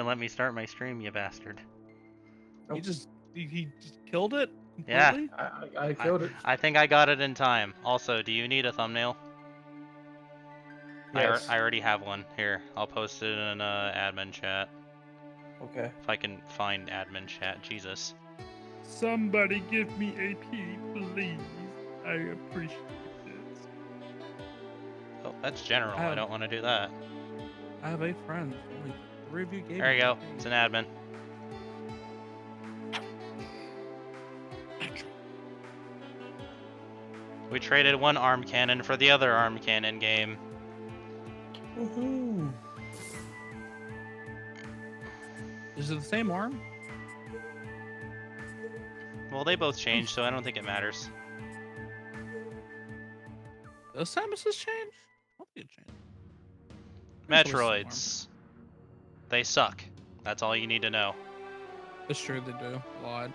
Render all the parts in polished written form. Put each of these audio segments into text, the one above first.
And let me start my stream, you bastard. He just killed it Yeah. completely? I killed it. I think I got it in time. Also, do you need a thumbnail? Yes. I already have one. Here, I'll post it in admin chat. Okay. If I can find admin chat, Jesus. Somebody give me AP, please. I appreciate this. Oh, that's general. I don't want to do that. I have 8 friends. Only 3 of you gave There me you go. AP. It's an admin. We traded one arm cannon for the other arm cannon game. Woohoo! Is it the same arm? Well, they both changed, so I don't think it matters. Does Samus's change? I don't think it changed. Metroids. They suck. That's all you need to know. It's true, they do. Lied.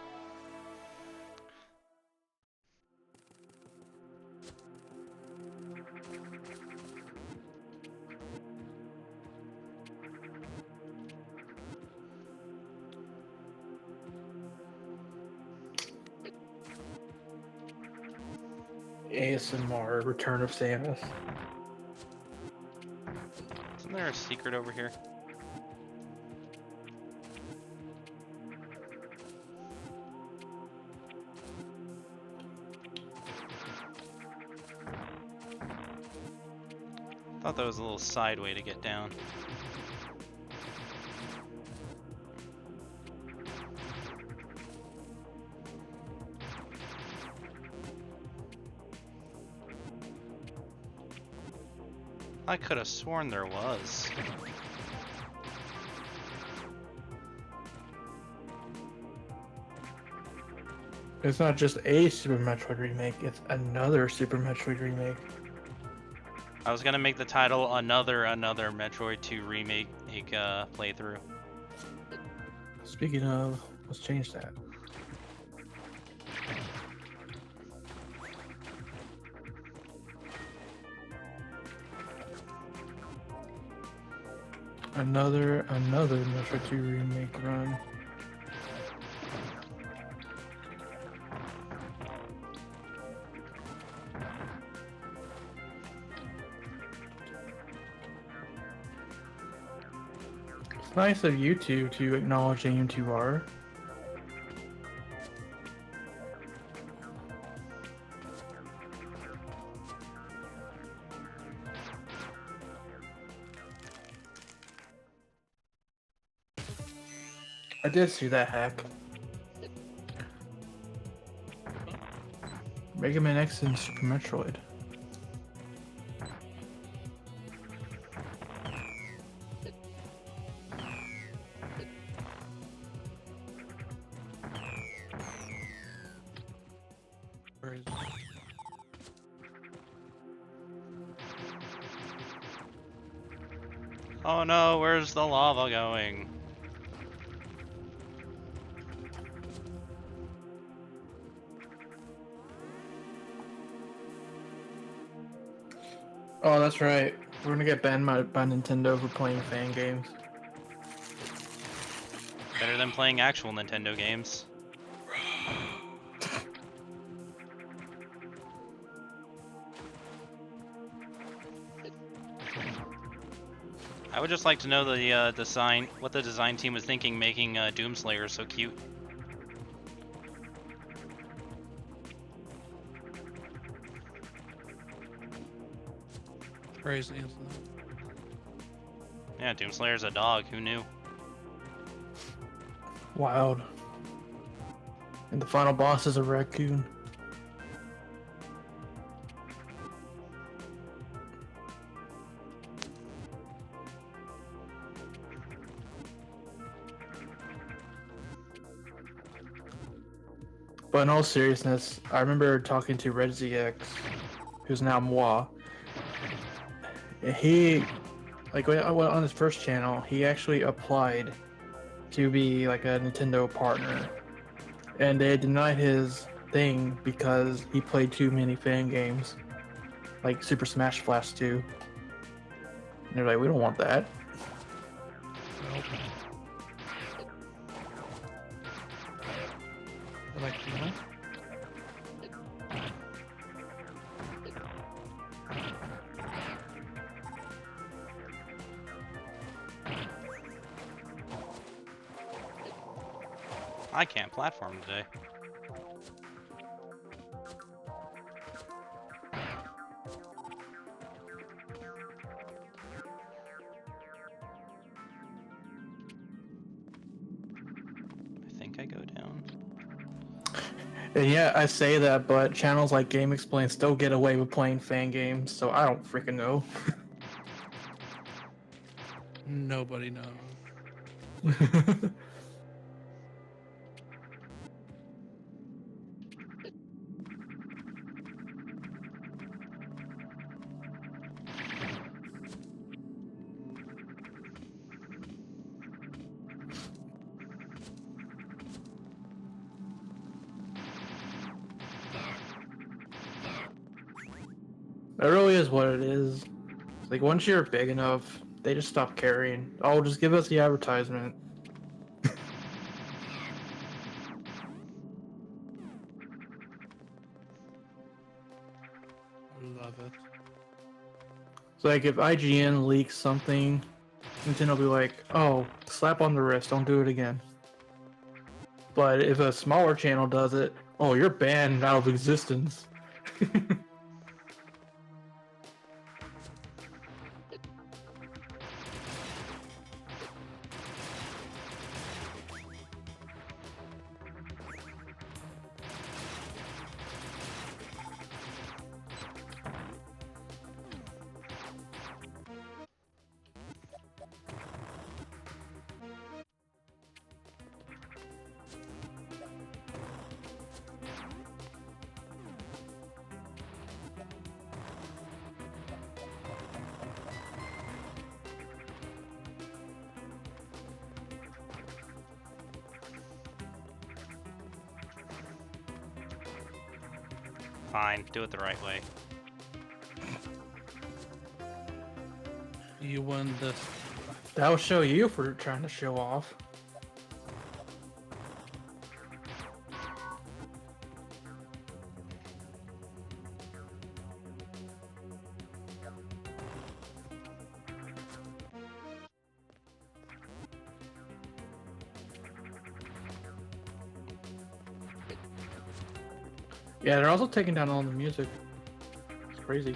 ASMR Return of Samus. Isn't there a secret over here? Thought that was a little side way to get down. I could have sworn there was. It's not just a Super Metroid remake, it's another Super Metroid remake. I was gonna make the title another Metroid 2 remake playthrough. Speaking of, let's change that. Another Metroid 2 remake run. It's nice of you two to acknowledge AM2R. I did see that hack. Mega Man X and Super Metroid. Where is it? Oh no, where's the lava going? Oh, that's right. We're gonna get banned by Nintendo for playing fan games. Better than playing actual Nintendo games. I would just like to know the design, what the design team was thinking making Doomslayer so cute. Crazy, isn't it? Yeah, Doomslayer's a dog, who knew? Wild. And the final boss is a raccoon. But in all seriousness, I remember talking to RedZX, who's now Moi. He, like, on his first channel, he actually applied to be like a Nintendo partner, and they denied his thing because he played too many fan games, like Super Smash Bros. 2. And they're like, we don't want that. Like, no? I can't platform today. I think I go down. And yeah, I say that, but channels like Game Explain still get away with playing fan games, so I don't freaking know. Nobody knows. That really is what it is. Like, once you're big enough, they just stop caring. Oh, just give us the advertisement. I love it. So, like, if IGN leaks something, Nintendo will be like, oh, slap on the wrist, don't do it again. But if a smaller channel does it, oh, you're banned out of existence. Fine, do it the right way. You won this. That'll show you for trying to show off. Yeah, they're also taking down all the music. It's crazy.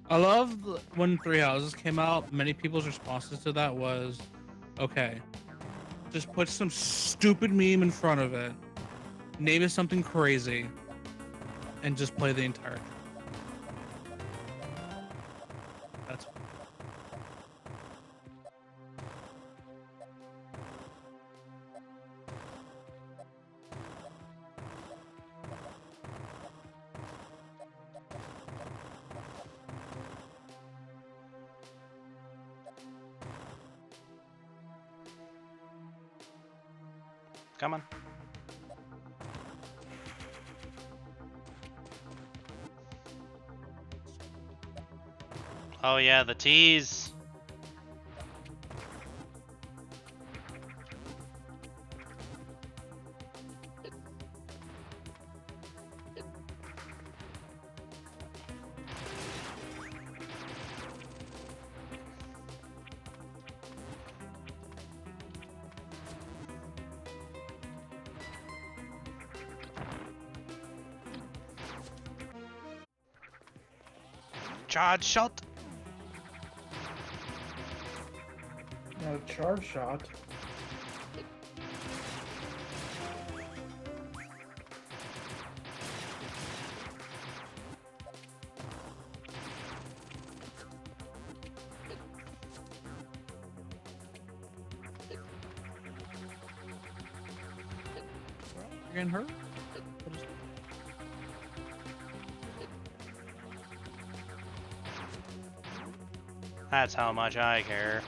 I love when Three Houses came out. Many people's responses to that was, okay, just put some stupid meme in front of it, name it something crazy, and just play the entire. That's Come on. Oh yeah, the tease. Charge shot. No charge shot. You're getting hurt? That's how much I care.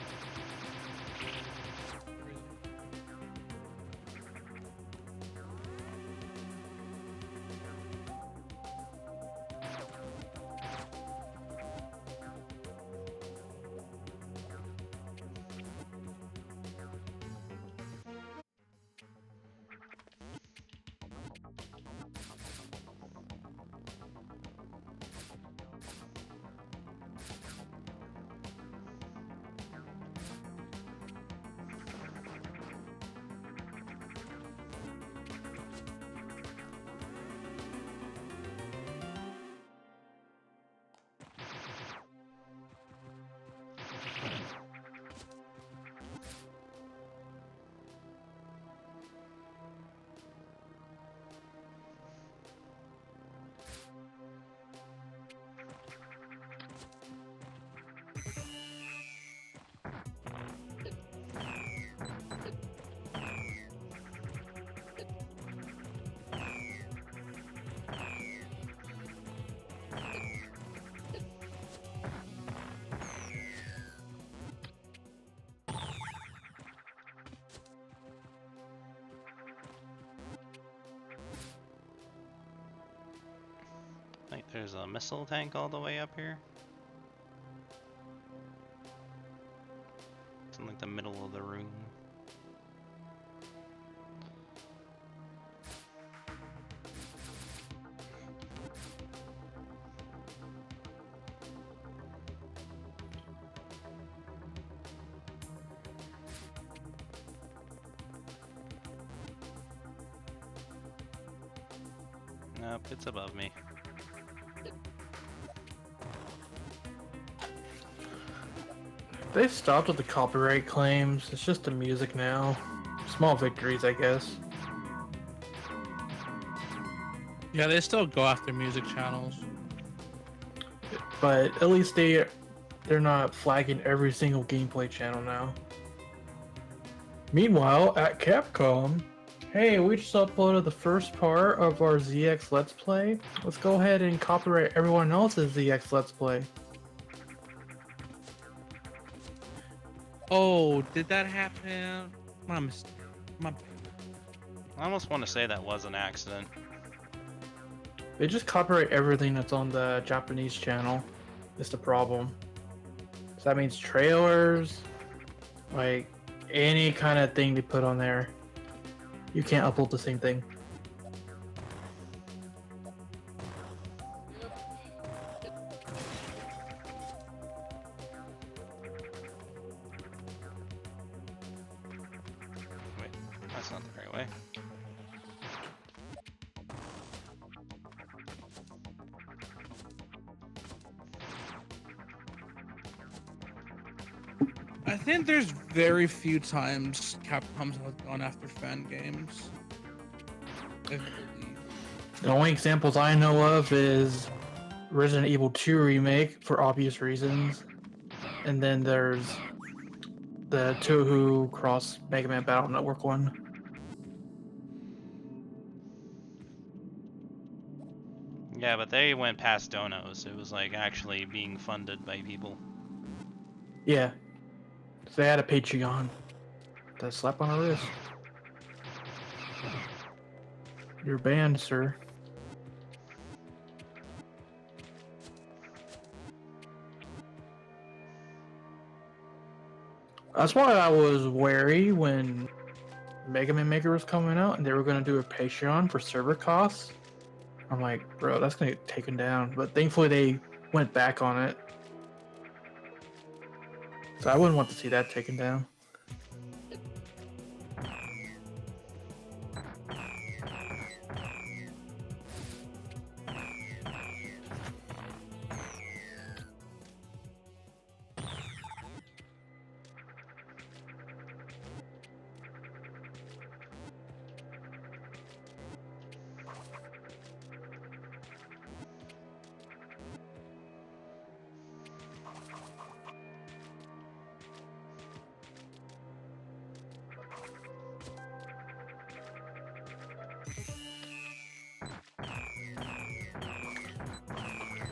Like there's a missile tank all the way up here. It's in like the middle of the room. Nope, it's above me. They stopped with the copyright claims. It's just the music now. Small victories, I guess. Yeah, they still go after music channels. But at least they're not flagging every single gameplay channel now. Meanwhile, at Capcom, hey, we just uploaded the first part of our ZX Let's Play. Let's go ahead and copyright everyone else's ZX Let's Play. Oh, did that happen? My mistake. My... I almost want to say that was an accident. They just copyright everything that's on the Japanese channel. It's the problem. So that means trailers, like any kind of thing they put on there. You can't upload the same thing. Wait, that's not the right way. I think there's very few times Capcom's gone after fan games. I believe. The only examples I know of is Resident Evil 2 Remake for obvious reasons. And then there's the Touhou Cross Mega Man Battle Network one. Yeah, but they went past donos. It was like actually being funded by people. Yeah. So they had a Patreon. That slap on the wrist. You're banned, sir. That's why I was wary when Mega Man Maker was coming out and they were going to do a Patreon for server costs. I'm like, bro, that's going to get taken down. But thankfully they went back on it. So I wouldn't want to see that taken down.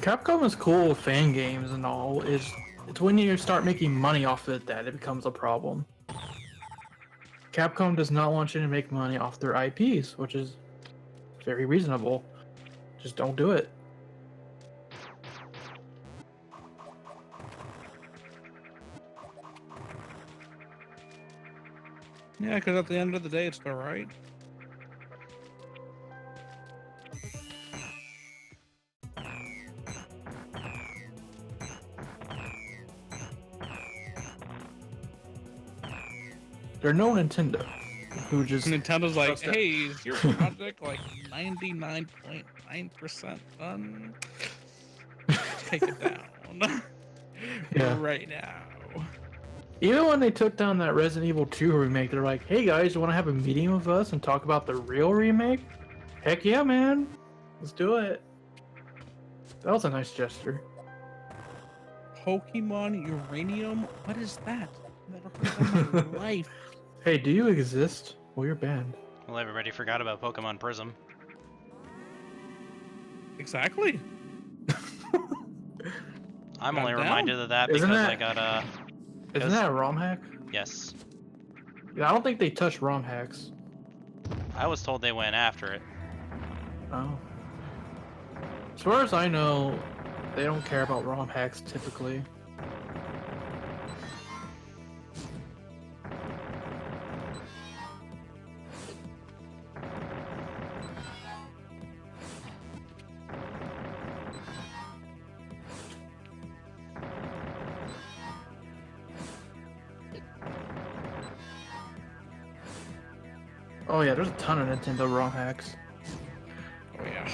Capcom is cool with fan games and all. It's when you start making money off it that it becomes a problem. Capcom does not want you to make money off their IPs, which is very reasonable. Just don't do it. Yeah, because at the end of the day, it's their right. They're no Nintendo, who just Nintendo's like, trust it. hey, is your project like 99.9% done? Take it down. Yeah. Right now. Even when they took down that Resident Evil 2 remake, they're like, hey guys, you want to have a meeting with us and talk about the real remake? Heck yeah, man. Let's do it. That was a nice gesture. Pokemon Uranium? What is that? Never heard of in my life. Hey, do you exist? Well, you're banned. Well, everybody forgot about Pokemon Prism. Exactly. I'm only Goddamn. reminded of that Isn't because that- I got Isn't that a ROM hack? yes. Yeah, I don't think they touch ROM hacks. I was told they went after it. Oh. As far as I know, they don't care about ROM hacks typically. Oh yeah, there's a ton of Nintendo ROM hacks. Oh yeah.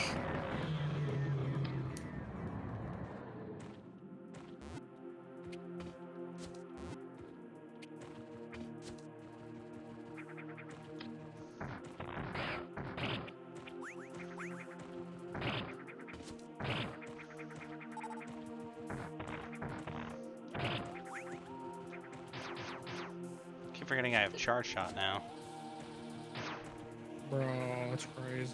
Keep forgetting I have charge shot now. Bro, that's crazy.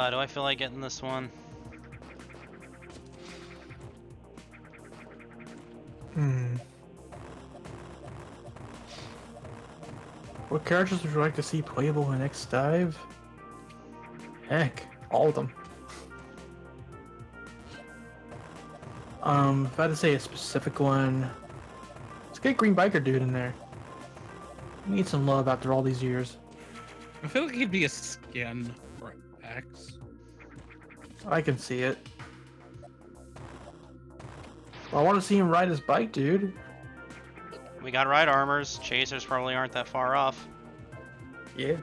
Do I feel like getting this one? What characters would you like to see playable in X Dive? Heck, all of them. If I had to say a specific one, let's get Green Biker Dude in there. He needs some love after all these years. I feel like he'd be a skin for X. I can see it. I want to see him ride his bike, dude. We got ride armors. Chasers probably aren't that far off. Yeah.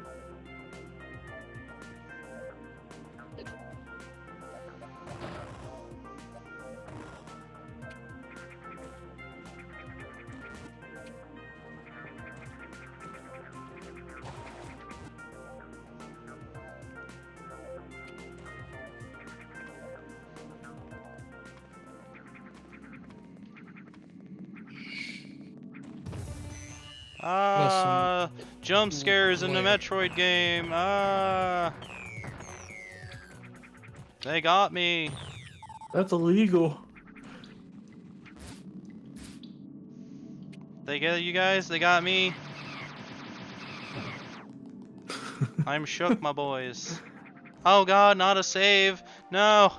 Jump scares in the Wait. Metroid game. They got me. That's illegal. They get you guys. They got me. I'm shook, my boys. Oh God, not a save. No.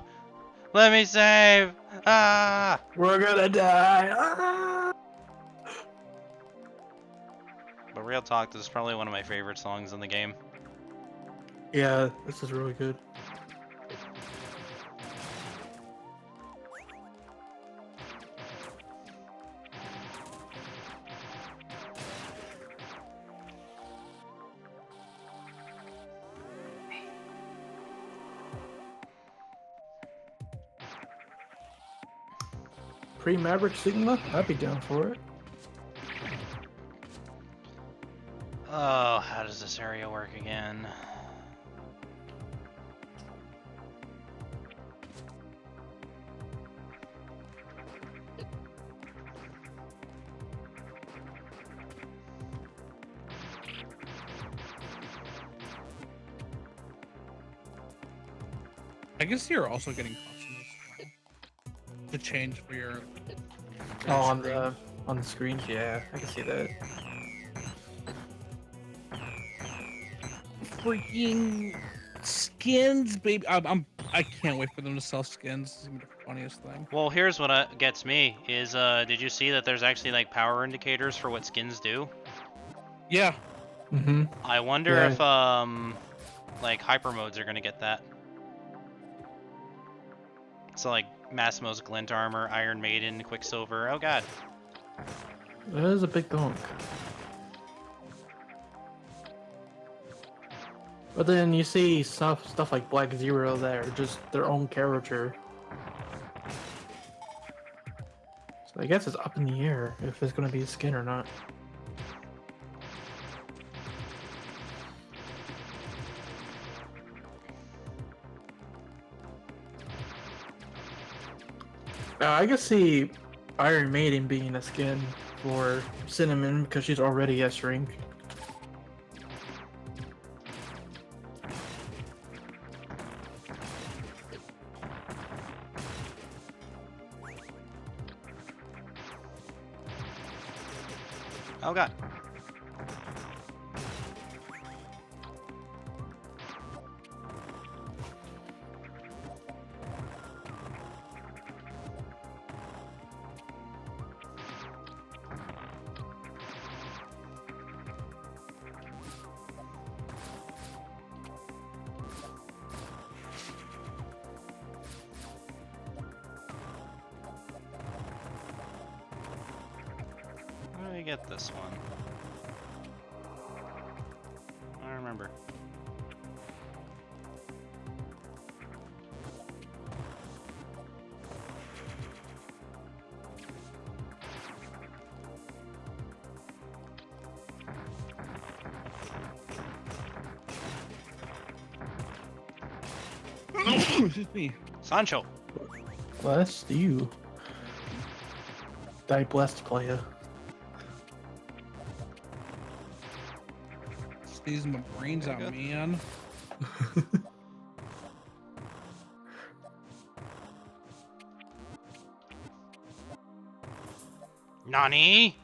Let me save. Ah. We're gonna die. Ah! But real talk, this is probably one of my favorite songs in the game. Yeah, this is really good. Pre-Maverick Sigma? I'd be down for it. Oh, how does this area work again? I guess you're also getting costumes as well. To change for your Oh, on the screens, yeah, I can see that. freaking skins, baby. I can't wait for them to sell skins. This is gonna be the funniest thing. Well, here's what gets me is did you see that there's actually like power indicators for what skins do? Yeah. Mm-hmm. I wonder Yeah. if like hyper modes are gonna get that. So like Massimo's Glint armor, Iron Maiden, Quicksilver. Oh God. That is a big donk. But then you see stuff like Black Zero that are just their own character. So I guess it's up in the air if it's going to be a skin or not. I can see Iron Maiden being a skin for Cinnamon because she's already S-Rank. Oh god. Where do we get this one? I don't remember. Excuse me. Sancho! Blessed you. Die blessed player. Sneezing my brains There out, you go. man. Nani?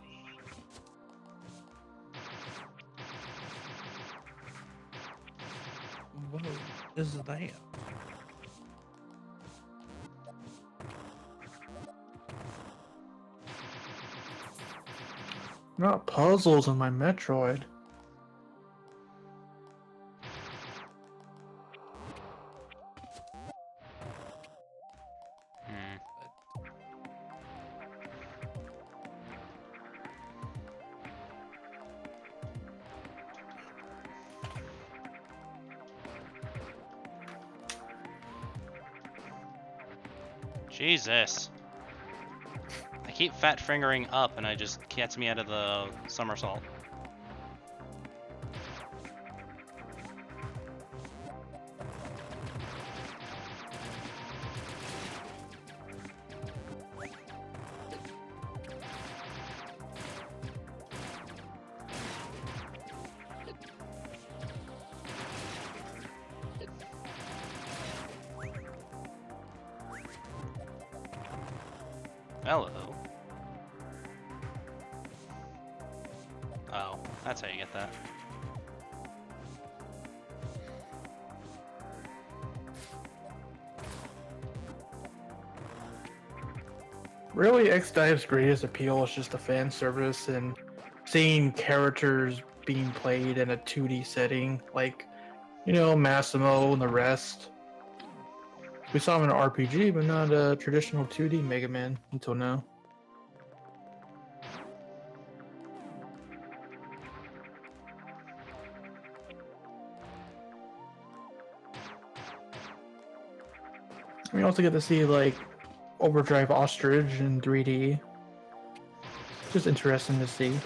What is that? Not puzzles in my Metroid. Hmm. Jesus. I keep fat fingering up and I just gets me out of the somersault. Hello. Oh, that's how you get that. Really, X-Dive's greatest appeal is just the fan service and seeing characters being played in a 2D setting, like, you know, Massimo and the rest. We saw him in an RPG, but not a traditional 2D Mega Man until now. We also get to see, like, Overdrive Ostrich in 3D. Just interesting to see.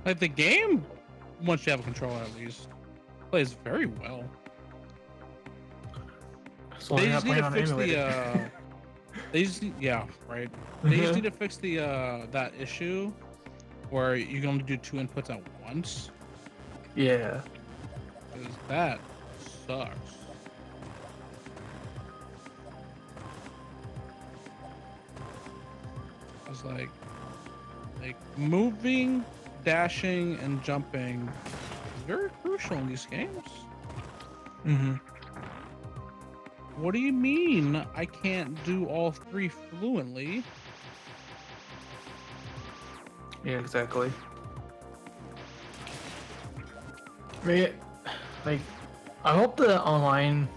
Like the game, once you have a controller at least, plays very well. So They I'm just not need playing to on fix emulator. they just need, yeah, right. They just need to fix the that issue where you can only do 2 inputs at once. Yeah. Because that sucks. It's like moving, dashing, and jumping is very crucial in these games. Mm-hmm. What do you mean I can't do all 3 fluently? Yeah, exactly. I mean, like, I hope the online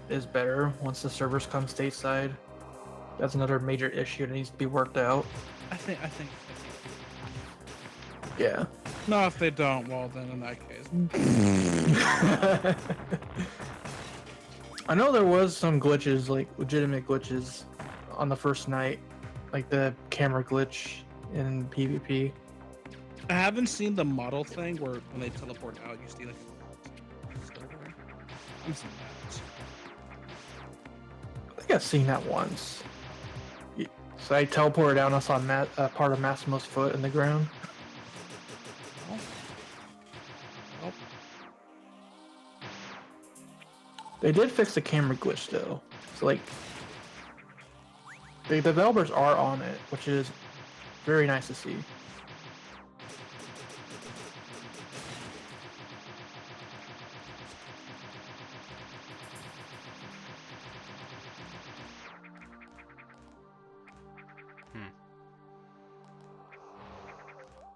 is better once the servers come stateside. That's another major issue that needs to be worked out. I think. Yeah. No, if they don't, well then in that case. I know there was some glitches, like legitimate glitches, on the first night, like the camera glitch in PvP. I haven't seen the model thing where when they teleport out, you see like I'm seeing that. I think I've seen that once. So I teleported down. I saw part of Massimo's foot in the ground. Oh. Oh. They did fix the camera glitch though. So like, the developers are on it, which is very nice to see.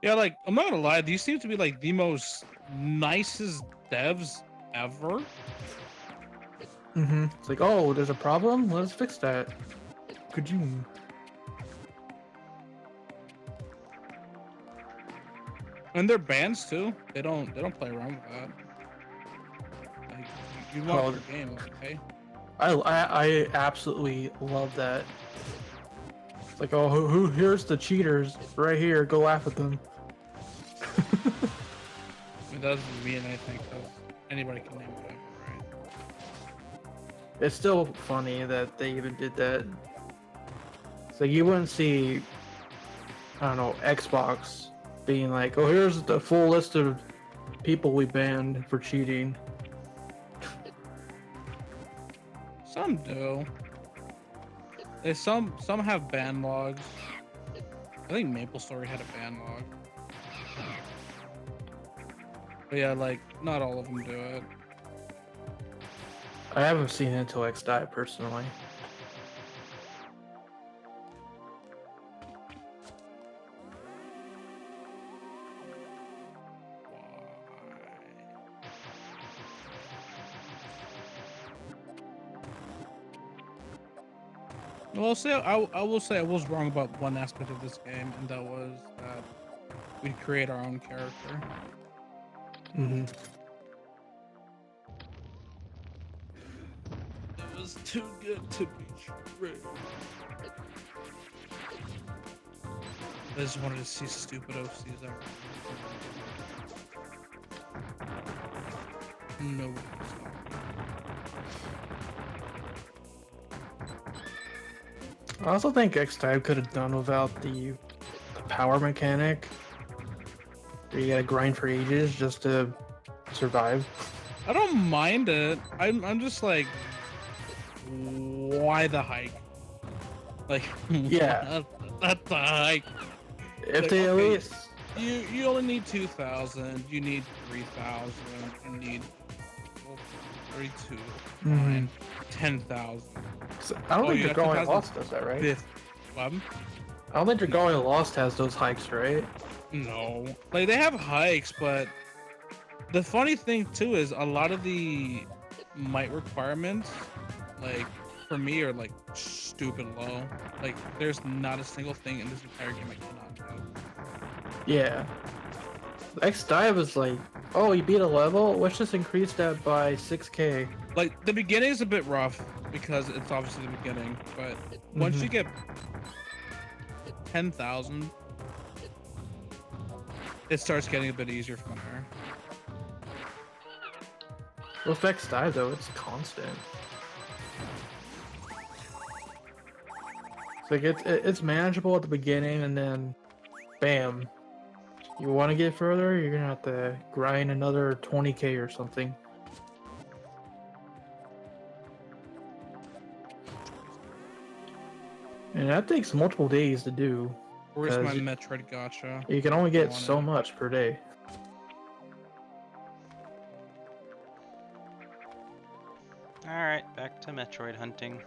Yeah, like, I'm not gonna lie, these seem to be like the most nicest devs ever. It's like, oh, there's a problem? Let's fix that. Could you? And they're bands too. They don't play around with that. Like, you want your game, okay? I absolutely love that. It's like, oh, who here's the cheaters right here? Go laugh at them. It doesn't mean anything because anybody can name whatever, right? It's still funny that they even did that. So you wouldn't see, I don't know, Xbox being like, oh, here's the full list of people we banned for cheating. Some do. Some have ban logs. I think MapleStory had a ban log. But yeah, like, not all of them do it. I haven't seen it until X died personally. Well, I will say I was wrong about one aspect of this game, and that was that we'd create our own character. It was too good to be true. I just wanted to see stupid OCs ever. Nobody was talking. I also think X-Type could have done without the power mechanic. Where you gotta grind for ages just to survive. I don't mind it. I'm just like, why the hike? Like, Yeah. that's the hike. If Like, they at okay, least... You only need 2,000. You need 3,000. You need 32. Fine. 10,000. I don't think you the got Growing 10,000? Lost does that, right? What? I don't think the Growing Lost has those hikes, right? No. Like, they have hikes, but the funny thing too is a lot of the might requirements, like, for me, are like stupid low. Like, there's not a single thing in this entire game I cannot do. Yeah. X-Dive is like, oh, you beat a level? Let's just increase that by 6k. Like, the beginning is a bit rough because it's obviously the beginning, but once you get 10,000, it starts getting a bit easier from there. With X-Dive though, it's constant. It's like it's manageable at the beginning, and then, bam. You want to get further? You're gonna have to grind another 20k or something. And that takes multiple days to do. Where's my Metroid gacha? You can only get so much per day. Alright, back to Metroid hunting.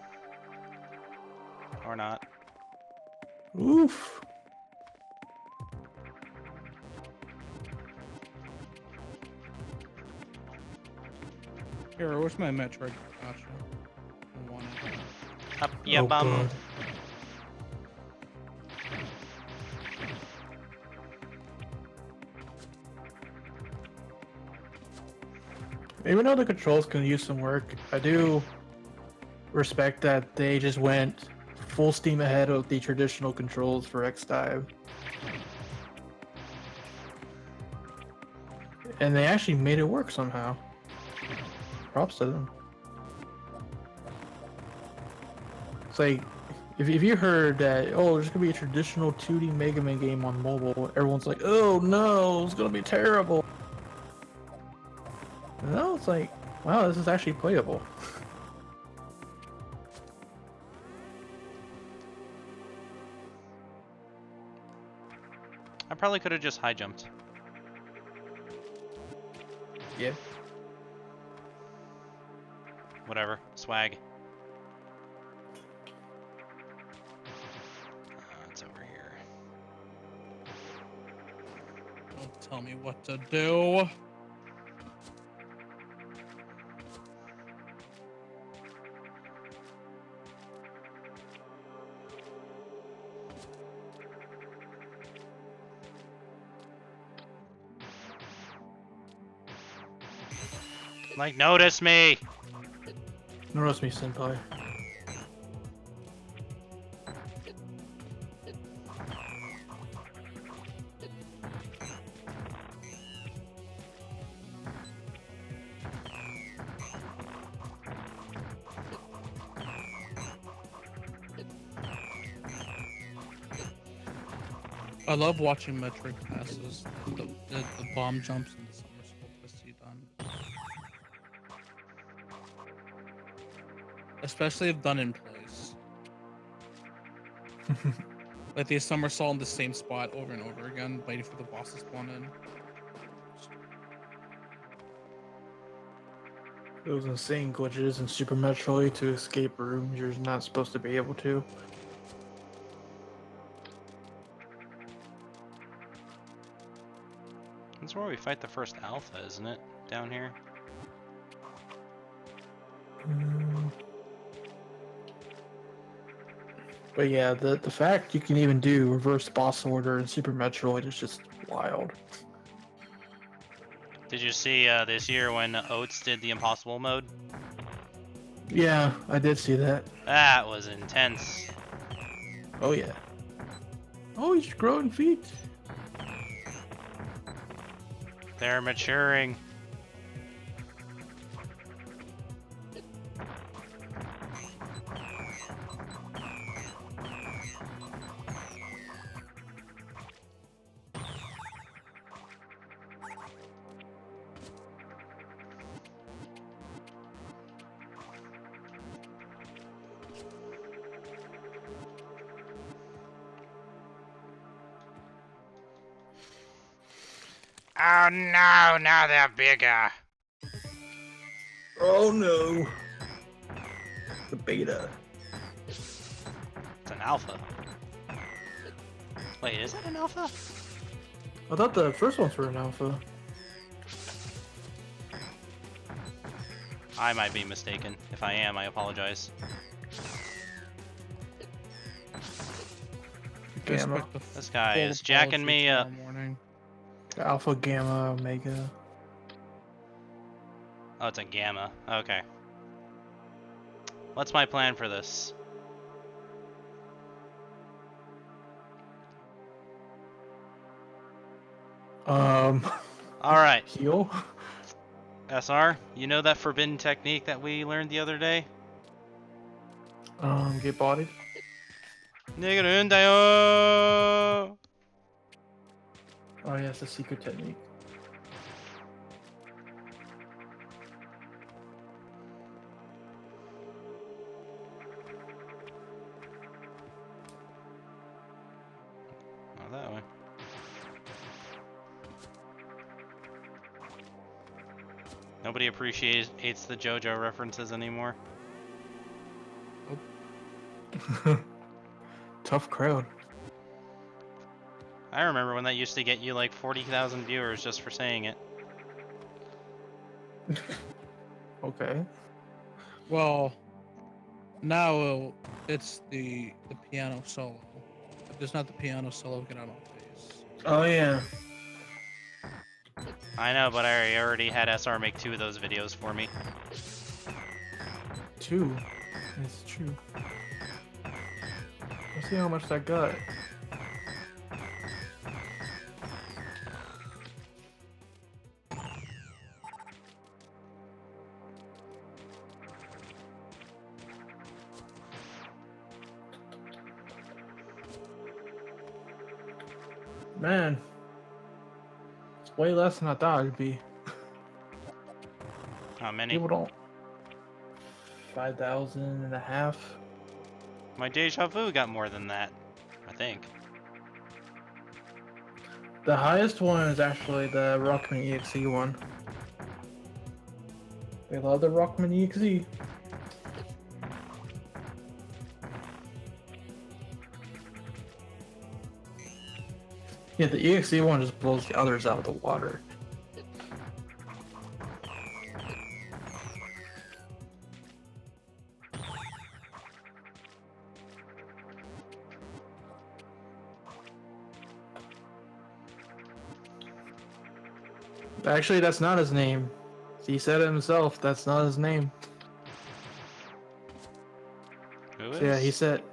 Or not. Oof. Here, where's my Metroid gacha? I want it. Up ya bum. God. Even though the controls can use some work, I do respect that they just went full steam ahead of the traditional controls for X-Dive. And they actually made it work somehow. Props to them. It's like, if you heard that, oh, there's gonna be a traditional 2D Mega Man game on mobile, everyone's like, oh no, it's gonna be terrible. No, it's like, wow, this is actually playable. I probably could have just high jumped. Yeah. Whatever. Swag. It's over here. Don't tell me what to do. Like, notice me! Notice me, senpai. I love watching Metroid passes. The bomb jumps and the somersault I see done. Especially if done in place. Like the somersault in the same spot over and over again, waiting for the boss to spawn in. Those insane glitches in Super Metroid to escape rooms you're not supposed to be able to. That's where we fight the first alpha, isn't it? Down here? But yeah, the fact you can even do reverse boss order in Super Metroid is just wild. Did you see this year when Oates did the impossible mode? Yeah, I did see that. That was intense. Oh yeah. Oh, he's growing feet. They're maturing. Oh no, now they're bigger. Oh no. The beta. It's an alpha. Wait, is that an alpha? I thought the first ones were an alpha. I might be mistaken. If I am, I apologize. Gamma. This guy is jacking me up. Morning. Alpha, Gamma, Omega. Oh, it's a gamma. Okay. What's my plan for this? Alright. Heal? SR, you know that forbidden technique that we learned the other day? Get bodied? Oh, Oh yeah, it's a secret technique. that way. Nobody appreciates the JoJo references anymore. Tough crowd. I remember when that used to get you like 40,000 viewers just for saying it. Okay. Well, now it's the piano solo. If there's not the piano solo, get out on face. Oh yeah. I know, but I already had SR make 2 of those videos for me. 2. It's true. Let's see how much that got. Man, it's way less than I thought it'd be. How many? People don't. 5,000 and a half. My deja vu got more than that, I think. The highest one is actually the Rockman EXE one. They love the Rockman EXE. Yeah, the EXE one just blows the others out of the water. Actually, that's not his name. He said it himself. That's not his name. Who So is? yeah, he said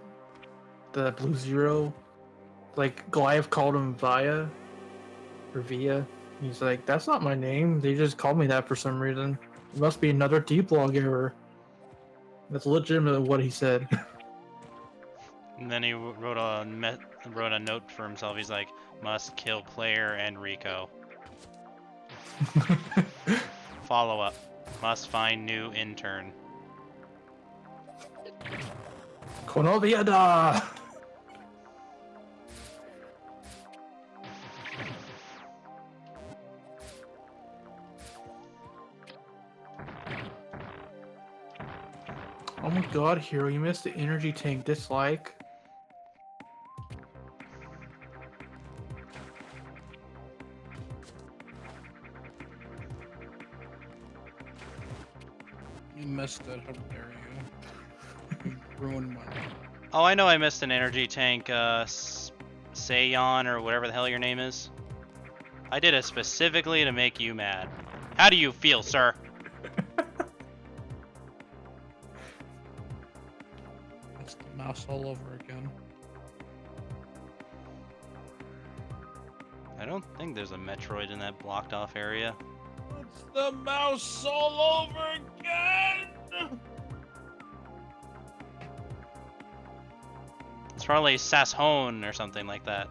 the Blue Zero. Like Goliath called him Via or Via. He's like, that's not my name. They just called me that for some reason. It must be another D-Blog error. That's legitimate what he said. And then he wrote a note for himself. He's like, must kill player and Rico. Follow up. Must find new intern. Konoviada! Oh my god, Hero, you missed the energy tank. Dislike. You missed it. How dare you? You ruined my. Oh, I know I missed an energy tank, Seiyon or whatever the hell your name is. I did it specifically to make you mad. How do you feel, sir? It's the mouse all over again. I don't think there's a Metroid in that blocked off area. It's the mouse all over again! It's probably Sashone or something like that.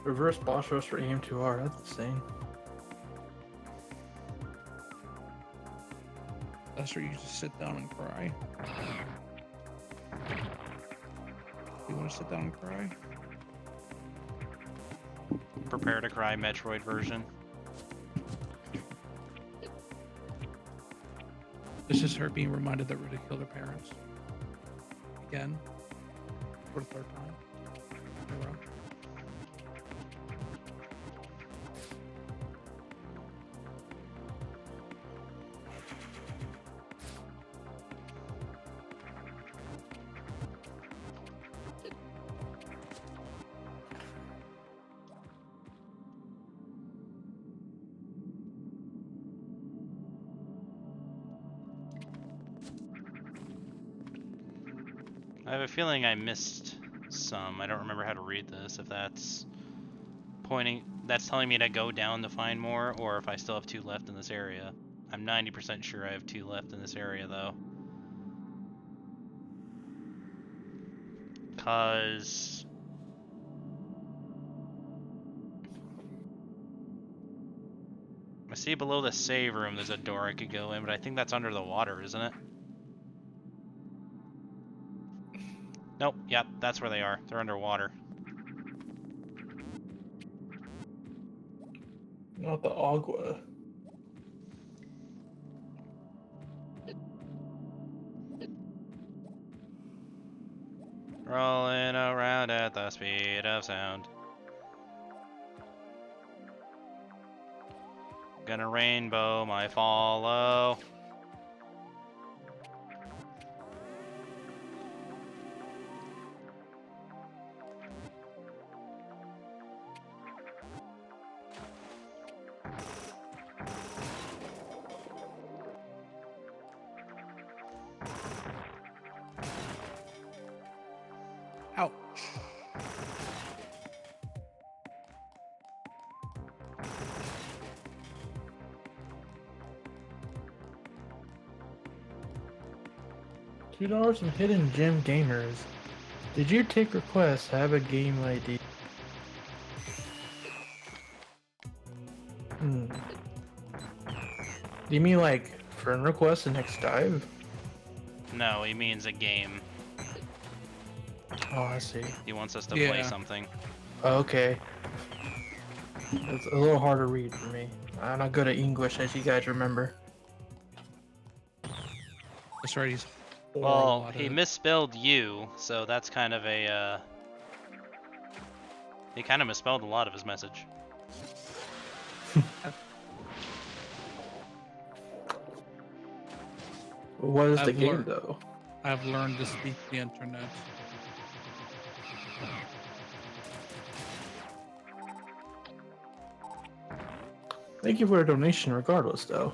Reverse boss rush for AM2R. That's insane. That's where you just sit down and cry. You want to sit down and cry? Prepare to cry Metroid version. This is her being reminded that Rita killed her parents. Again. For the third time. In a row. I have a feeling I missed some. I don't remember how to read this, if that's telling me to go down to find more, or if I still have 2 left in this area. I'm 90% sure I have 2 left in this area, though. Cause I see below the save room there's a door I could go in, but I think that's under the water, isn't it? Nope, yep, that's where they are. They're underwater. Not the Agua. Rolling around at the speed of sound. Gonna rainbow my follow. Ouch. $2 from Hidden Gem Gamers. Did you take requests? Have a game ID. Do you mean like friend request the next dive? No, he means a game. Oh, I see. He wants us to play Yeah. something. Okay. It's a little hard to read for me. I'm not good at English, as you guys remember. That's right. He's Well, horrible at he it. misspelled you, so that's kind of a, he kind of misspelled a lot of his message. What is the I've game, learned- though? I've learned to speak the internet. Thank you for a donation, regardless, though.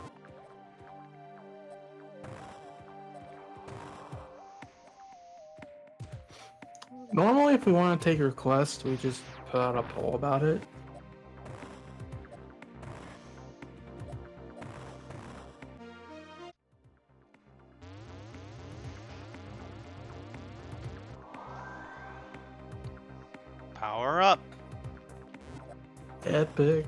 Normally, if we want to take requests, we just put out a poll about it. Power up. Epic.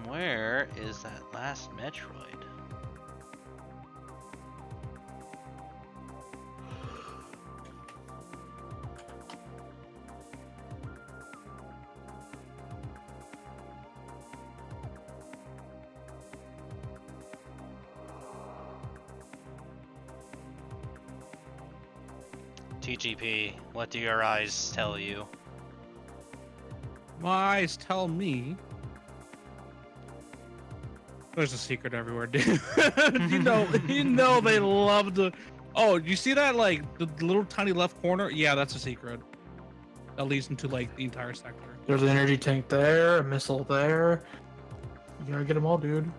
Where is that last Metroid? TGP, what do your eyes tell you? My eyes tell me. There's a secret everywhere, dude. you know they love to. Oh, you see that like the little tiny left corner? Yeah, that's a secret. That leads into like the entire sector. There's an energy tank there, a missile there. You gotta get them all, dude.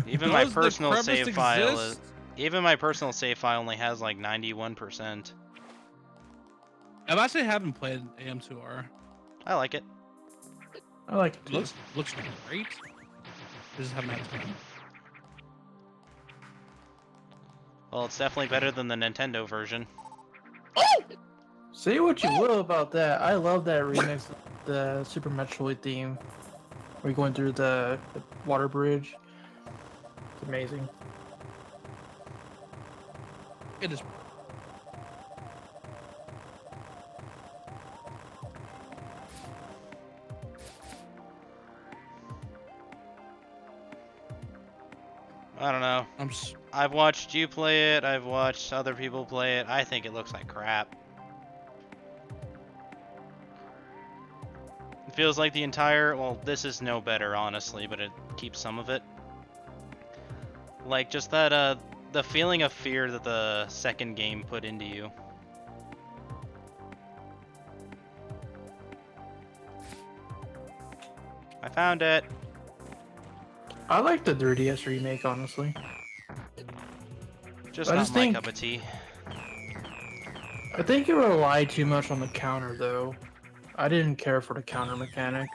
Even my Does the personal crevice save file is, exist? even my personal save file only has like 91%. I've actually haven't played AM2R. I like it. I like it too. Looks great. Just haven't had time. Well, it's definitely better than the Nintendo version. Say what you will about that. I love that remix of the Super Metroid theme. We're going through the water bridge. It's amazing. It is. I don't know. I've watched you play it. I've watched other people play it. I think it looks like crap. It feels like the entire, well, this is no better, honestly, but it keeps some of it. Like, just that, the feeling of fear that the second game put into you. I found it. I like the 3DS remake, honestly. Just I not just my think- cup of tea. I think it relied too much on the counter, though. I didn't care for the counter mechanic.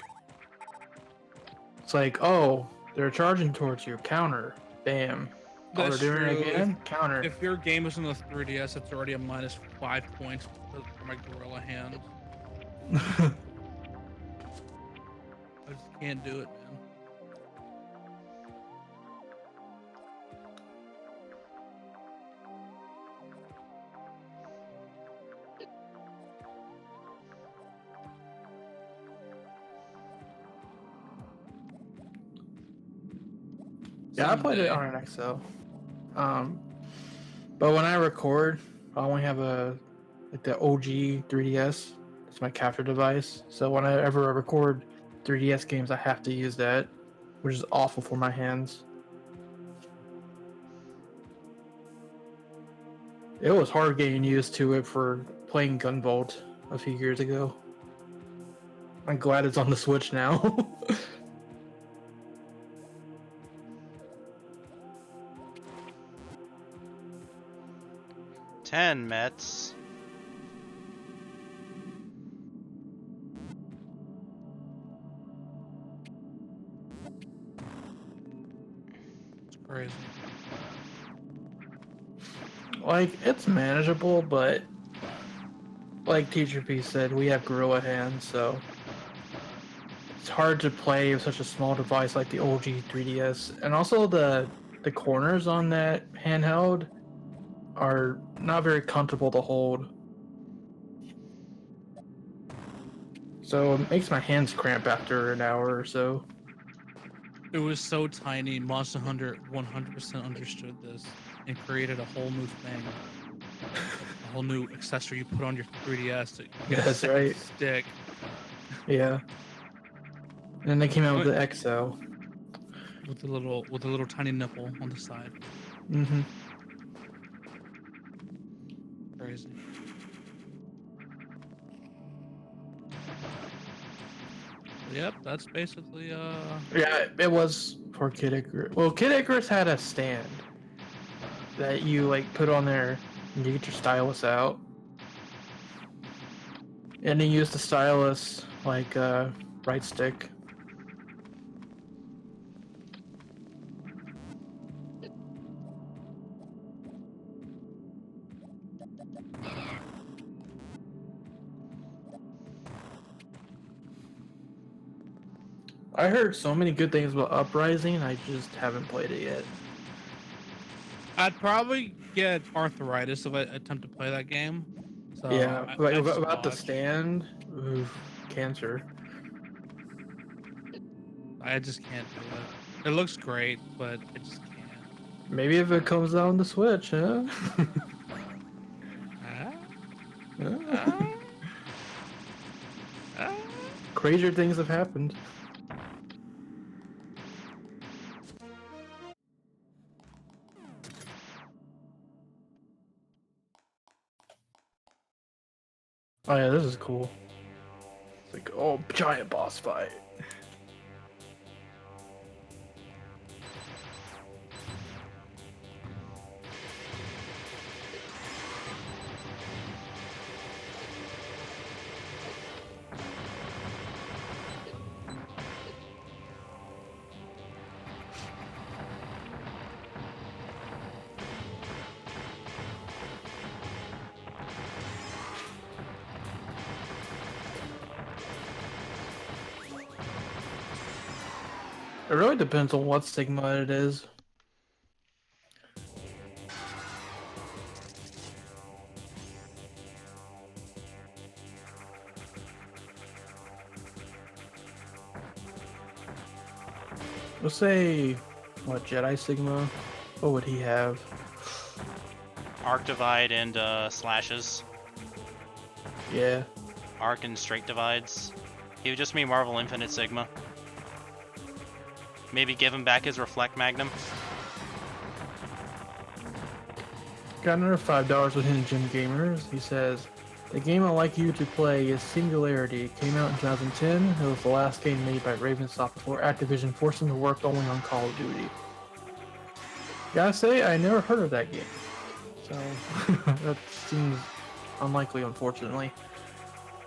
It's like, oh, they're charging towards you. Counter. Bam. Oh, That's they're doing it true. again? Counter. If your game is on the 3DS, it's already a -5 points for my gorilla hand. I just can't do it, man. Yeah, I played it Someday. on an XL. But when I record, I only have like the OG 3DS. It's my capture device. So whenever I record 3DS games, I have to use that, which is awful for my hands. It was hard getting used to it for playing Gunvolt a few years ago. I'm glad it's on the Switch now. 10 Mets. It's crazy. Like, it's manageable, but like Teacher P said, we have gorilla hands, so it's hard to play with such a small device like the OG 3DS. And also the corners on that handheld are not very comfortable to hold. So it makes my hands cramp after an hour or so. It was so tiny. Monster Hunter 100% understood this and created a whole new thing, a whole new accessory you put on your 3DS to get a That's second right. stick. Yeah. And then they came out with the XL. With a little tiny nipple on the side. Mm-hmm. Crazy. Yep, that's basically Yeah, it was for Kid Icarus. Well, Kid Icarus had a stand that you like put on there and you get your stylus out. And then you use the stylus like right stick. I heard so many good things about Uprising, I just haven't played it yet. I'd probably get arthritis if I attempt to play that game. So Yeah, like I just about the watch. stand, oof, cancer. I just can't do it. It looks great, but I just can't. Maybe if it comes out on the Switch, huh? Ah, Huh? ah, ah. Crazier things have happened. Oh yeah, this is cool. It's like, oh, giant boss fight. It really depends on what Sigma it is. Let's say, what, Jedi Sigma? What would he have? Arc divide and slashes. Yeah. Arc and straight divides. He would just be Marvel Infinite Sigma. Maybe give him back his Reflect Magnum. Got another $5 with Hidden Gem Gamers. He says, the game I'd like you to play is Singularity. It came out in 2010. It was the last game made by Ravensoft before Activision forced them to work only on Call of Duty. Gotta say, I never heard of that game. So, that seems unlikely, unfortunately.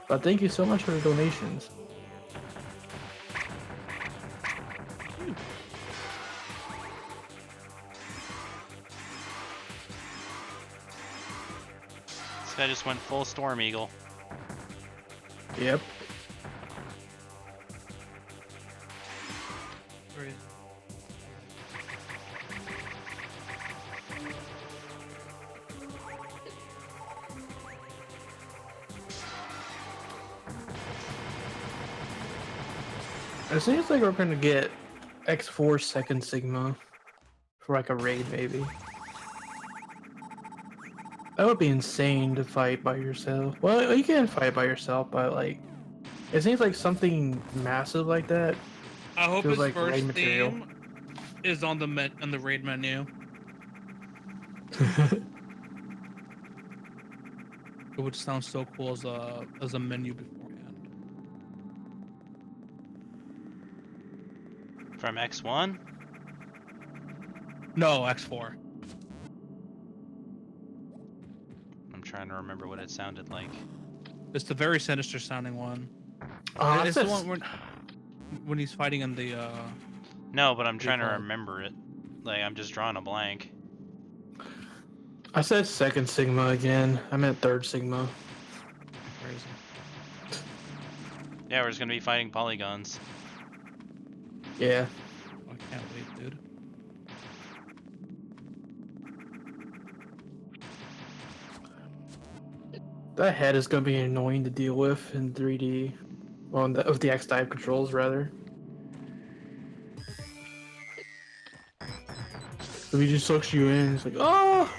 But thank you so much for the donations. This guy just went full Storm Eagle. Yep. Crazy. It seems like we're gonna get X4 Second Sigma for like a raid, maybe. That would be insane to fight by yourself. Well, you can fight by yourself, but like, it seems like something massive like that I hope feels his like first raid material. theme is on the raid menu. It would sound so cool as a menu beforehand. From X1? No, X4. I'm trying to remember what it sounded like. It's the very sinister sounding one. It's the one when he's fighting in the No, but I'm trying to call it? remember it. Like, I'm just drawing a blank. I said second Sigma again. I meant third Sigma. Crazy. Yeah, we're just gonna be fighting polygons. Yeah. I can't wait, dude. That head is going to be annoying to deal with in 3D. Well, with the X-type controls, rather. So he just sucks you in. It's like, oh!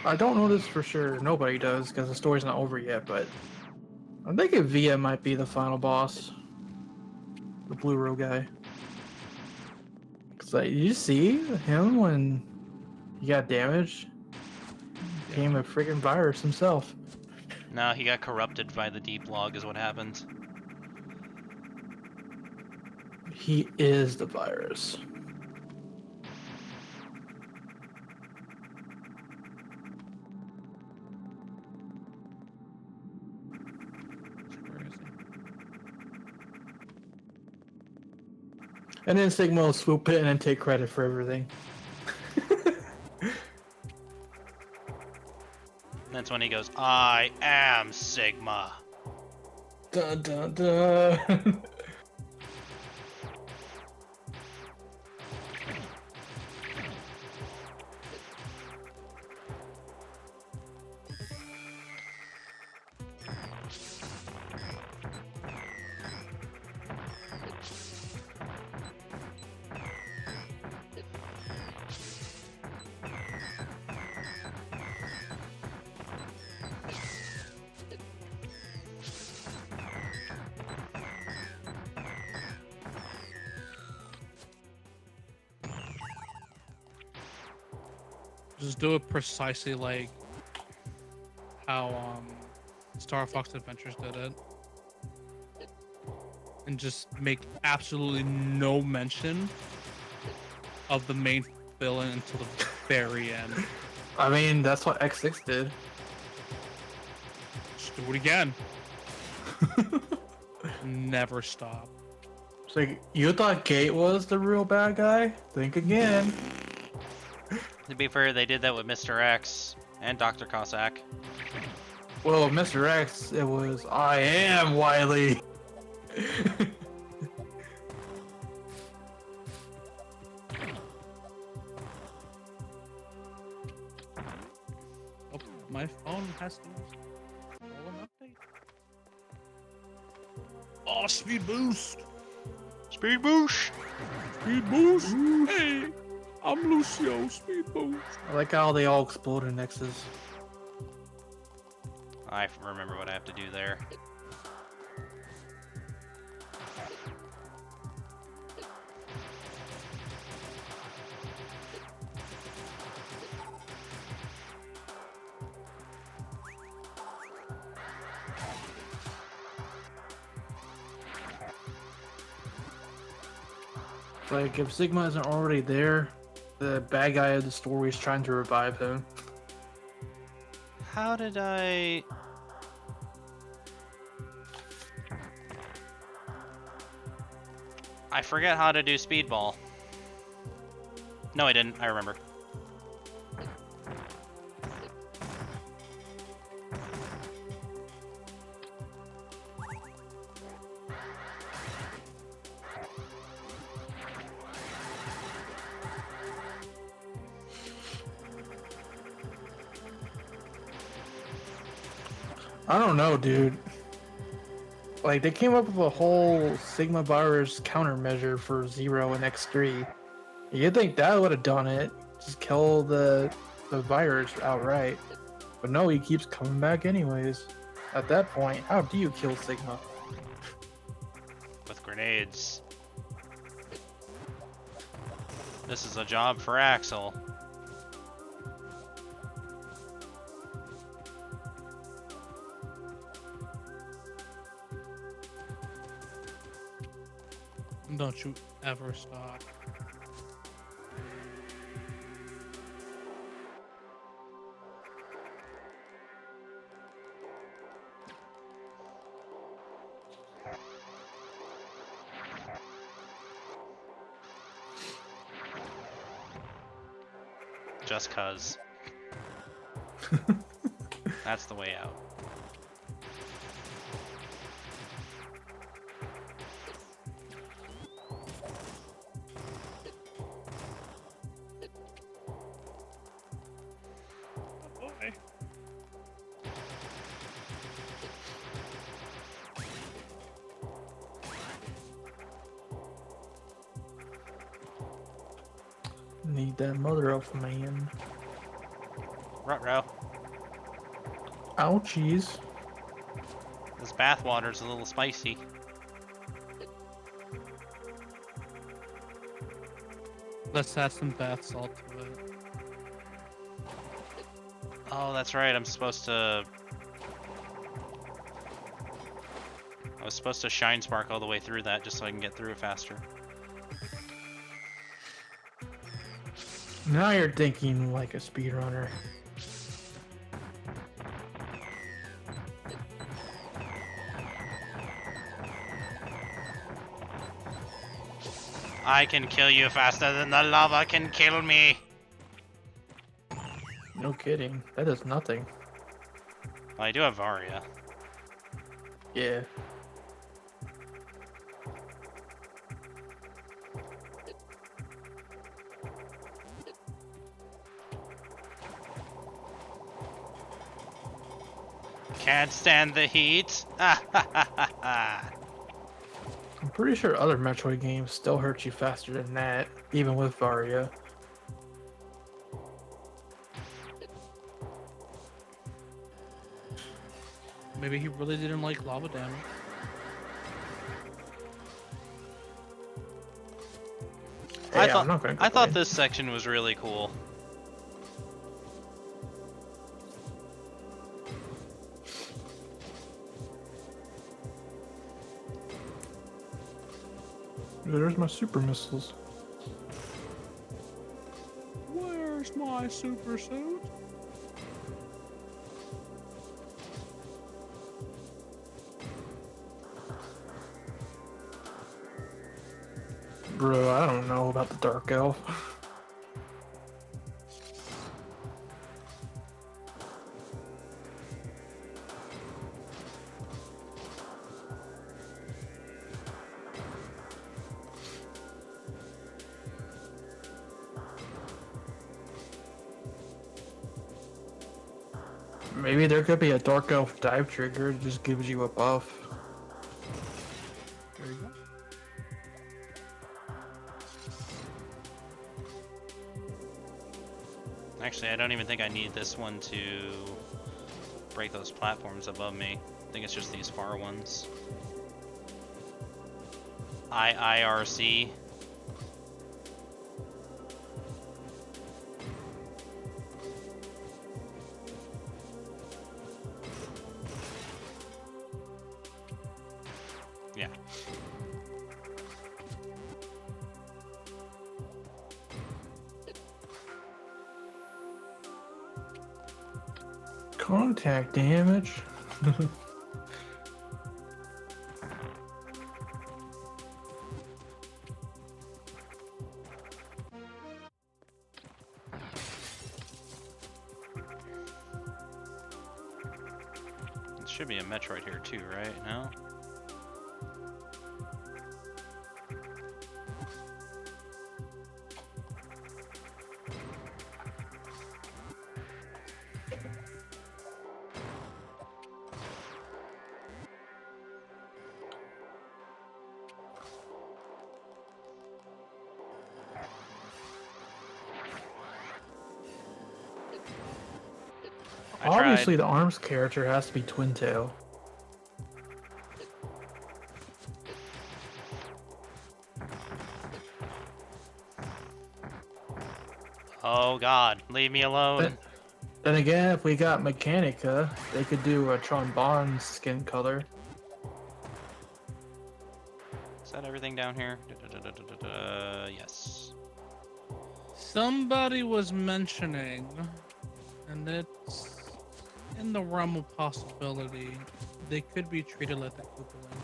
I don't know this for sure. Nobody does, because the story's not over yet, but I'm thinking Via might be the final boss. The blue row guy. Cause like, did you see him when he got damaged? Became a friggin' virus himself. No, he got corrupted by the deep log is what happened. He is the virus. Where is he? And then Sigma will swoop in and take credit for everything. That's when he goes, I am Sigma. Dun dun dun. Just do it precisely like how Star Fox Adventures did it. And just make absolutely no mention of the main villain until the very end. I mean, that's what X6 did. Just do it again. Never stop. It's like, you thought Gate was the real bad guy? Think again. To be fair, they did that with Mr. X and Dr. Cossack. Well, Mr. X, it was, I am Wily. Oh, my phone has to roll an update. Oh, speed boost! Speed boost! Speed boost! Hey, I'm Lucio. Speed boost. I like how they all explode in X's. I remember what I have to do there. Like, if Sigma isn't already there, the bad guy of the story is trying to revive him. How did I... I forget how to do speedball. No, I didn't. I remember. I don't know, dude. Like, they came up with a whole Sigma virus countermeasure for Zero and X3. You'd think that would have done it. Just kill the virus outright. But no, he keeps coming back anyways. At that point, how do you kill Sigma? With grenades. This is a job for Axel. Don't you ever stop. Just cuz. That's the way out. Okay. Need that mother of man. Ruh-roh. Ouchies. This bathwater's a little spicy. Let's add some bath salt to it. Oh, that's right. I was supposed to shine spark all the way through that just so I can get through it faster. Now you're thinking like a speedrunner. I can kill you faster than the lava can kill me. No kidding. That does nothing. Well, I do have Varia. Yeah. Can't stand the heat. Ah, ha, ha, ha, ha. I'm pretty sure other Metroid games still hurt you faster than that, even with Varia. Maybe he really didn't like lava damage. Hey, I'm not gonna I thought complain. this section was really cool. There's my super missiles. Where's my super suit? Bro, I don't know about the Dark Elf. Maybe there could be a Dark Elf dive trigger that just gives you a buff. There you go. Actually, I don't even think I need this one to break those platforms above me. I think it's just these far ones. IIRC. Yeah. Contact damage. There should be a Metroid here too, right? No? I Obviously, tried. the arms character has to be Twin Tail. Oh god, leave me alone. Then again, if we got Mechanica, they could do a trombone skin color. Is that everything down here? Yes. Somebody was mentioning, and it's in the realm of possibility, they could be treated like the Koopaling.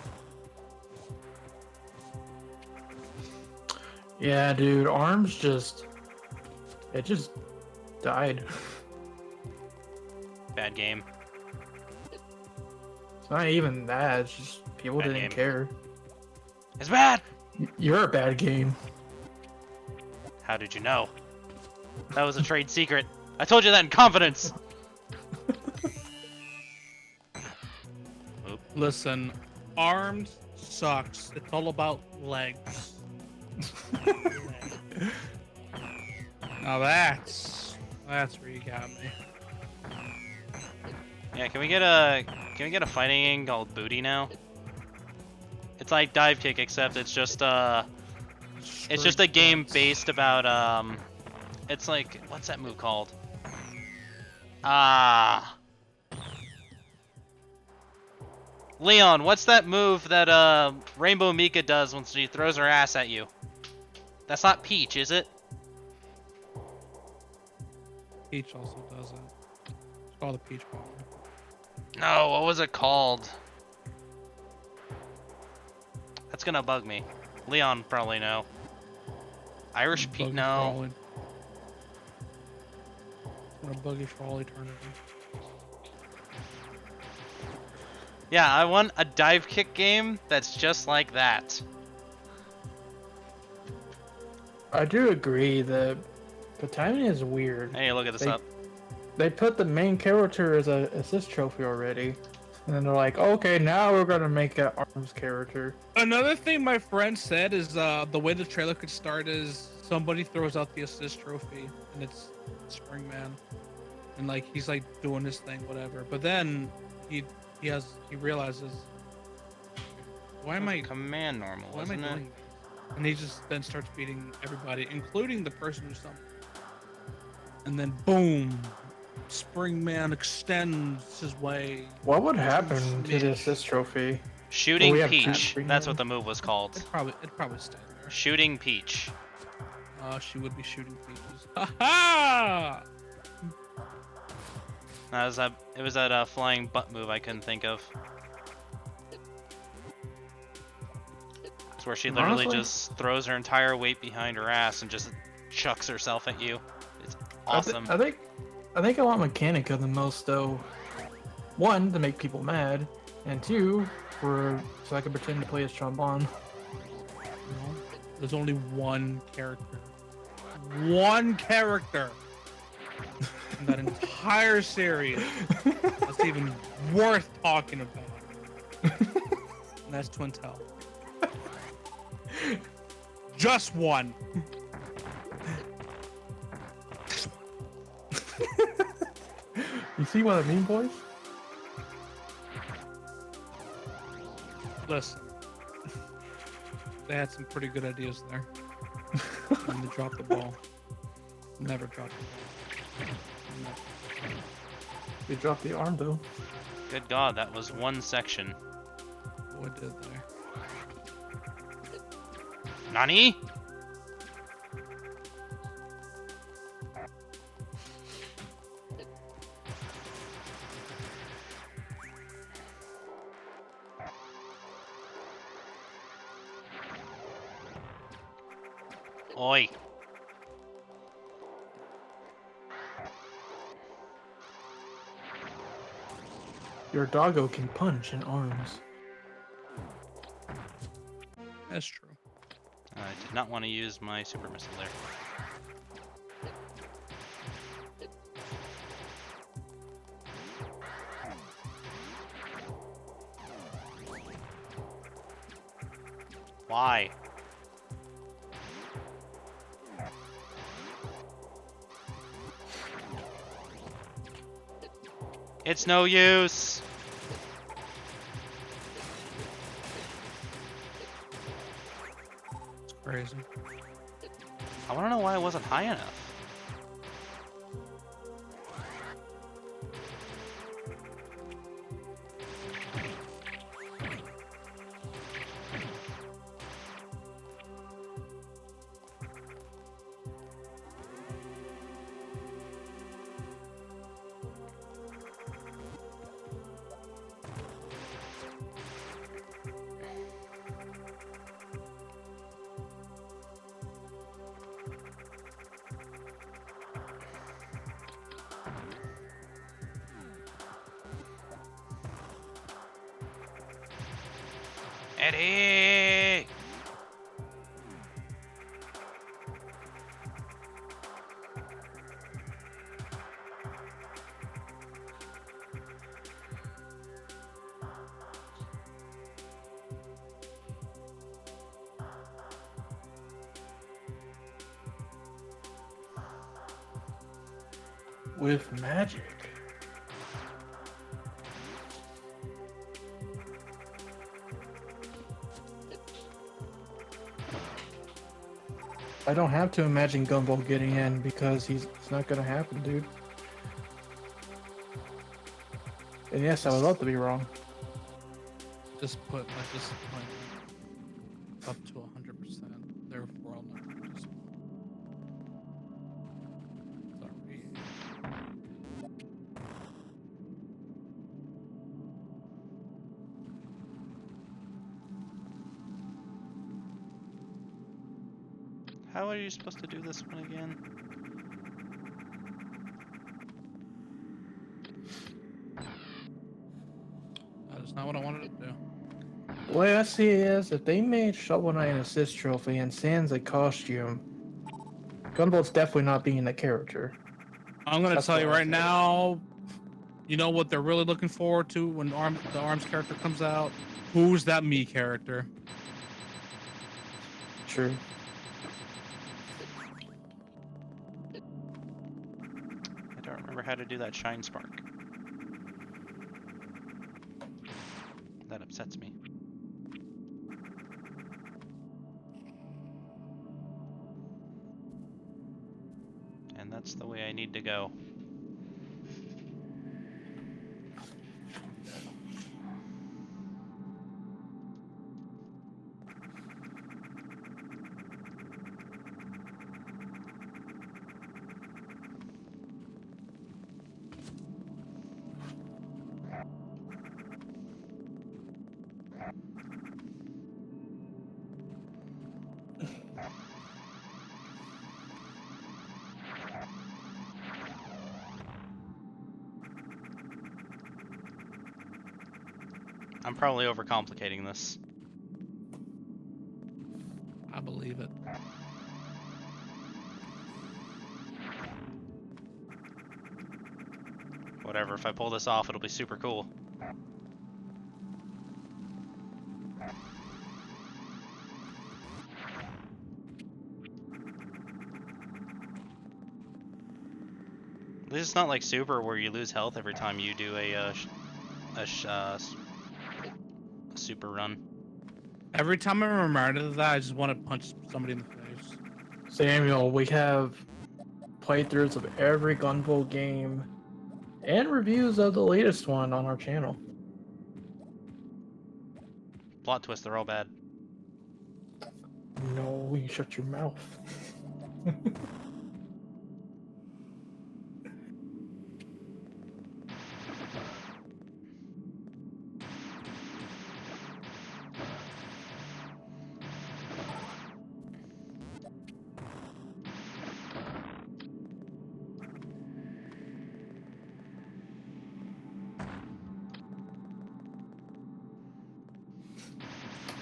Yeah, dude, arms it just died. Bad game. It's not even that, it's just people Bad didn't game. care. It's bad! You're a bad game. How did you know? That was a trade secret. I told you that in confidence! Oop. Listen, arms sucks. It's all about legs. Now that's where you got me. Yeah, can we get a fighting game called Booty now? It's like Dive Kick, except it's just a game based about it's like, what's that move called? Leon, what's that move that Rainbow Mika does when she throws her ass at you? That's not Peach, is it? Peach also does it. It's called the Peach Bomb. No, what was it called? That's gonna bug me. Leon probably know. Irish Pete, Buggy no. It's gonna bug you for all eternity. Yeah, I want a dive kick game that's just like that. I do agree that the timing is weird. Hey, look at this up. They put the main character as a assist trophy already. And then they're like, okay, now we're gonna make an arms character. Another thing my friend said is the way the trailer could start is somebody throws out the assist trophy and it's Springman, and like he's like doing his thing, whatever. But then he realizes, why am I command normal? Why am I Isn't it? doing this? And he just then starts beating everybody, including the person who's something. And then boom, Springman extends his way. What would happen to the assist trophy? Shooting we have Peach. Springman? That's what the move was called. It'd probably stay there. Shooting Peach. She would be shooting peaches. Ha It was that flying butt move I couldn't think of. It's where she literally Honestly, just throws her entire weight behind her ass and just chucks herself at you. It's awesome. I think I want Mechanica the most though. One, to make people mad, and two, so I can pretend to play as trombone. No, there's only one character. One character in that entire series that's even worth talking about. And that's Twin Tail. Just one. You see what I mean, boys? Listen, they had some pretty good ideas there. And they dropped the ball. Never dropped the ball. Never. They dropped the arm though. Good God, that was one section. What did there? Nani? Oi. Your doggo can punch in arms. That's true. I did not want to use my super missile there. Why? It's no use. It's crazy. I want to know why it wasn't high enough. Eddie! With magic. I don't have to imagine Gumball getting in because it's not gonna happen, dude. And yes, I would love to be wrong. Just put my disappointment up to 100%. Therefore, I'll never be disappointed. Sorry. How are you supposed to do this one again? That is not what I wanted to do. The way I see it is, if they made Shovel Knight an assist trophy and Sans a costume, Gumball's definitely not being the character. I'm gonna That's tell you what I right think. now. You know what they're really looking forward to when the Arms character comes out? Who's that me character? True. I don't remember how to do that shine spark. That upsets me. And that's the way I need to go. I'm probably overcomplicating this. I believe it. Whatever, if I pull this off, it'll be super cool. This is not like Super where you lose health every time you do a super run. Every time I'm reminded of that, I just want to punch somebody in the face. Samuel, we have playthroughs of every Gumball game and reviews of the latest one on our channel. Plot twist, they're all bad. No, you shut your mouth.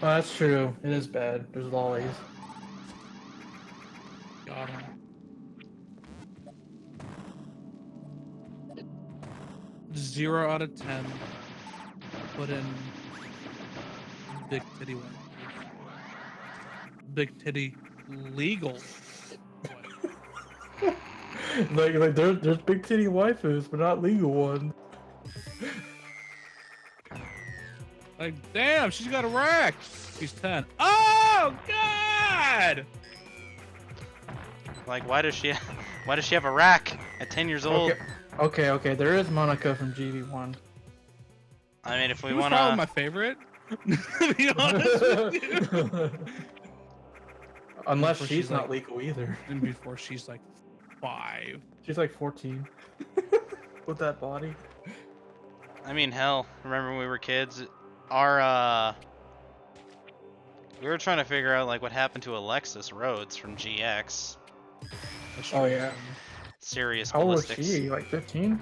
Oh, that's true. It is bad. There's lollies. Got him. Zero out of 10. Put in big titty one. Big titty legal. Like there's big titty waifus, but not legal ones. Like, damn, she's got a rack. She's 10. Oh God! Like, why does she have a rack at 10 years old? Okay. There is Monica from GB1. I mean, if we She was wanna, probably my favorite. To be honest with you. Unless Before she's she's not like- legal either. And before she's like 5. She's like 14. With that body. I mean, hell, remember when we were kids? We were trying to figure out like what happened to Alexis Rhodes from GX. Oh yeah. Serious How old was ballistics. she? Like 15?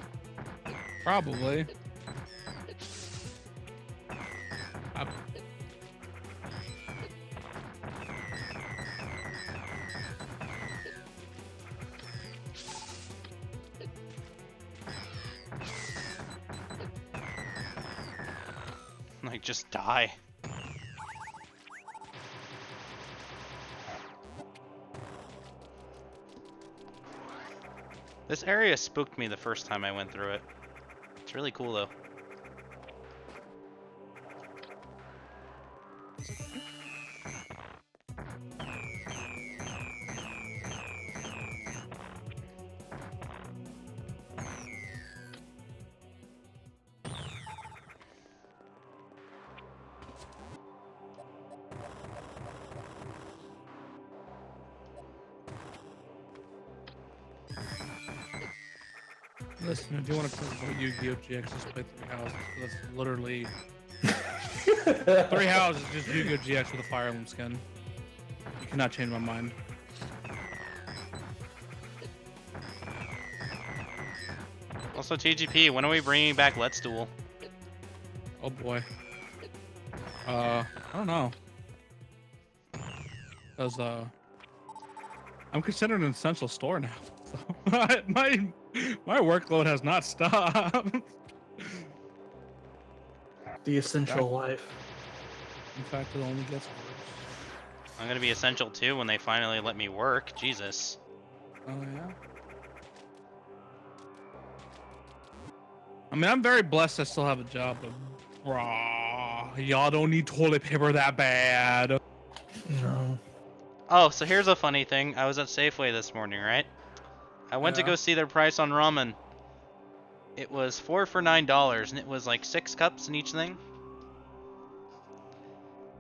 Probably. Like, just die. This area spooked me the first time I went through it. It's really cool though. Listen, if you want to talk about Yu-Gi-Oh! GX, just play 3 houses. That's literally 3 houses, just Yu-Gi-Oh! GX with a Fire Emblem skin. You cannot change my mind. Also, TGP, when are we bringing back Let's Duel? Oh boy. I don't know. Cause I'm considered an essential store now. So my workload has not stopped. The essential life. In fact, it only gets worse. I'm gonna be essential too when they finally let me work. Jesus. Oh yeah. I mean, I'm very blessed I still have a job, but brah, y'all don't need toilet paper that bad. No. Oh, so here's a funny thing. I was at Safeway this morning, right? I went to Yeah. go see their price on ramen. It was 4 for $9, and it was like 6 cups in each thing.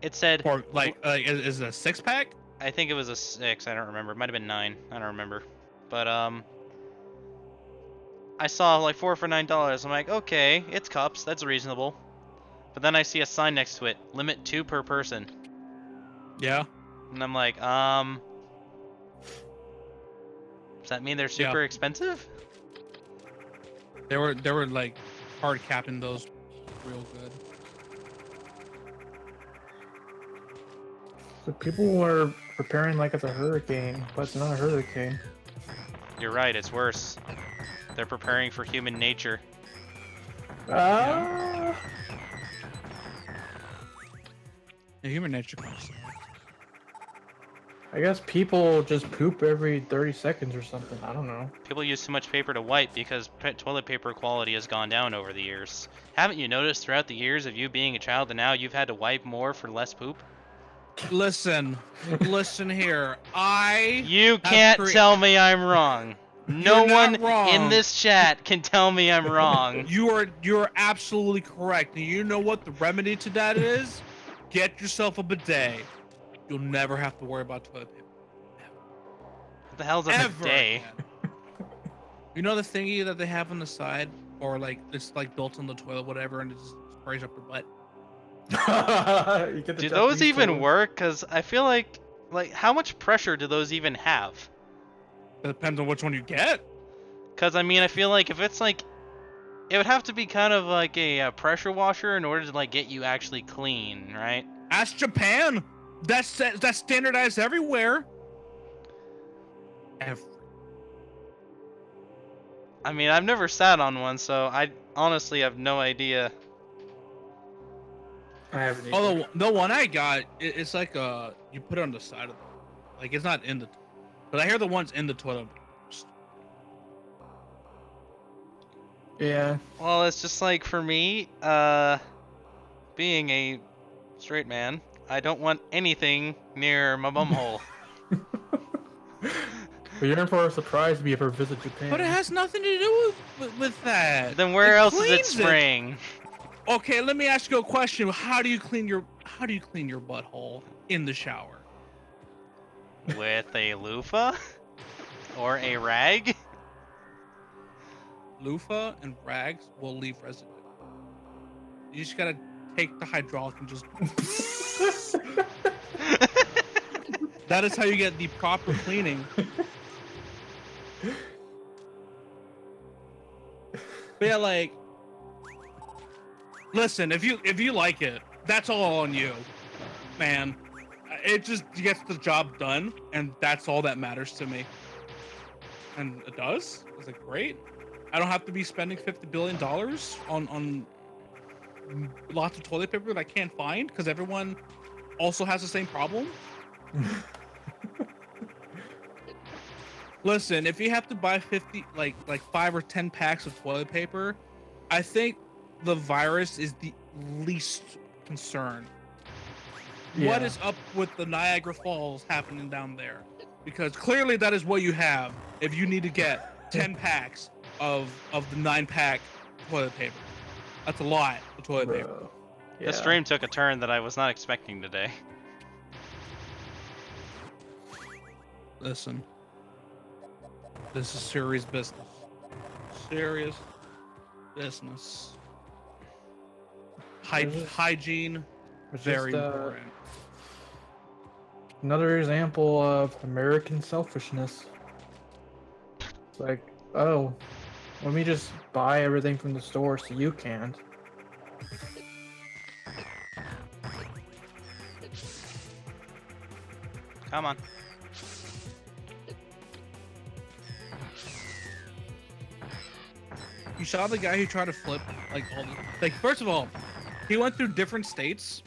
It said, Or like, is it a 6-pack? I think it was a 6. I don't remember. It might have been 9. I don't remember. But I saw like 4 for $9. I'm like, okay, it's cups. That's reasonable. But then I see a sign next to it, limit 2 per person. Yeah. And I'm like, does that mean they're super expensive? They were like hard capping those real good. So people were preparing like it's a hurricane, but it's not a hurricane. You're right, it's worse. They're preparing for human nature. Ah. Yeah, human nature comes. I guess people just poop every 30 seconds or something. I don't know. People use too much paper to wipe because toilet paper quality has gone down over the years. Haven't you noticed throughout the years of you being a child and now you've had to wipe more for less poop? Listen here. You can't tell me I'm wrong. No You're not one wrong. in this chat can tell me I'm wrong. You're absolutely correct. And you know what the remedy to that is? Get yourself a bidet. You'll never have to worry about toilet paper. What the hell's a Ever bidet? again. You know the thingy that they have on the side, or like it's like built on the toilet, whatever, and it just sprays up your butt. You get the Do those Japanese even toilet. work? Because I feel like how much pressure do those even have? It depends on which one you get. Because I mean, I feel like if it's like, it would have to be kind of like a pressure washer in order to like get you actually clean, right? Ask Japan. That's standardized everywhere. I mean, I've never sat on one, so I honestly have no idea. I haven't either. Although the one I got, it's like you put it on the side of the, like it's not in the, but I hear the ones in the toilet. Yeah. Well, it's just like for me, being a straight man, I don't want anything near my bumhole. But you're in for a surprise if you ever visit Japan. But it has nothing to do with that. Then where else is it cleans spraying? Okay, let me ask you a question. How do you clean your butthole in the shower? With a loofah? Or a rag? Loofah and rags will leave residue. You just gotta take the hydraulic and just. That is how you get the proper cleaning. But yeah, like, listen, if you like it, that's all on you, man. It just gets the job done, and that's all that matters to me. And it does. It's like great. I don't have to be spending $50 billion on lots of toilet paper that I can't find because everyone also has the same problem. Listen, if you have to buy 50 like 5 or 10 packs of toilet paper, I think the virus is the least concern. Yeah. What is up with the Niagara Falls happening down there? Because clearly that is what you have if you need to get 10 packs of the 9-pack toilet paper. That's a lot of toilet paper. Bro. The stream took a turn that I was not expecting today. Listen, this is serious business. Serious business. Hygiene, It's very just, important. Another example of American selfishness. It's like, oh, let me just buy everything from the store so you can't. Come on. You saw the guy who tried to flip like all the first of all, he went through different states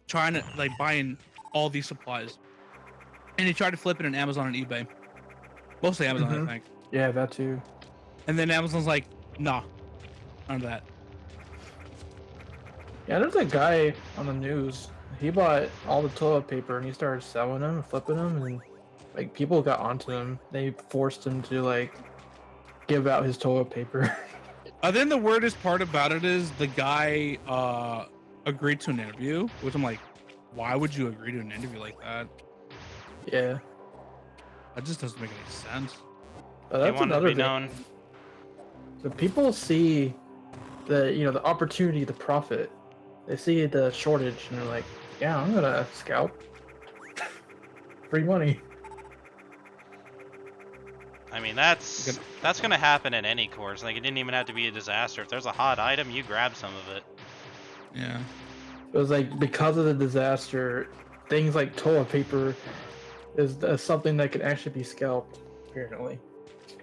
trying to like buying all these supplies. And he tried to flip it on Amazon and eBay. Mostly Amazon, I think. Yeah, that too. And then Amazon's like, nah, none of that. Yeah, there's a guy on the news. He bought all the toilet paper and he started selling them and flipping them, and like people got onto him. They forced him to like give out his toilet paper. Then the weirdest part about it is the guy agreed to an interview, which I'm like, why would you agree to an interview like that? Yeah. That just doesn't make any sense. But They that's want to another be thing. known. So people see the opportunity to profit. They see the shortage and they're like, yeah, I'm gonna scalp. Free money. I mean, that's gonna happen in any course. Like, it didn't even have to be a disaster. If there's a hot item, you grab some of it. Yeah. It was like because of the disaster, things like toilet paper is something that can actually be scalped. Apparently,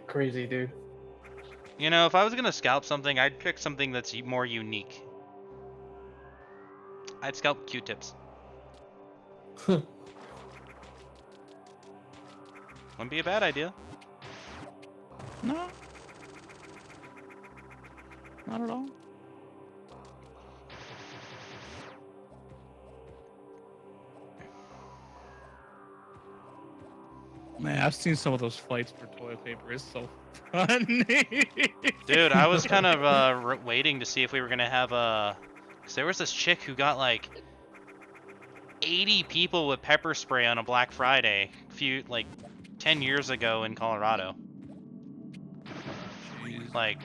crazy, dude. You know, if I was gonna scalp something, I'd pick something that's more unique. I'd scalp Q-tips. Wouldn't be a bad idea. No. Not at all. Man, I've seen some of those fights for toilet paper. It's so funny. Dude, I was kind of waiting to see if we were gonna have a... Because there was this chick who got like 80 people with pepper spray on a Black Friday like 10 years ago in Colorado. Jeez. Like,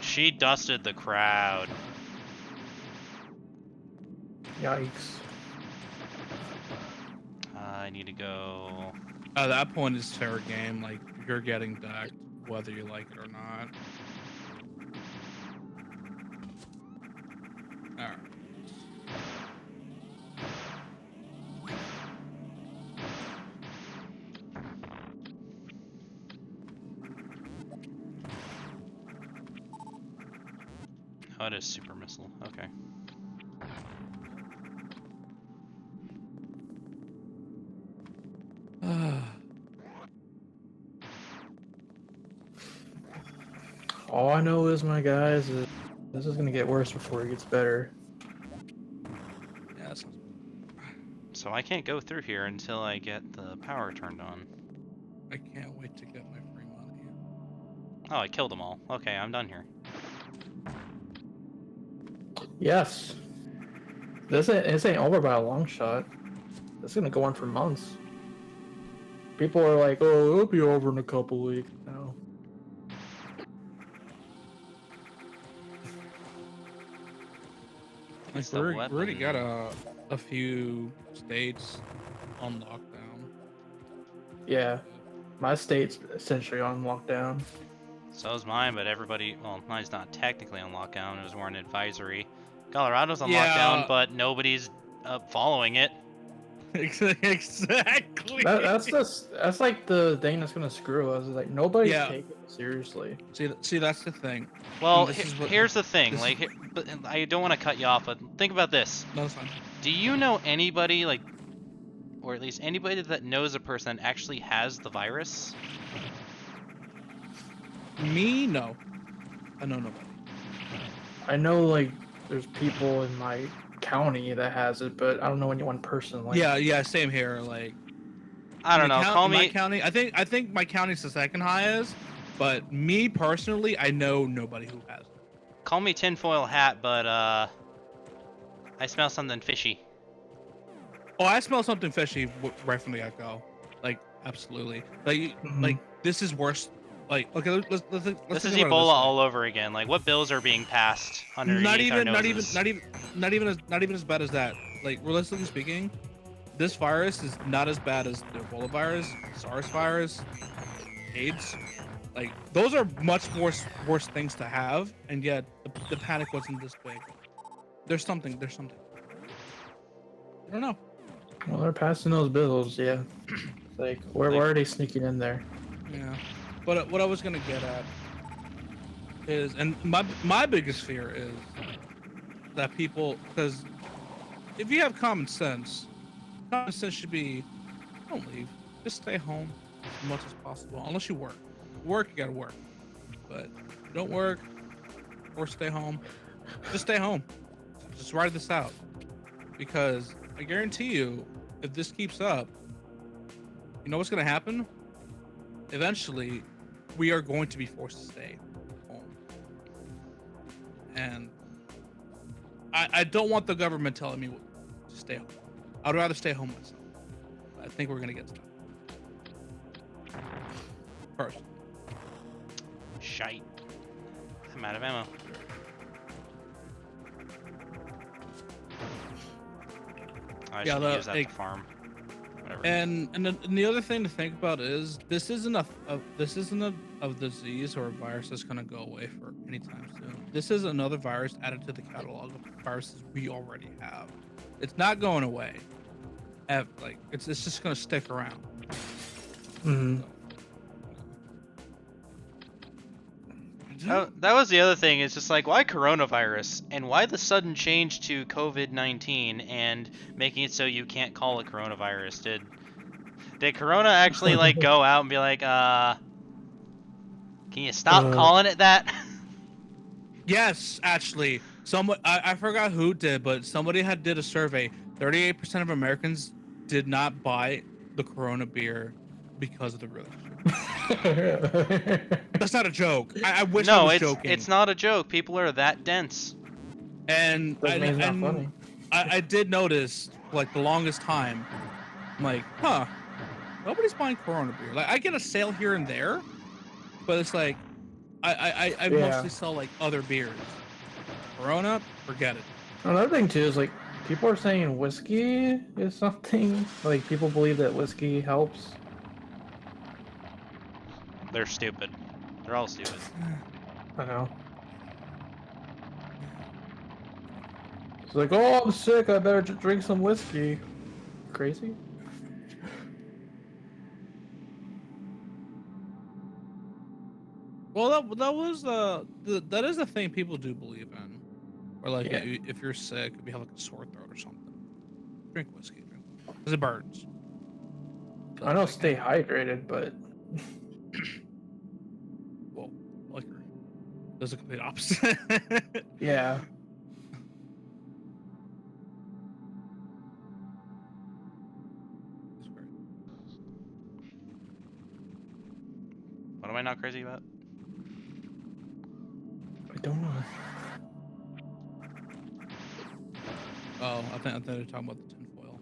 she dusted the crowd. Yikes. I need to go... At that point, it's fair game. Like, you're getting decked, whether you like it or not. Alright. Oh, it is super missile. Okay. All I know is, my guys, is this is gonna get worse before it gets better. Yeah, that sounds So I can't go through here until I get the power turned on. I can't wait to get my free money. Oh, I killed them all. Okay, I'm done here. Yes. This ain't over by a long shot. This is gonna go on for months. People are like, "Oh, it'll be over in a couple weeks." No. Like It's the we already got weapon. a few states on lockdown. Yeah, my state's essentially on lockdown. So is mine, but everybody, well, mine's not technically on lockdown. It was more an advisory. Colorado's on lockdown, Yeah, but nobody's following it. exactly. That's like the thing that's gonna screw us. Is like nobody's Yeah. taking it seriously. See, that's the thing. Well, And this is what here's the thing. this Like, is- but I don't want to cut you off, but think about this. No, it's fine. Do you know anybody, like, or at least anybody that knows a person that actually has the virus? Me, no. I know nobody. I know like there's people in my county that has it, but I don't know anyone personally. Yeah, same here. Like, I don't know. Call my me. county. I think my county's the second highest, but me personally, I know nobody who has it. Call me tinfoil hat, but I smell something fishy. Oh, I smell something fishy right from the get-go. Like, absolutely. Like this is worse. Like, okay, let's This is think about it Ebola this way. all over again. Like, what bills are being passed underneath Not our even noses? not even as bad as that. Like, realistically speaking, this virus is not as bad as the Ebola virus, SARS virus, AIDS. Like, those are much worse things to have, and yet the panic wasn't this big. There's something. I don't know. Well, they're passing those bills. Yeah. Like we're already sneaking in there. Yeah. But what I was gonna get at is, and my biggest fear is that people, because if you have common sense should be, don't leave, just stay home as much as possible, unless you work. You gotta work, but don't work or stay home. Just stay home. Just ride this out, because I guarantee you, if this keeps up, you know what's gonna happen? Eventually, we are going to be forced to stay home. And I don't want the government telling me to stay home. I'd rather stay home myself. I think we're gonna get stuck. First. Shite. I'm out of ammo. I Yeah, should use that to farm. Whatever. And the other thing to think about is this isn't a disease or a virus that's gonna go away for anytime soon. This is another virus added to the catalog of viruses we already have. It's not going away. Like, it's just gonna stick around. Mm-hmm. Oh, that was the other thing. It's just like, why coronavirus? And why the sudden change to COVID-19 and making it so you can't call it coronavirus? Did Corona actually, like, go out and be like, can you stop calling it that? Yes, actually. I forgot who did, but somebody did a survey. 38% of Americans did not buy the Corona beer because of the relationship. That's not a joke. I wish I was joking. It's not a joke. People are that dense. And It's not funny. I did notice, like, the longest time, I'm like, huh, nobody's buying Corona beer. Like, I get a sale here and there, but it's like, I mostly sell, like, other beers. Corona, forget it. Another thing too is like people are saying whiskey is something. Like people believe that whiskey helps. They're stupid. They're all stupid. I know. It's like, oh, I'm sick. I better drink some whiskey. Crazy. Well, that is the thing people do believe in. Or like, if you're sick, if you have like a sore throat or something, drink whiskey, because it burns. I know stay hydrated, but Well, liquor. does the complete opposite. Yeah. That's great. What am I not crazy about? I don't know. Oh, I think they're talking about the tinfoil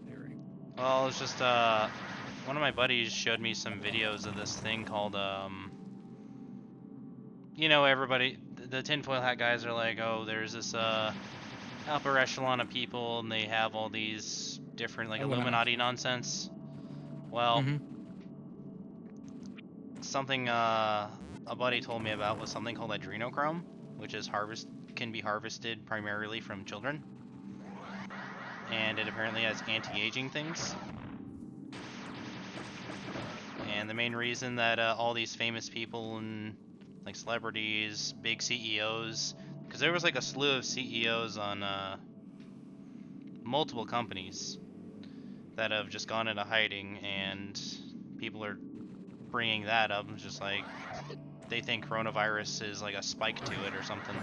theory. Well, it's just one of my buddies showed me some videos of this thing called you know, everybody, the tinfoil hat guys are like, oh, there's this upper echelon of people and they have all these different like Illuminati nonsense. Well, something a buddy told me about was something called adrenochrome, which is can be harvested primarily from children, and it apparently has anti-aging things. And the main reason that all these famous people and like celebrities, big CEOs, because there was like a slew of CEOs on multiple companies that have just gone into hiding, and people are bringing that up. It's just like they think coronavirus is like a spike to it or something.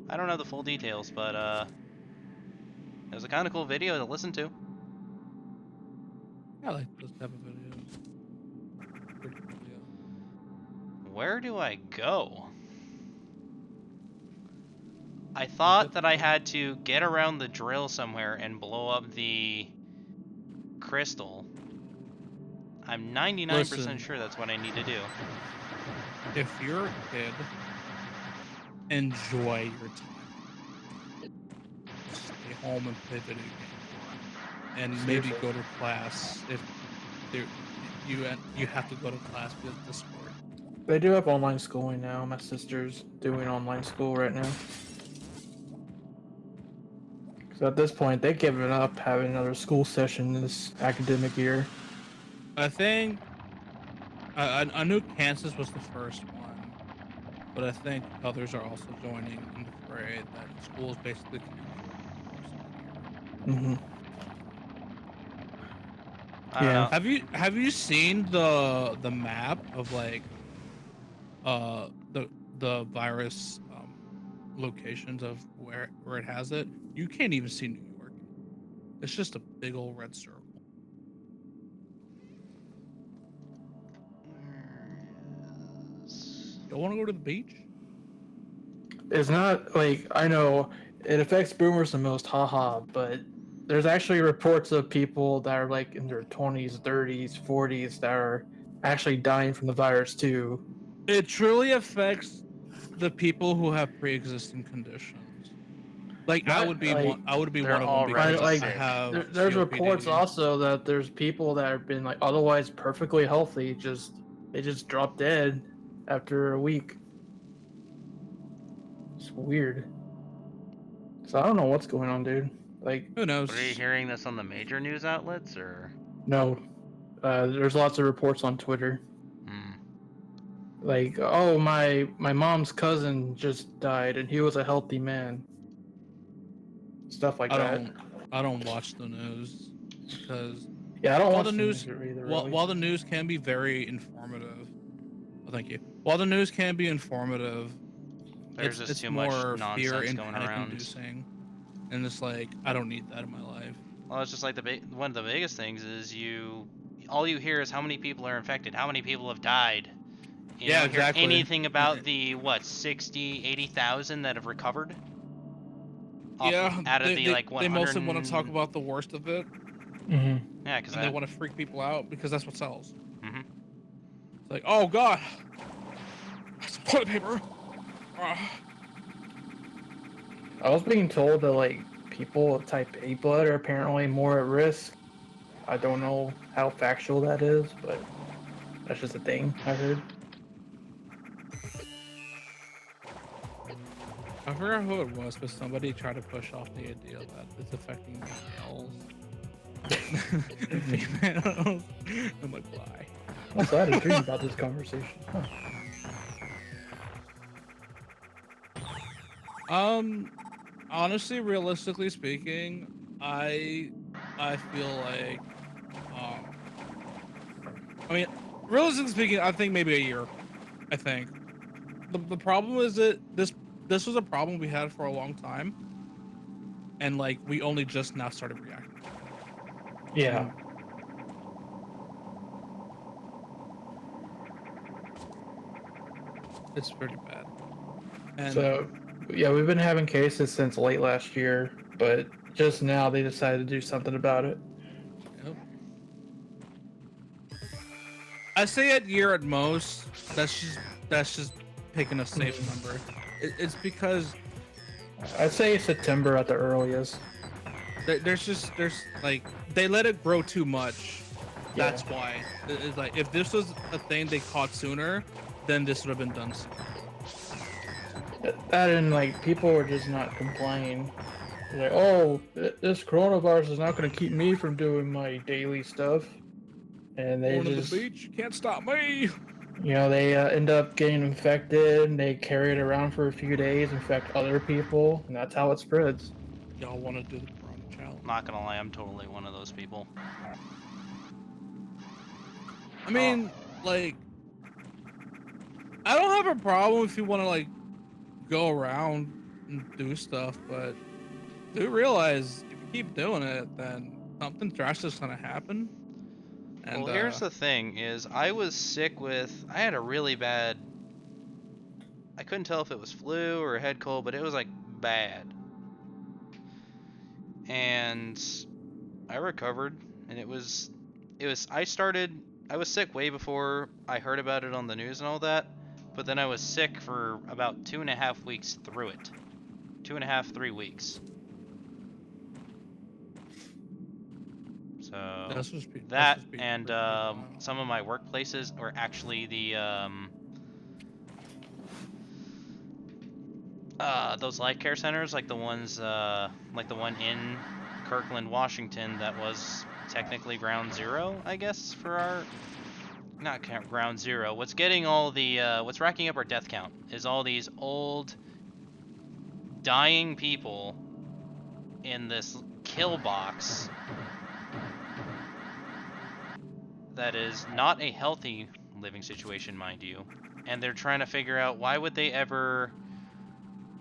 I don't know the full details, but it was a kind of cool video to listen to. I like those type of videos. Pretty cool, yeah. Where do I go? I thought that I had to get around the drill somewhere and blow up the crystal. I'm 99% sure that's what I need to do. If you're a kid, enjoy your time. Stay home and play video games, and maybe go to class if you have to go to class because of the sport. They do have online schooling now. My sister's doing online school right now. So at this point, they've given up having another school session this academic year. I think I knew Kansas was the first one, but I think others are also joining in the fray that schools basically Mm-hmm. I don't know. Have you seen the map of like the virus locations of where it has it? You can't even see New York. It's just a big old red circle. Don't want to go to the beach? It's not like, I know it affects boomers the most, haha, but there's actually reports of people that are like in their 20s, 30s, 40s that are actually dying from the virus too. It truly affects the people who have pre-existing conditions. Like I would be one of them because already I have there's COPD. reports also that there's people that have been like otherwise perfectly healthy, they just drop dead after a week. It's weird. So I don't know what's going on, dude. Like, Who knows? Are you hearing this on the major news outlets or? no. There's lots of reports on Twitter. Hmm. Like, oh, my mom's cousin just died and he was a healthy man. Stuff like that. I don't watch the news because Yeah, I don't while watch the news either, really. while the news can be very informative. Oh, thank you. While the news can be informative, There's just it's too more much fear nonsense and going panic around. inducing, and it's like I don't need that in my life. Well, it's just like one of the biggest things is all you hear is how many people are infected, how many people have died. You don't hear anything about the 60, 80,000 that have recovered. Out of the like 100. They mostly want to talk about the worst of it. Mm-hmm. Yeah, because they want to freak people out because that's what sells. Mm-hmm. It's like, oh god, some toilet paper. I was being told that like people with type A blood are apparently more at risk. I don't know how factual that is, but that's just a thing I heard. I forgot who it was, but somebody tried to push off the idea that it's affecting males. Females. I'm like, why? Also, I had a dream about this conversation. Honestly, realistically speaking, I feel like, I mean, Realistically speaking, I think maybe a year. I think the problem is that this was a problem we had for a long time, and like we only just now started reacting. Yeah. It's pretty bad. And So, yeah, we've been having cases since late last year, but just now they decided to do something about it. yep. I say a year at most. That's just picking a safe number. It's because I'd say September at the earliest. there's like they let it grow too much. Yeah. That's why. It's like if this was a thing they caught sooner, then this would have been done sooner. That and like people were just not complying. They're like, oh, this coronavirus is not going to keep me from doing my daily stuff, and they Going to just, the beach, you can't stop me. you know, they end up getting infected. And they carry it around for a few days, infect other people, and that's how it spreads. Y'all want to do the Corona challenge? Not gonna lie, I'm totally one of those people. I mean, like, I don't have a problem if you want to like go around and do stuff, but do realize if you keep doing it, then something drastic's gonna happen. And Well, here's the thing: is I was sick with. I had a really bad. I couldn't tell if it was flu or a head cold, but it was like bad. And I recovered, and it was. I was sick way before I heard about it on the news and all that, but then I was sick for about 2.5 weeks through it. 2.5, 3 weeks. So that and some of my workplaces, or actually the those life care centers, like the ones like the one in Kirkland, Washington, that was technically ground zero, I guess, for our not ground zero. What's getting all the what's racking up our death count is all these old dying people in this kill box that is not a healthy living situation, mind you, and they're trying to figure out why would they ever,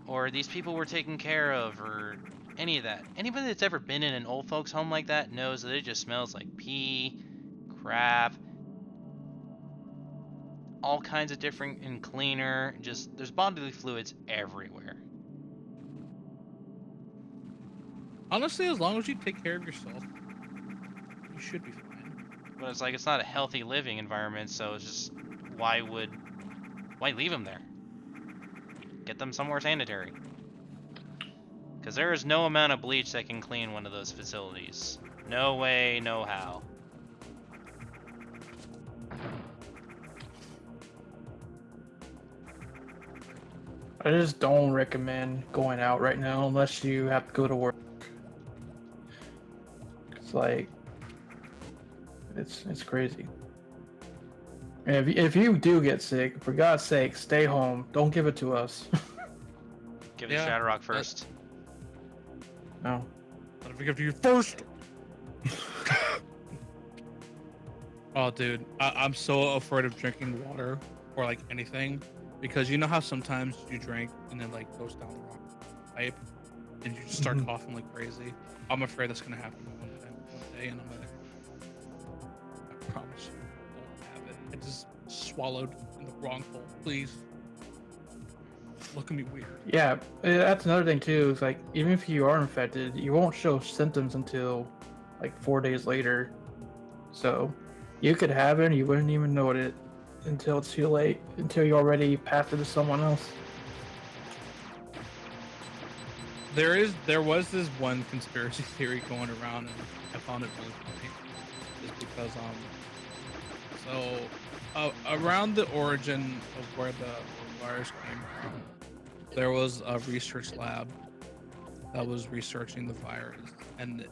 or these people were taken care of, or any of that. Anybody that's ever been in an old folks home like that knows that it just smells like pee, crap, all kinds of different, and cleaner, just there's bodily fluids everywhere. Honestly, as long as you take care of yourself, you should be fine. But it's like, it's not a healthy living environment, so it's just, why leave them there? Get them somewhere sanitary. Because there is no amount of bleach that can clean one of those facilities. No way, no how. I just don't recommend going out right now unless you have to go to work. It's like, it's crazy. And if you do get sick, for God's sake, stay home. Don't give it to us. Give it to ShadowRock first. No. Let me give it to you first. Oh, dude, I'm so afraid of drinking water or like anything, because you know how sometimes you drink and then like goes down the wrong pipe and you just start coughing like crazy. I'm afraid that's gonna happen one day, and I'm gonna. I promise you, I won't have it. I just swallowed in the wrong hole. Please, look at me weird. Yeah, that's another thing too. It's like, even if you are infected, you won't show symptoms until like 4 days later. So you could have it and you wouldn't even know it until it's too late, until you already passed it to someone else. There was this one conspiracy theory going around, and I found it really funny. Just because around the origin of where the virus came from, there was a research lab that was researching the virus, and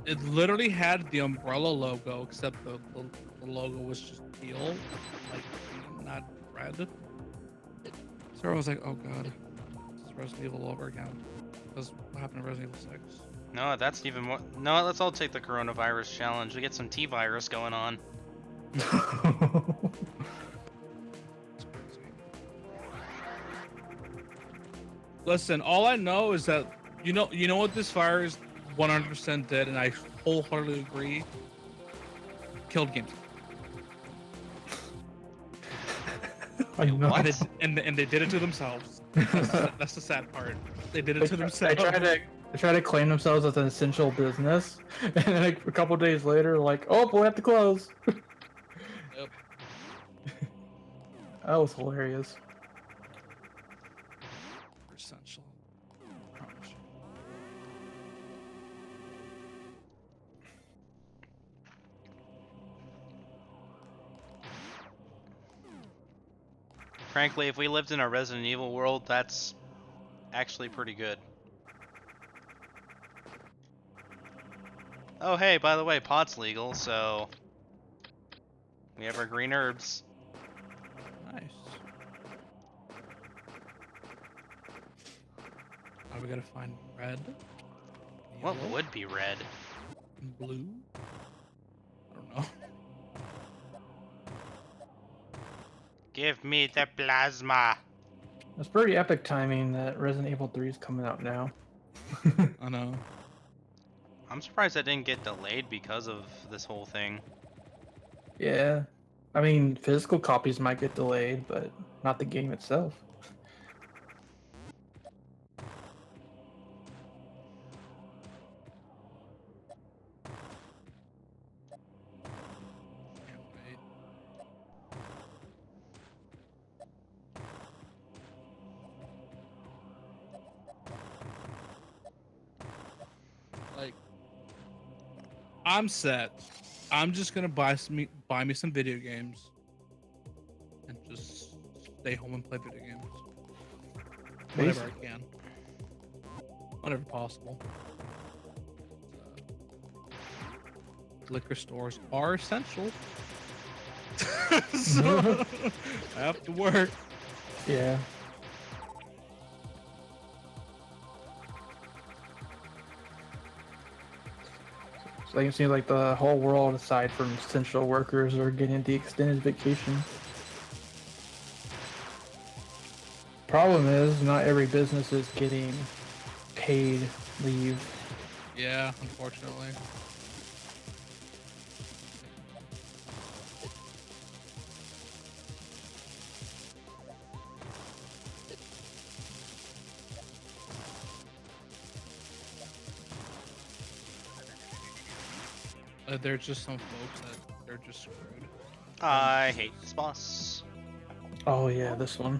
it literally had the umbrella logo, except the logo was just teal, like not red. So everyone was like, "Oh God, it's Resident Evil all over again." That's what happened to Resident Evil 6. No, that's even more. No, let's all take the coronavirus challenge. We get some T-virus going on. Listen, all I know is that you know what this virus 100% did, and I wholeheartedly agree. Killed games. I know. What? And they did it to themselves. That's the sad part. They did it to They themselves. try to claim themselves as an essential business, and then like a couple days later, like, oh, we have to close. Yep. That was hilarious. Essential. Promise you. Frankly, if we lived in a Resident Evil world, that's actually pretty good. Oh hey, by the way, pot's legal, so we have our green herbs. Nice. Now we gotta find red. What Yellow, would be red? and blue? I don't know. Give me the plasma. It's pretty epic timing that Resident Evil 3 is coming out now. I know. I'm surprised that didn't get delayed because of this whole thing. Yeah. I mean, physical copies might get delayed, but not the game itself. Can't wait. Like, I'm set. I'm just gonna buy me some video games, and just stay home and play video games whenever I can, whenever possible. Liquor stores are essential, so I have to work. Yeah. So it seems like the whole world, aside from essential workers, are getting the extended vacation. Problem is, not every business is getting paid leave. Yeah, unfortunately. There's just some folks that they're just screwed. I hate this boss. Oh yeah, this one.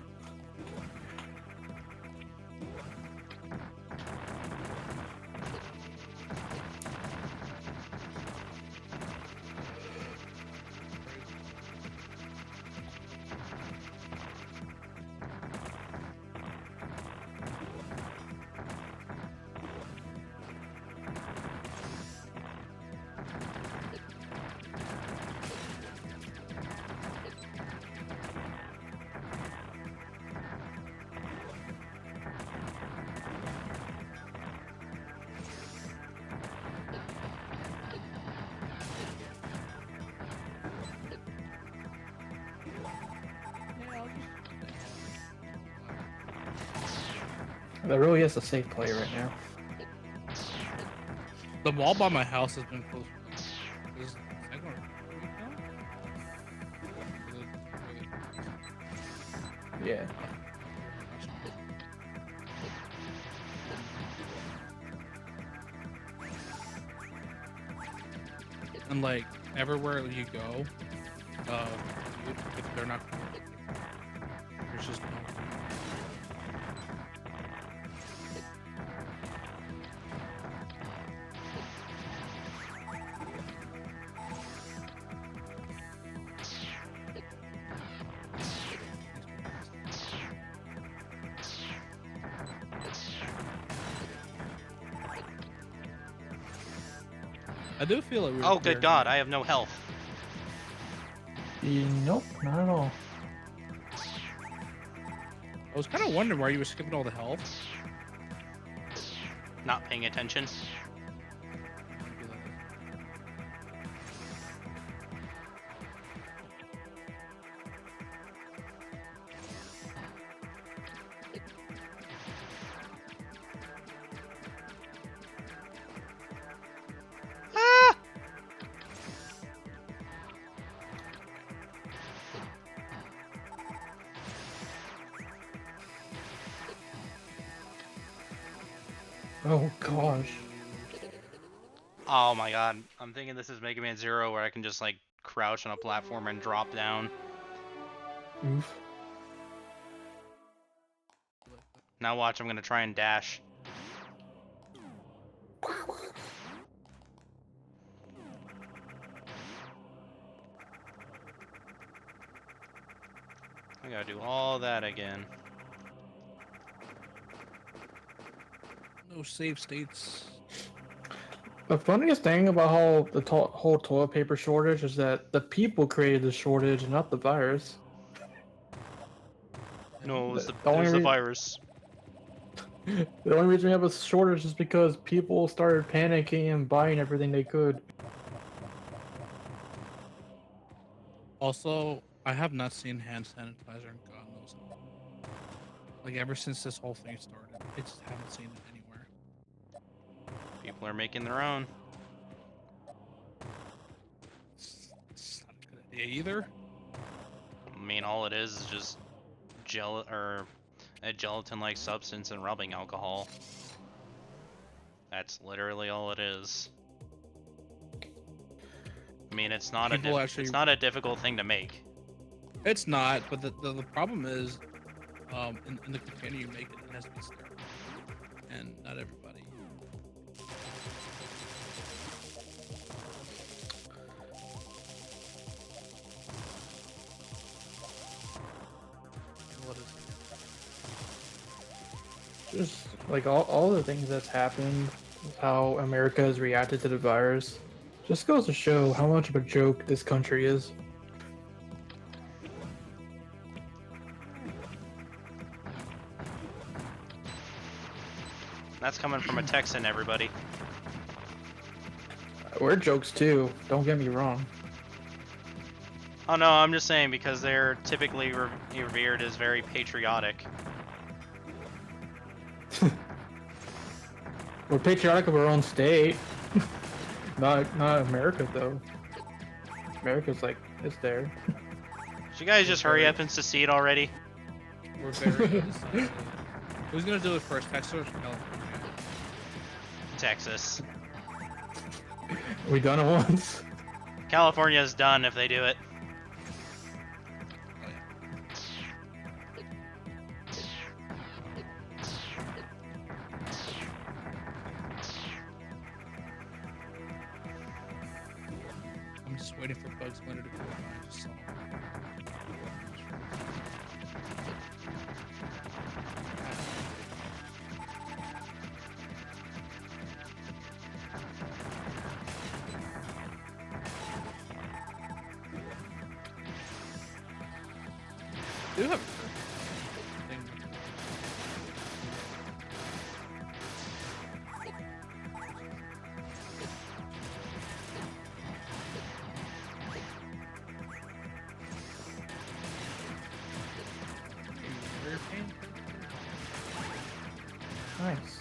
That really is a safe play right now. The mall by my house has been closed. Is that going to Yeah. And like everywhere you go, if they're not, there's just no. I do feel it. Oh, good God, I have no health. Nope, not at all. I was kind of wondering why you were skipping all the health. Not paying attention. Oh gosh. Oh my god. I'm thinking this is Mega Man Zero where I can just like crouch on a platform and drop down. Oof. Now watch, I'm gonna try and dash. I gotta do all that again. No save states. The funniest thing about how the whole toilet paper shortage is that the people created the shortage, not the virus. No, it was The it only was the rea- virus. The only reason we have a shortage is because people started panicking and buying everything they could. Also, I have not seen hand sanitizer in God knows how long. Like ever since this whole thing started, I just haven't seen it anywhere. People are making their own. It's not a good idea either. I mean, all it is just gel or a gelatin-like substance and rubbing alcohol. That's literally all it is. I mean, it's not it's not a difficult thing to make. It's not, but the problem is, in the container you make it, it has to be sterile, and not everybody. What is it? Just like all the things that's happened, how America has reacted to the virus, just goes to show how much of a joke this country is. That's coming from a Texan, everybody. We're jokes too, don't get me wrong. Oh no, I'm just saying because they're typically revered as very patriotic. We're patriotic of our own state. not America though. America's like, it's there. Should you guys just hurry up and secede already? We're very indecisive. Who's gonna do it first, Texas or California? Texas. We done it once. California's done if they do it. Oh, yeah. I'm just waiting for Bugs Bunny to come by. I just saw him. Do have a thing. Rear pain? Nice.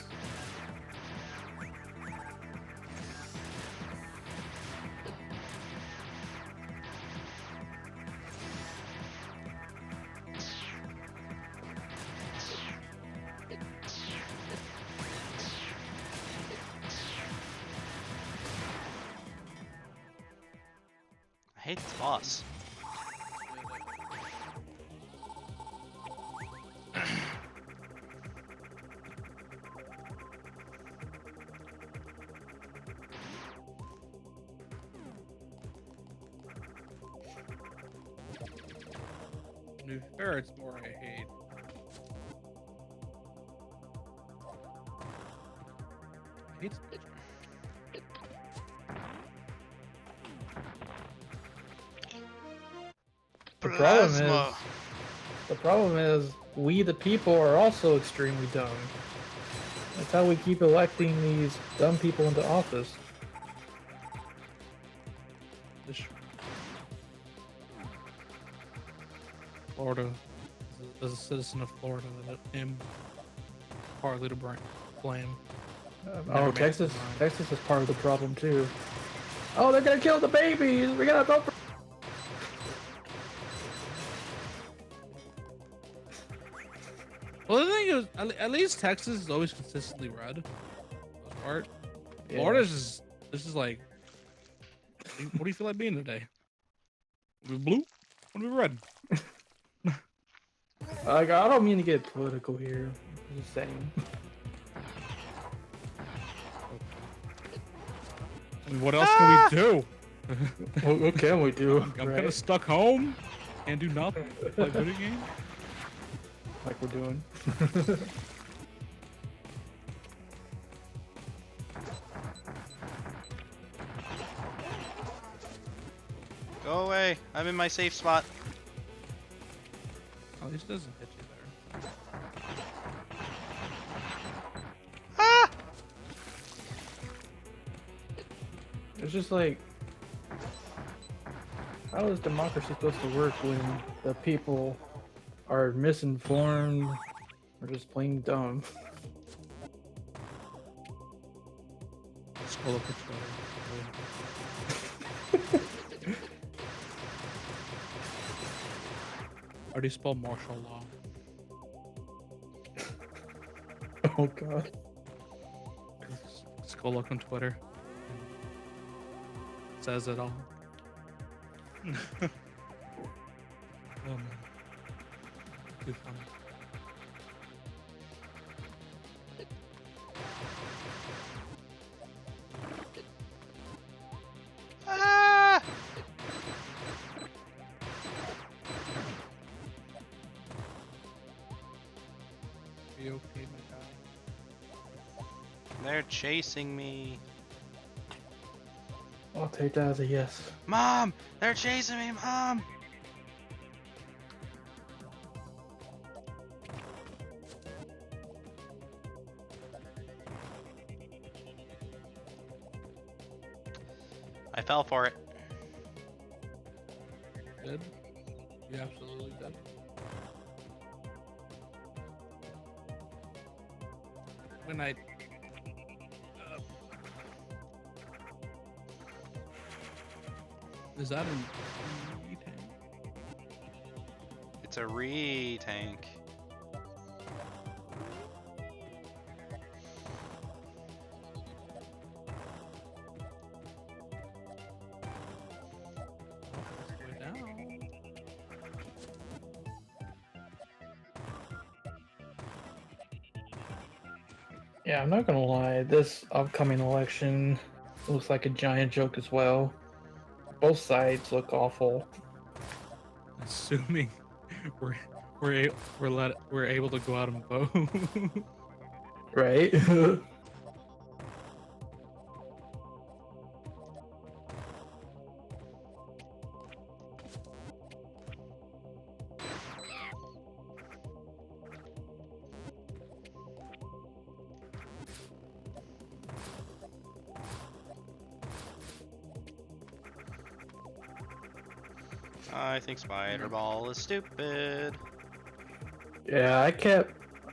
I hate this boss. To be fair, it's more I hate. I hate speech. The problem is we the people are also extremely dumb. That's how we keep electing these dumb people into office. This Florida, as a citizen of Florida, that I am partly to blame. Oh, Texas is part of the problem too. Oh, they're gonna kill the babies. We gotta vote for. Well, the thing is, at least Texas is always consistently red. part. Yeah. Florida's just, this is like, what do you feel like being today? We blue? What are we red? Like, I don't mean to get political here. I'm just saying. I mean, what else can we do? What can we do? I'm kind right? of stuck home and do nothing. Play video games. Like we're doing. Go away. I'm in my safe spot. At least it doesn't hit you there. Ah! It's just like, how is democracy supposed to work when the people are misinformed or just plain dumb? Scroll up the Twitter. How do you spell martial law? Oh god. Just go look on Twitter. It says it all. Oh man. Too funny. Ah! Are you okay, my guy? They're chasing me. I'll take that as a yes. Mom! They're chasing me, Mom! I fell for it. Did? You absolutely did. Good night. Is that an E-tank? It's a re-tank. Way down. Yeah, I'm not gonna lie, this upcoming election looks like a giant joke as well. Both sides look awful. Assuming we're able to go out and vote. Right? I think Spider-Ball is stupid. Yeah,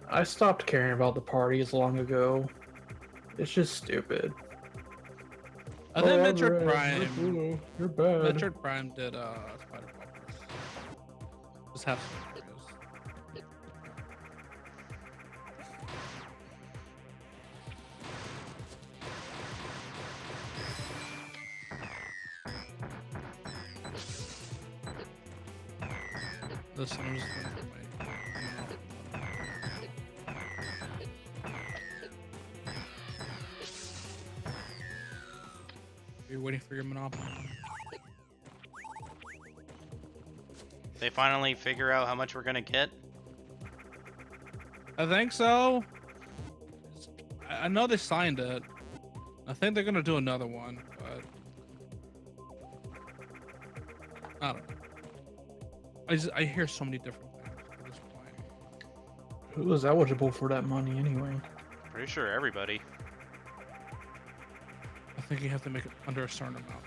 I stopped caring about the parties long ago. It's just stupid. I think Oh, Metroid Red, Prime. You're bad. Metroid Prime did Spider-Ball first. Just have some videos. Listen, I'm just gonna put my. Are you waiting for your Monopoly? They finally figure out how much we're gonna get. I think so. I know they signed it. I think they're gonna do another one, but I don't know. I hear so many different things at this point. Who is eligible for that money anyway? Pretty sure everybody. I think you have to make it under a certain amount.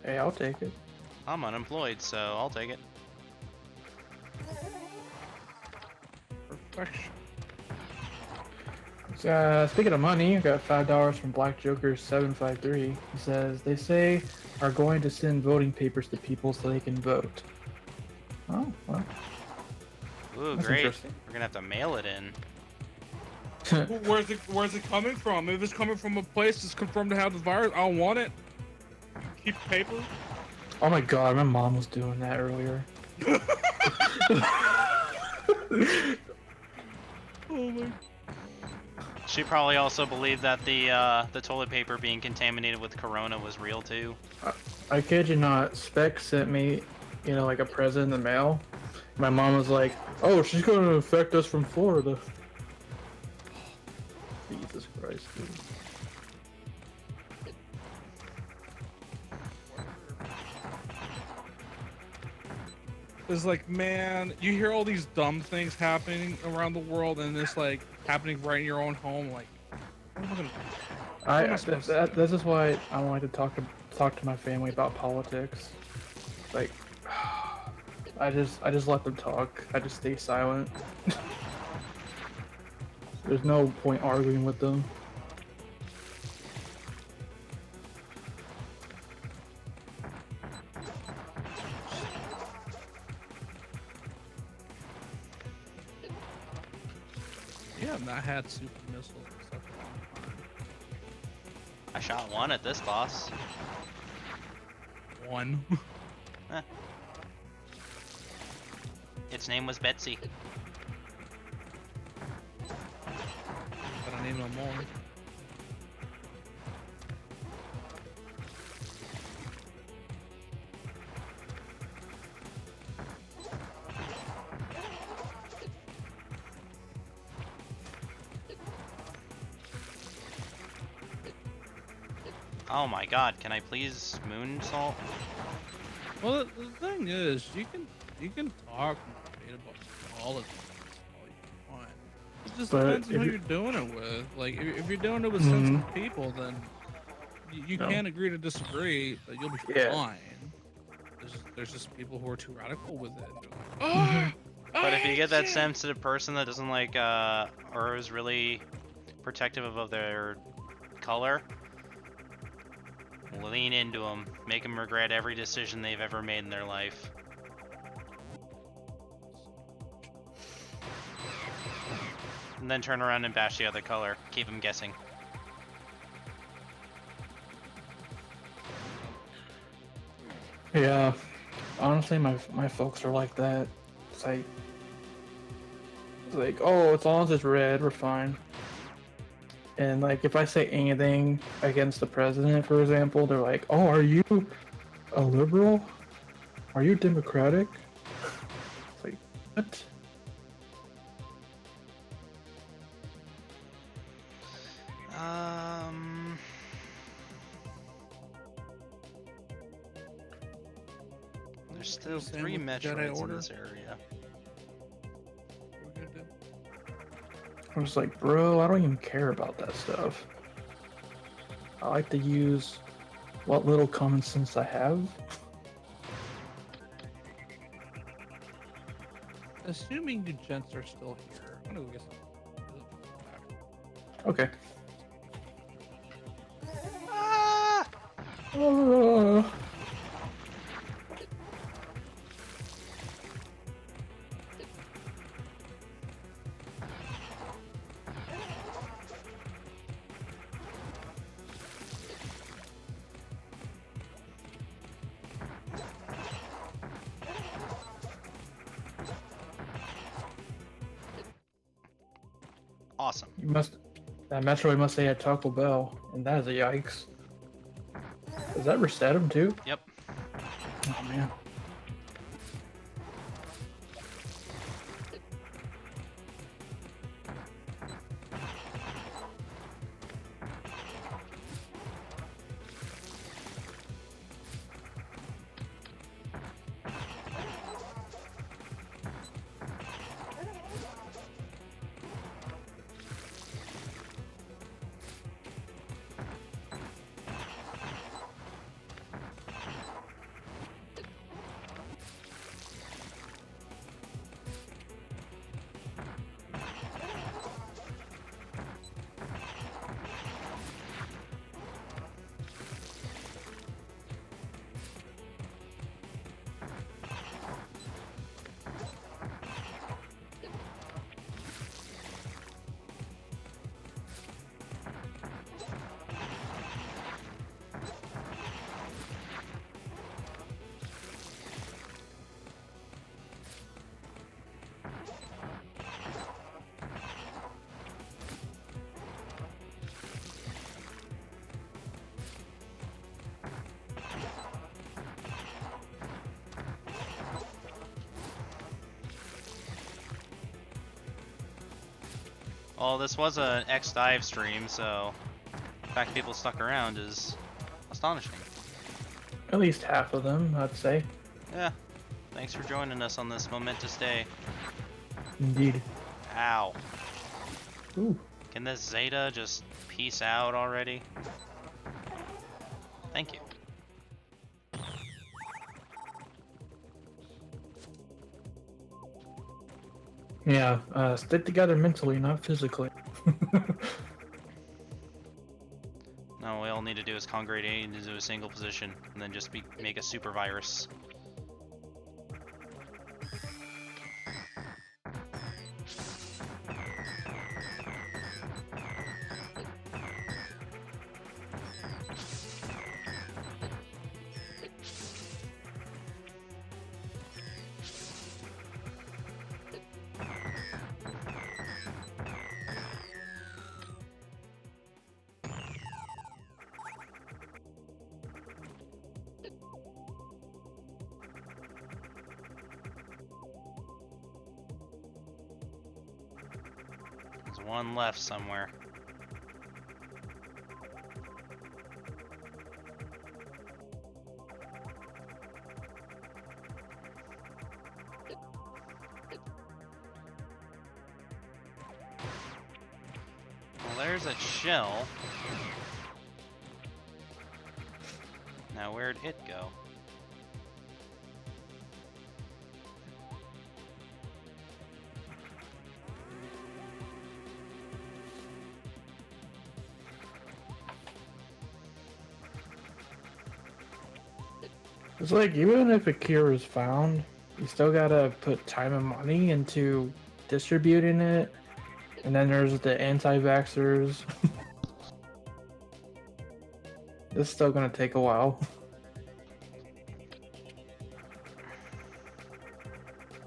Hey, I'll take it. I'm unemployed, so I'll take it. Perfection. Speaking of money, I got $5 from Black Joker 753. He says they say are going to send voting papers to people so they can vote. Oh, well. Ooh, That's great. interesting. We're gonna have to mail it in. Where's it coming from? If it's coming from a place that's confirmed to have the virus, I don't want it. Keep paper. Oh my god, my mom was doing that earlier. Oh my. She probably also believed that the toilet paper being contaminated with corona was real too. I kid you not, Spec sent me, like a present in the mail. My mom was like, "Oh, she's going to infect us from Florida." Jesus Christ, dude. It's like, man, you hear all these dumb things happening around the world, and it's like happening right in your own home. Like, This is why I don't like to talk to my family about politics. Like, I just let them talk. I just stay silent. There's no point arguing with them. yeah, I've not had super missiles and stuff. I shot one at this boss. One. Eh. Its name was Betsy. But I need no more. Oh my god, can I please moonsault? Well, the thing is, you can talk and debate about all of this all you want. It just But depends on if who you- you're doing it with. Like, if you're doing it with Mhm. sensitive people, then you No. can agree to disagree, but you'll be Yeah. fine. There's just people who are too radical with it. They're like, But if you get that sensitive person that doesn't like, or is really protective of their color, lean into them. Make them regret every decision they've ever made in their life. And then turn around and bash the other color. Keep them guessing. Yeah, honestly, my folks are like that. It's like, oh, as long as it's red, we're fine. And like, if I say anything against the president, for example, they're like, oh, are you a liberal? Are you democratic? It's like, what? There's still Same 3 with Jedi Metroids in Order. this area. We're gonna do. I was like, bro, I don't even care about that stuff. I like to use what little common sense I have. Assuming you gents are still here, I'm gonna go get some. Okay. Ah! Awesome. That Metroid must say at Taco Bell, and that is a yikes. Does that reset him too? Yep. Oh man. Well, this was an X dive stream, so the fact people stuck around is astonishing. At least half of them, I'd say. Yeah. Thanks for joining us on this momentous day. Indeed. Ow. Ooh. Can this Zeta just peace out already? Thank you. Yeah, stick together mentally, not physically. No, we all need to do is congregate into a single position, and then just make a super virus. There's one left somewhere. Well, there's a shell. Now, where'd it go? It's like, even if a cure is found, you still gotta put time and money into distributing it. And then there's the anti-vaxxers. It's still gonna take a while.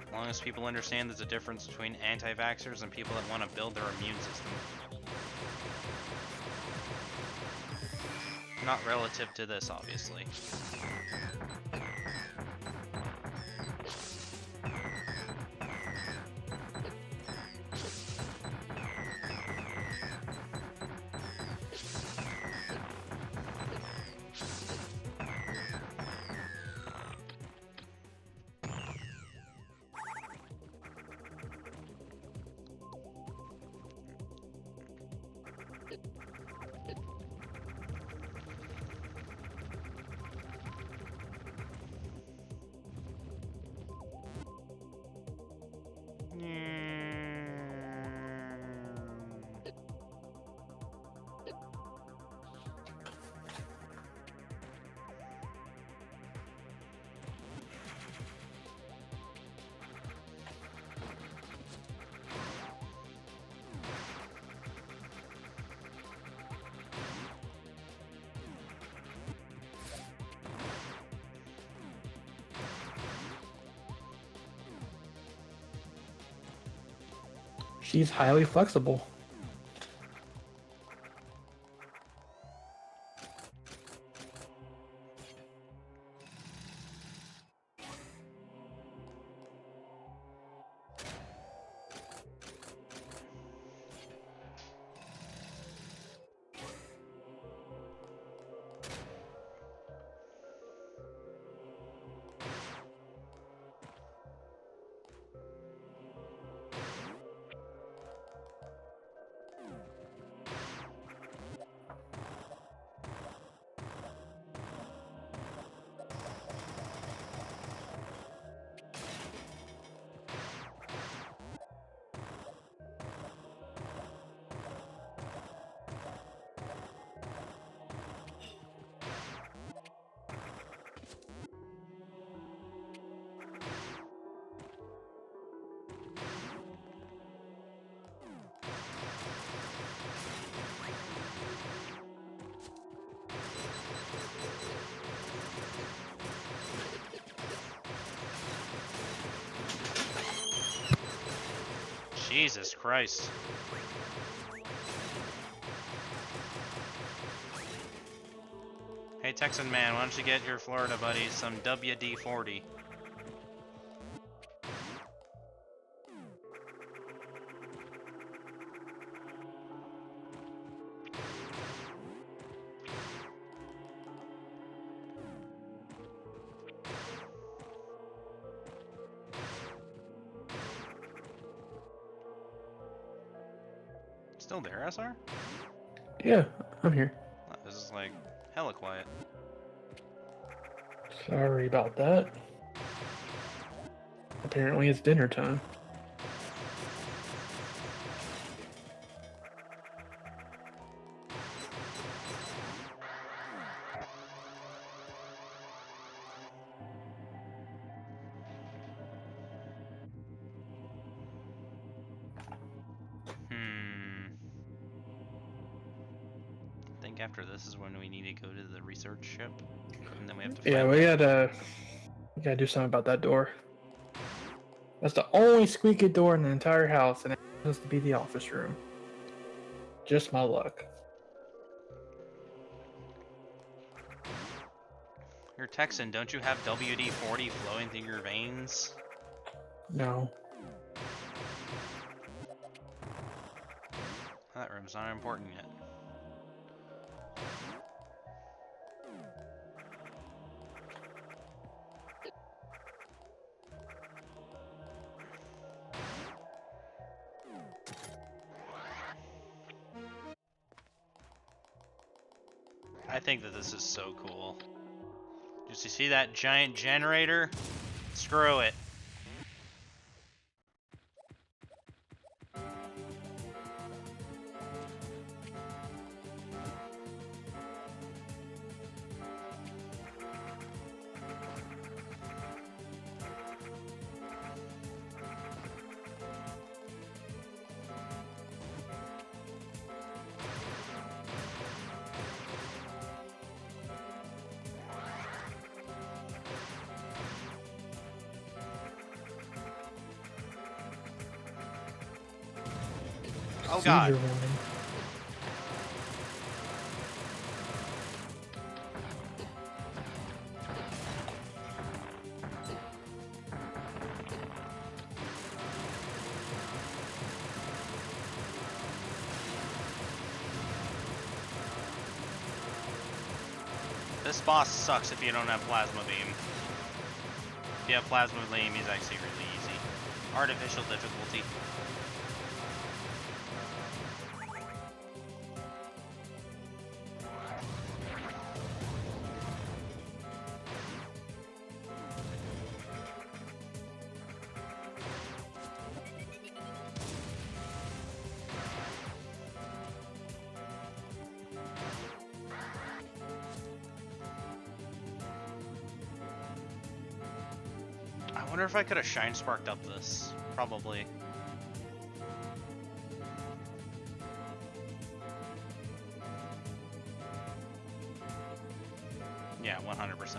As long as people understand there's a difference between anti-vaxxers and people that want to build their immune system. Not relative to this, obviously. She's highly flexible. Jesus Christ. Hey Texan man, why don't you get your Florida buddies some WD-40? Still there, SR? Yeah, I'm here. Wow, this is like hella quiet. Sorry about that. Apparently it's dinner time. I think after this is when we need to go to the research ship, and then we have to Yeah, find we gotta do something about that door. That's the only squeaky door in the entire house, and it has to be the office room. Just my luck. You're Texan, don't you have WD-40 flowing through your veins? No. That room's not important yet. I think that this is so cool. Just you see that giant generator? Screw it. Oh god. Seizure warning. This boss sucks if you don't have plasma beam. If you have plasma beam, he's actually really easy. Artificial difficulty. I wonder if I could have shine sparked up this. Probably. Yeah, 100%.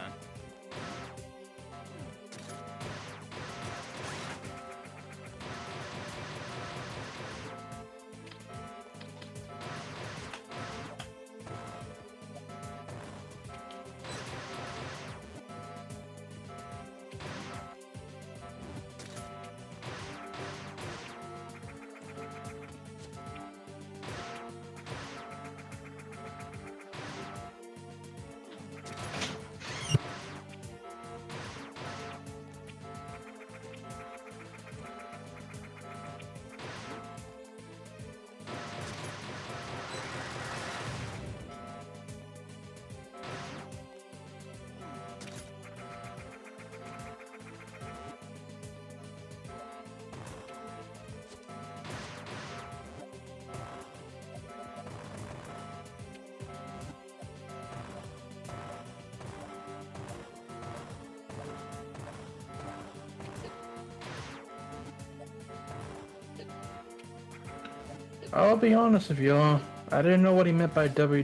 I'll be honest with you, I didn't know what he meant by W.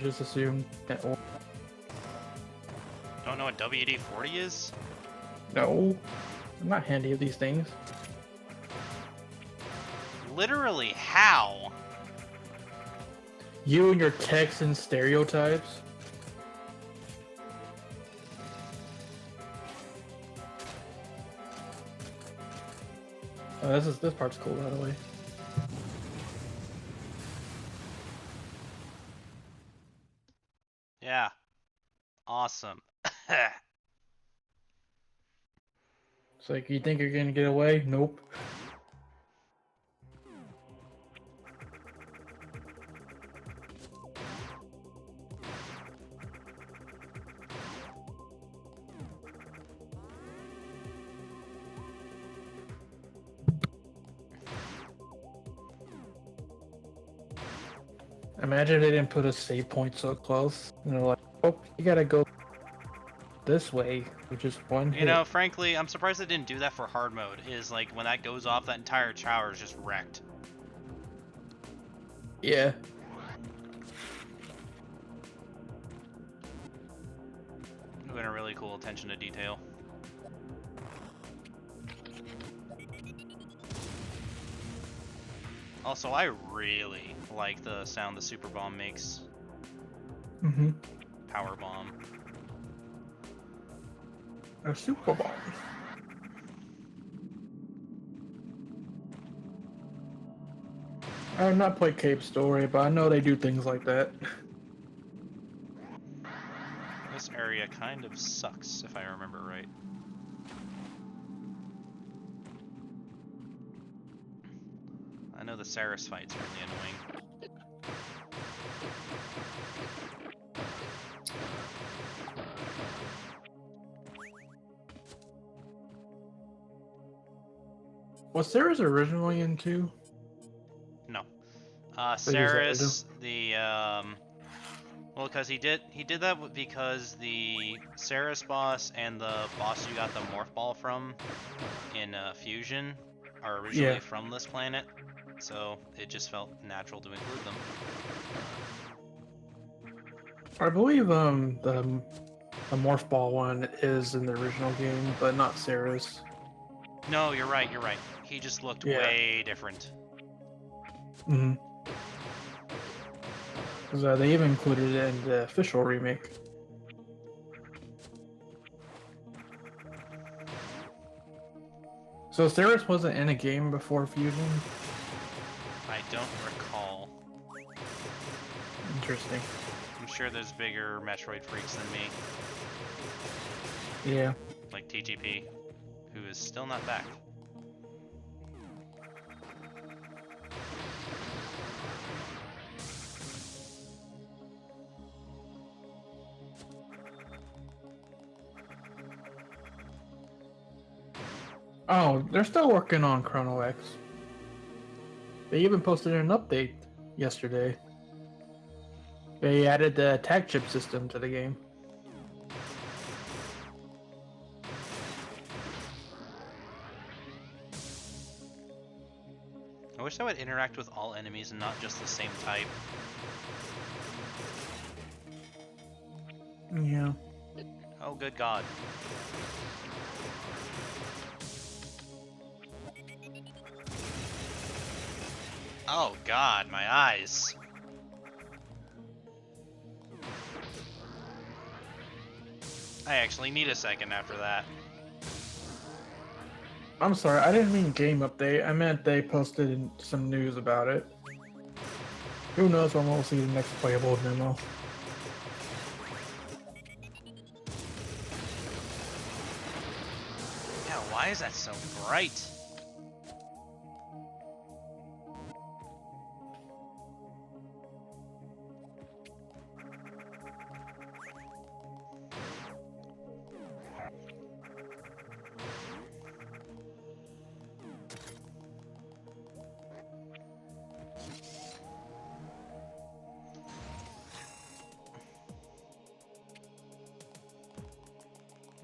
Just assumed that. Don't know what WD-40 is? No, I'm not handy at these things. Literally, how? You and your Texan stereotypes. Oh, this part's cool, by the way. Yeah. Awesome. It's like, you think you're gonna get away? Nope. Imagine they didn't put a save point so close. And they're like, oh, you gotta go this way, which is one You hit. know, frankly, I'm surprised they didn't do that for hard mode. Is like when that goes off, that entire tower is just wrecked. Yeah. Would have been a really cool attention to detail. Also, I really like the sound the Super Bomb makes. Mm-hmm. Power Bomb. A super bomb. I have not played Cape Story, but I know they do things like that. This area kind of sucks, if I remember right. I know the Saris fight's really annoying. Was Sarah's originally in 2? No. They just added Saris, well, because he did that because the Saris boss and the boss you got the Morph Ball from in Fusion are originally from this planet, so it just felt natural to include them. I believe the Morph Ball one is in the original game, but not Sarah's. No, you're right, you're right. He just looked way different. Mm-hmm. Because they even included it in the official remake. So Saris wasn't in a game before Fusion? I don't recall. Interesting. I'm sure there's bigger Metroid freaks than me, Yeah. like TGP, who is still not back. Oh, they're still working on Chrono X. They even posted an update yesterday. They added the attack chip system to the game. I wish I would interact with all enemies and not just the same type. Yeah. Oh, good God. Oh God, my eyes. I actually need a second after that. I'm sorry, I didn't mean game update. I meant they posted some news about it. Who knows when we'll see the next playable demo. Yeah, why is that so bright?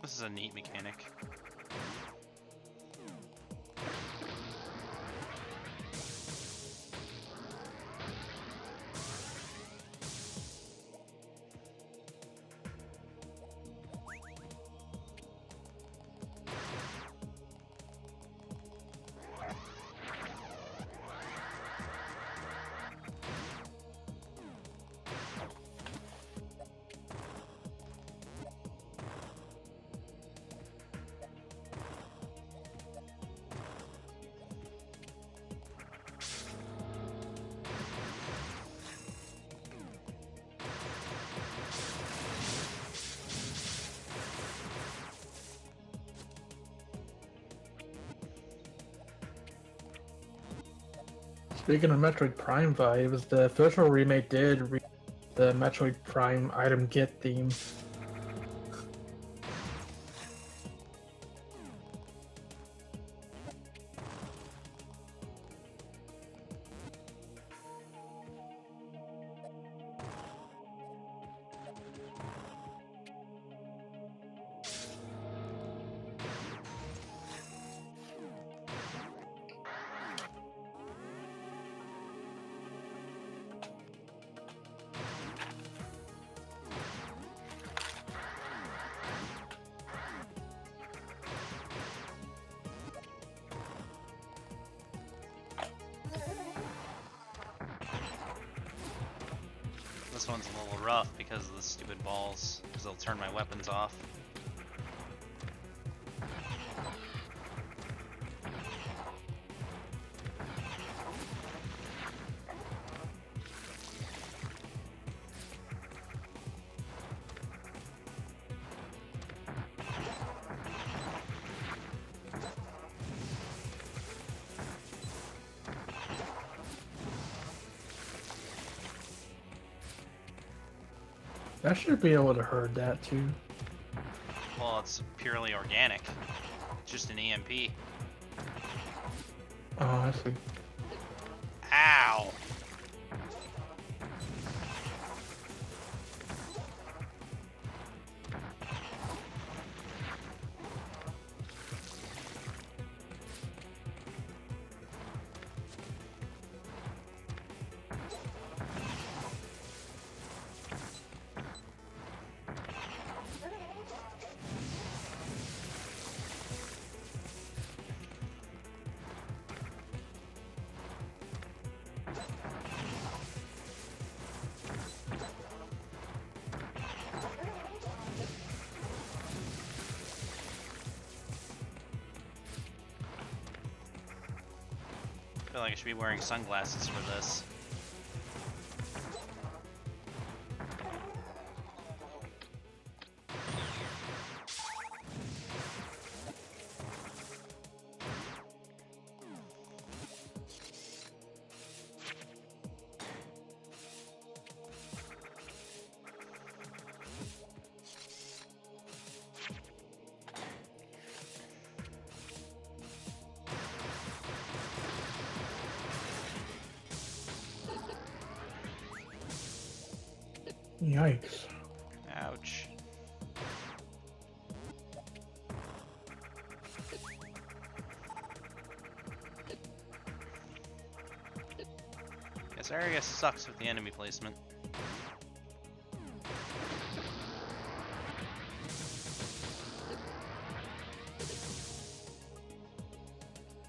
This is a neat mechanic. Speaking of Metroid Prime vibes, the official remake did the Metroid Prime item get theme. this one's a little rough because of the stupid balls, because they'll turn my weapons off. I should be able to herd that too. Well, it's purely organic. It's just an EMP. Oh, I see. Ow! I feel like I should be wearing sunglasses for this. Yikes. Ouch. This area sucks with the enemy placement.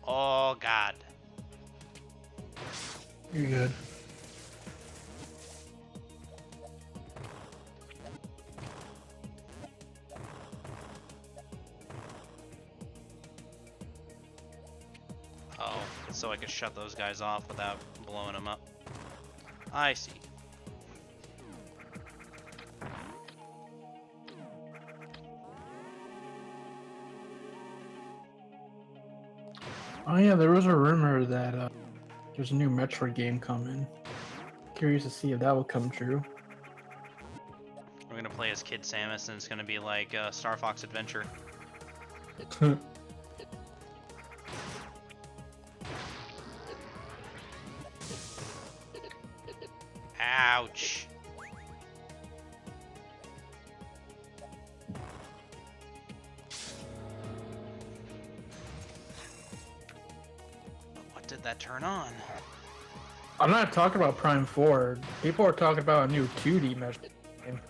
Oh god. You're good. Oh, so I could shut those guys off without blowing them up. I see. Oh yeah, there was a rumor that there's a new Metroid game coming. Curious to see if that will come true. We're gonna play as Kid Samus and it's gonna be like Star Fox Adventure. Ouch. What did that turn on? I'm not talking about Prime 4. People are talking about a new 2D Metroid game.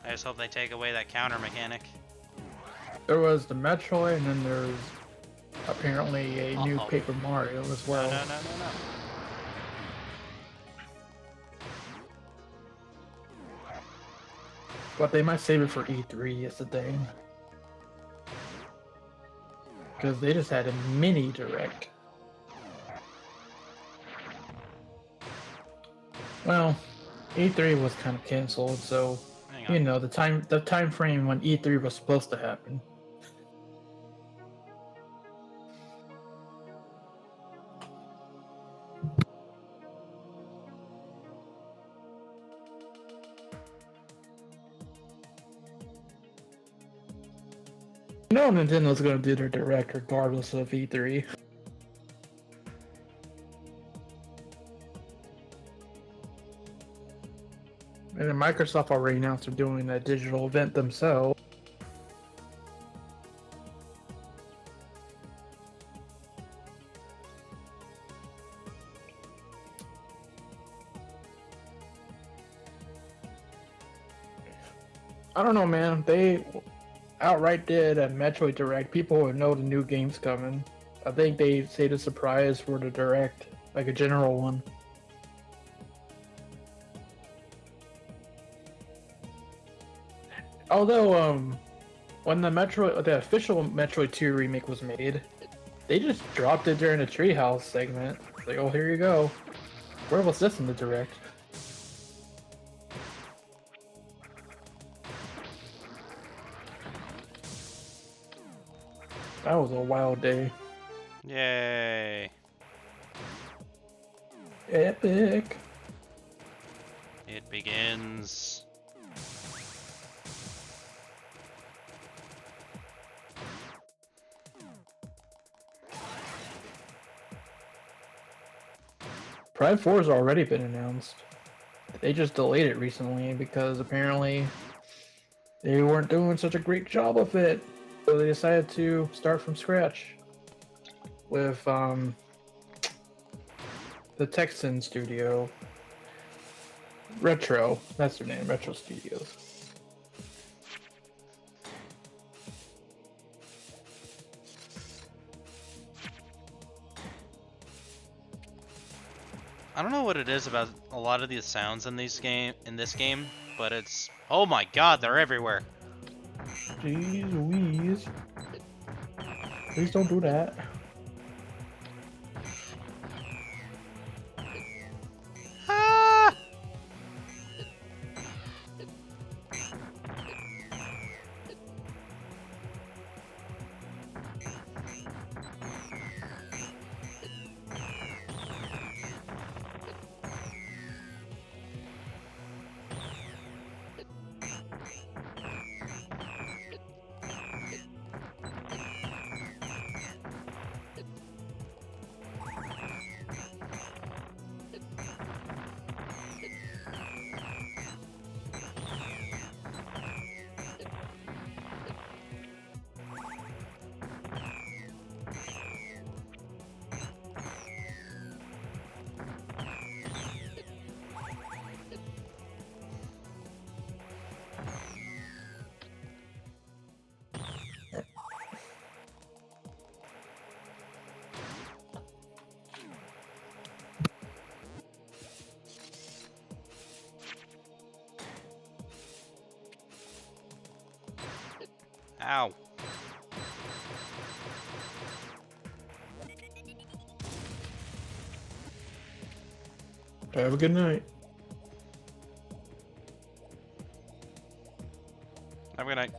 I just hope they take away that counter mechanic. There was the Metroid, and then there's apparently a new Uh-oh. Paper Mario as well. No. But they might save it for E3 is the thing. Because they just had a mini direct. Well, E3 was kind of canceled, so Hang on. you know the time frame when E3 was supposed to happen. You know Nintendo's gonna do their direct regardless of E3. And then Microsoft already announced they're doing a digital event themselves. I don't know, man. They outright did a Metroid Direct. People would know the new game's coming. I think they saved a surprise for the Direct, like a general one. Although, when the official Metroid 2 remake was made, they just dropped it during the Treehouse segment. It's like, oh, here you go. Where was this in the direct? That was a wild day. Yay. Epic. It begins. Pride 4 has already been announced. They just delayed it recently because apparently they weren't doing such a great job of it. So they decided to start from scratch with the Texan studio. Retro, that's their name, Retro Studios. I don't know what it is about a lot of these sounds in this game, but it's, oh my god, they're everywhere. Jeez Louise. Please don't do that. Ah! Ow. Have a good night. Have a good night.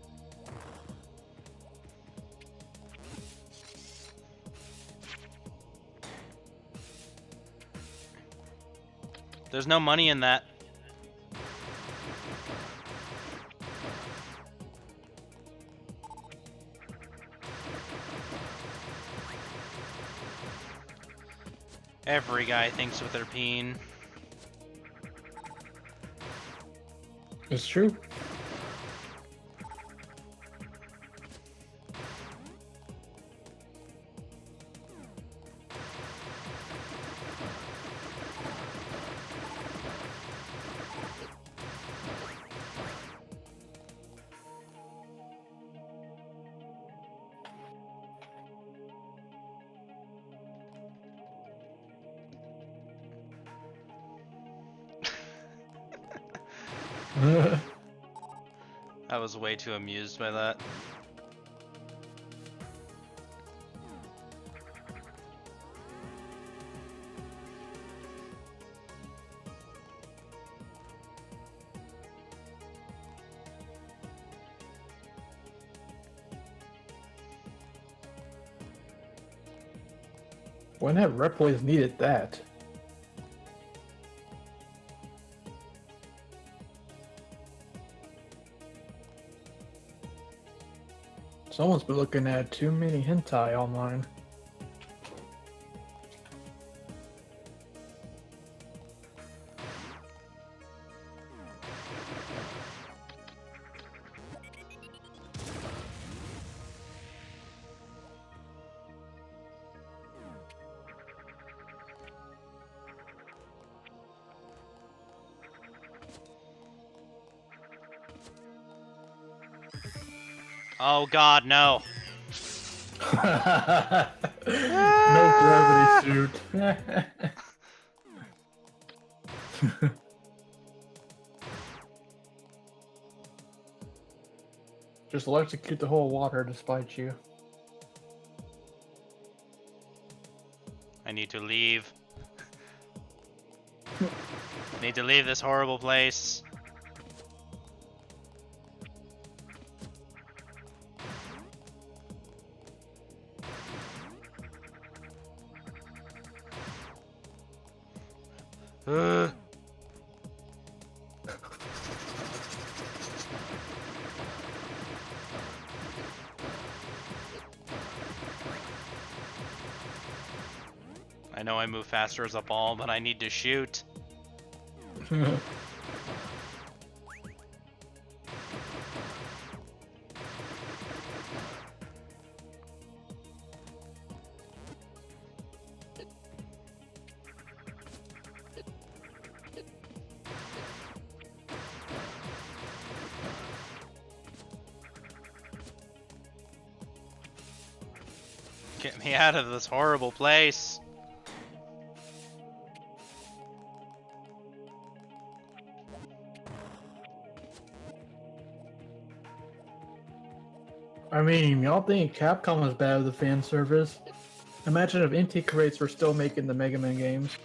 There's no money in that. Every guy thinks with their peen. It's true. I was way too amused by that. When have replays needed that? Someone's been looking at too many hentai online. Oh god, no. No gravity suit. Just electrocute the whole water despite you. I need to leave. I need to leave this horrible place. I know I move faster as a ball, but I need to shoot. Get me out of this horrible place. I mean, y'all think Capcom was bad with the fan service? Imagine if Inti Creates were still making the Mega Man games.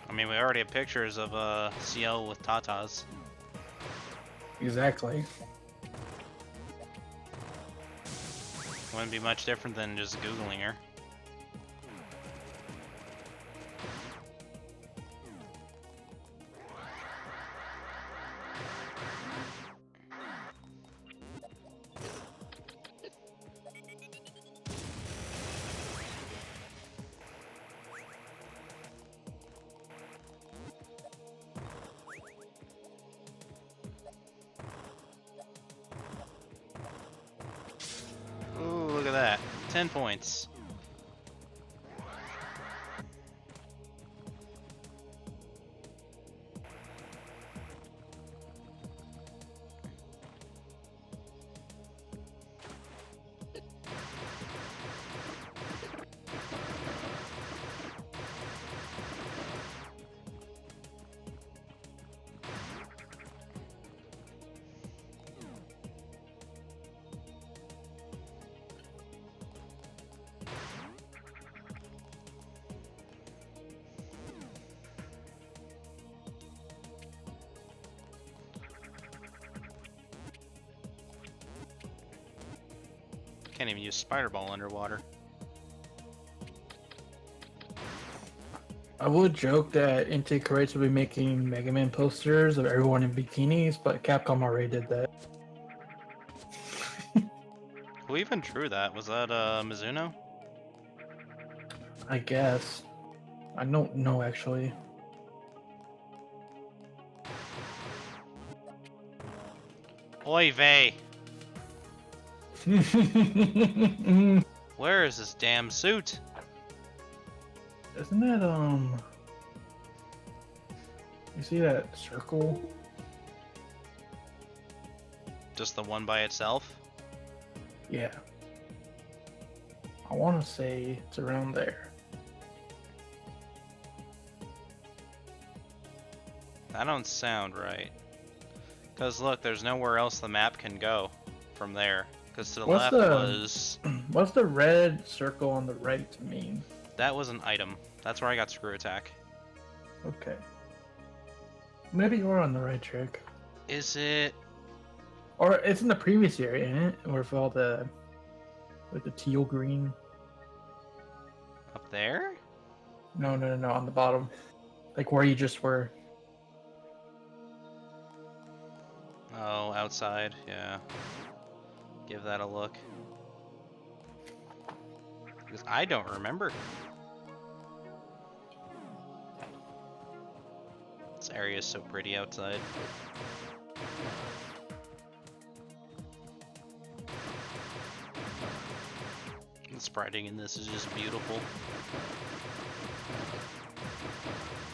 I mean, we already have pictures of CL with tatas. Exactly. Wouldn't be much different than just Googling her. Ooh, look at that. 10 points. Can't even use Spider Ball underwater. I would joke that Inti Creates would be making Mega Man posters of everyone in bikinis, but Capcom already did that. Who even drew that? Was that Mizuno? I guess. I don't know actually. Oy vey. Isn't Where is this damn suit? that you see that circle? Just the one by itself? Yeah. I want to say it's around there. That don't sound right. Cause look, there's nowhere else the map can go from there. Cause to the What's left the- was... What's the red circle on the right mean? That was an item. That's where I got Screw Attack. Okay. Maybe you're on the right track. Is it... Or it's in the previous area, isn't it? Or if all the like the teal green. up there? No, on the bottom. Like where you just were. Oh, outside, yeah. Give that a look. Because I don't remember. This area is so pretty outside. The spriting in this is just beautiful.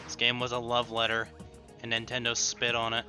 This game was a love letter, and Nintendo spit on it.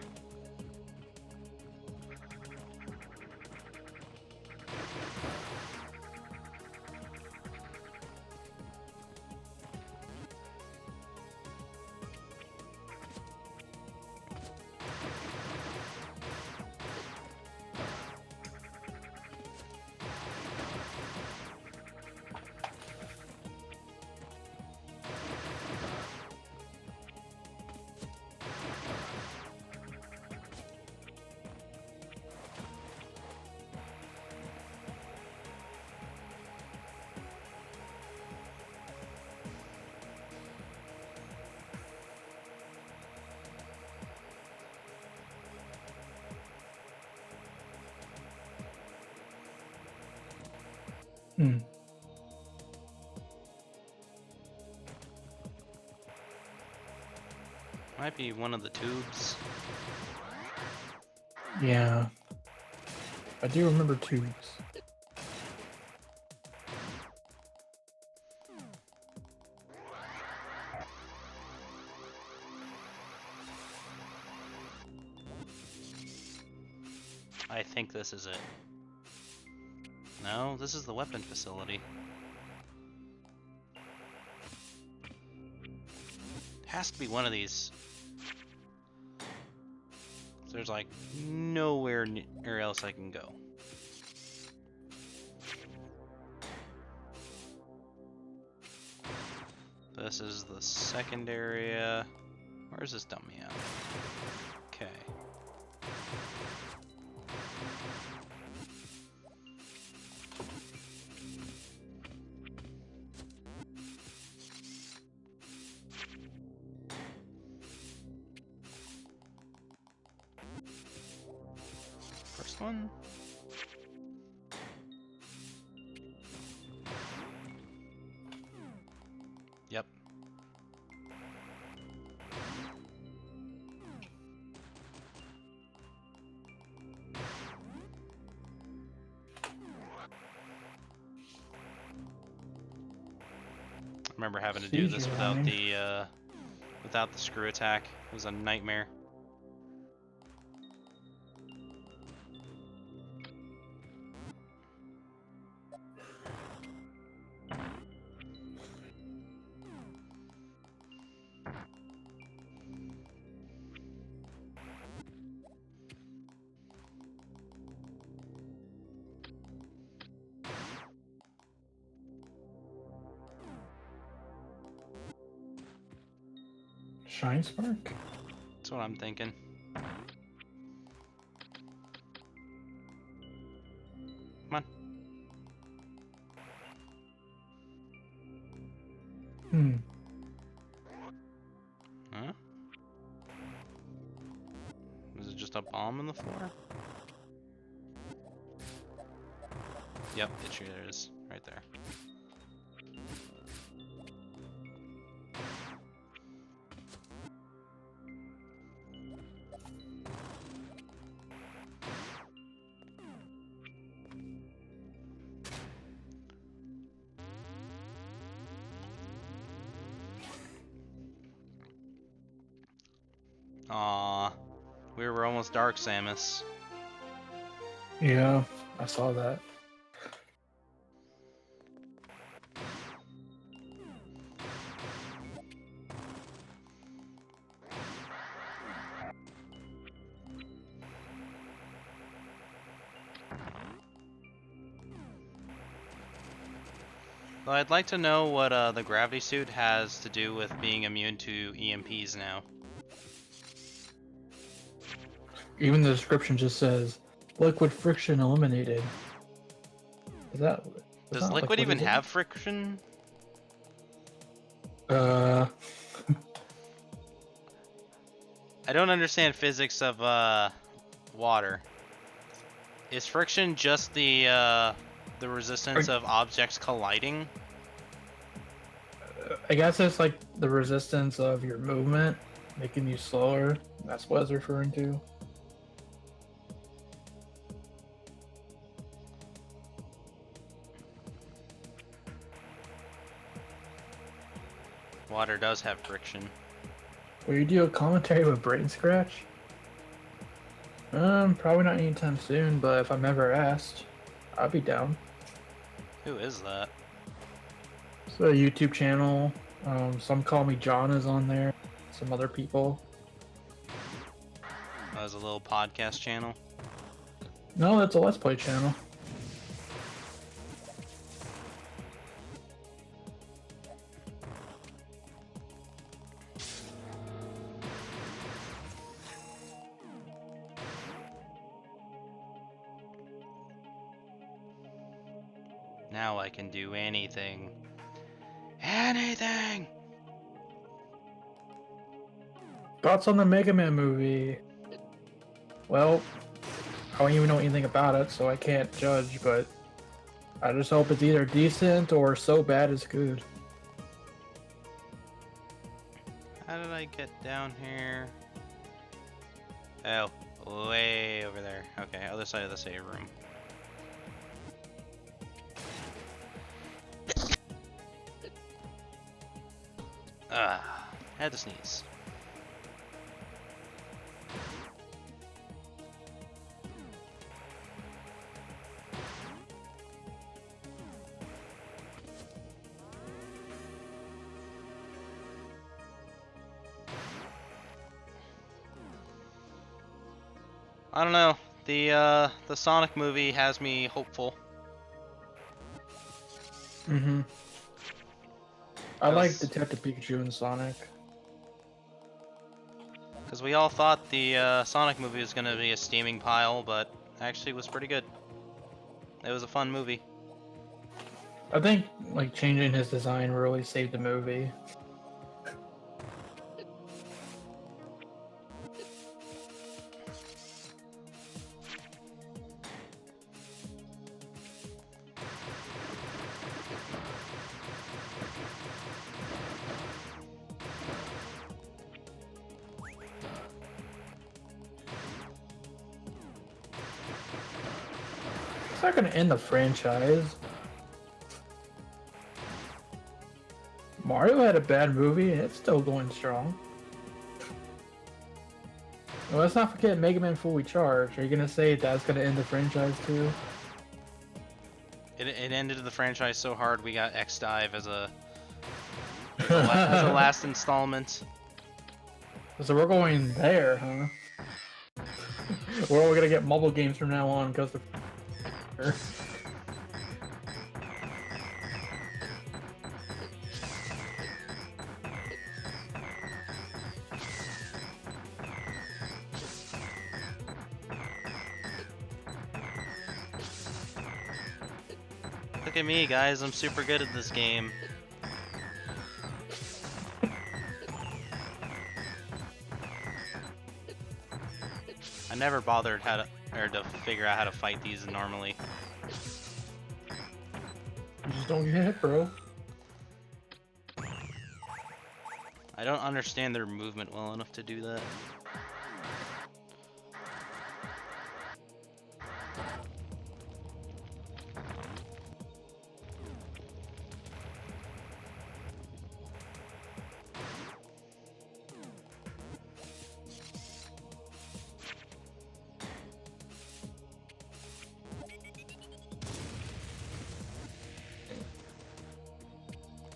Hmm. Might be one of the tubes. Yeah. I do remember tubes. I think this is it. No, this is the weapon facility. Has to be one of these. There's like nowhere near else I can go. This is the second area. Where's this dummy at? Okay. First one. Yep. I remember having to do this Seizure without warning. without the screw attack. It was a nightmare. Shine spark? That's what I'm thinking. Come on. Hmm. Huh? Is it just a bomb on the floor? Yep, it sure is. Right there. Aw, we were almost Dark Samus. Yeah, I saw that. Well, I'd like to know what the gravity suit has to do with being immune to EMPs now. Even the description just says liquid friction eliminated. Is that? Does not like Liquid what even it is? have friction? Uh, I don't understand physics of water. Is friction just the resistance of objects colliding? I guess it's like the resistance of your movement making you slower. That's what it's referring to. Water does have friction. Will you do a commentary with Brain Scratch? Probably not anytime soon, but if I'm ever asked, I'll be down. Who is that? It's a YouTube channel. Some call me John is on there. Some other people. That was a little podcast channel. No, that's a Let's Play channel. Now I can do anything. Anything! Thoughts on the Mega Man movie? Well, I don't even know anything about it, so I can't judge, but I just hope it's either decent or so bad it's good. How did I get down here? Oh, way over there. Okay, other side of the save room. Had to sneeze. I don't know. The Sonic movie has me hopeful. Mm-hmm. I like Yes. Detective Pikachu and Sonic. Because we all thought the Sonic movie was gonna be a steaming pile, but actually it was pretty good. It was a fun movie. I think like changing his design really saved the movie. It's not gonna end the franchise. Mario had a bad movie and it's still going strong. Well, let's not forget Mega Man Fully Charged. Are you gonna say that's gonna end the franchise too? It ended the franchise so hard we got X Dive as a as a last installment. So we're going there, huh? We're all gonna get mobile games from now on because the. Look at me, guys. I'm super good at this game. I never bothered to figure out how to fight these normally. You just don't get hit, bro. I don't understand their movement well enough to do that.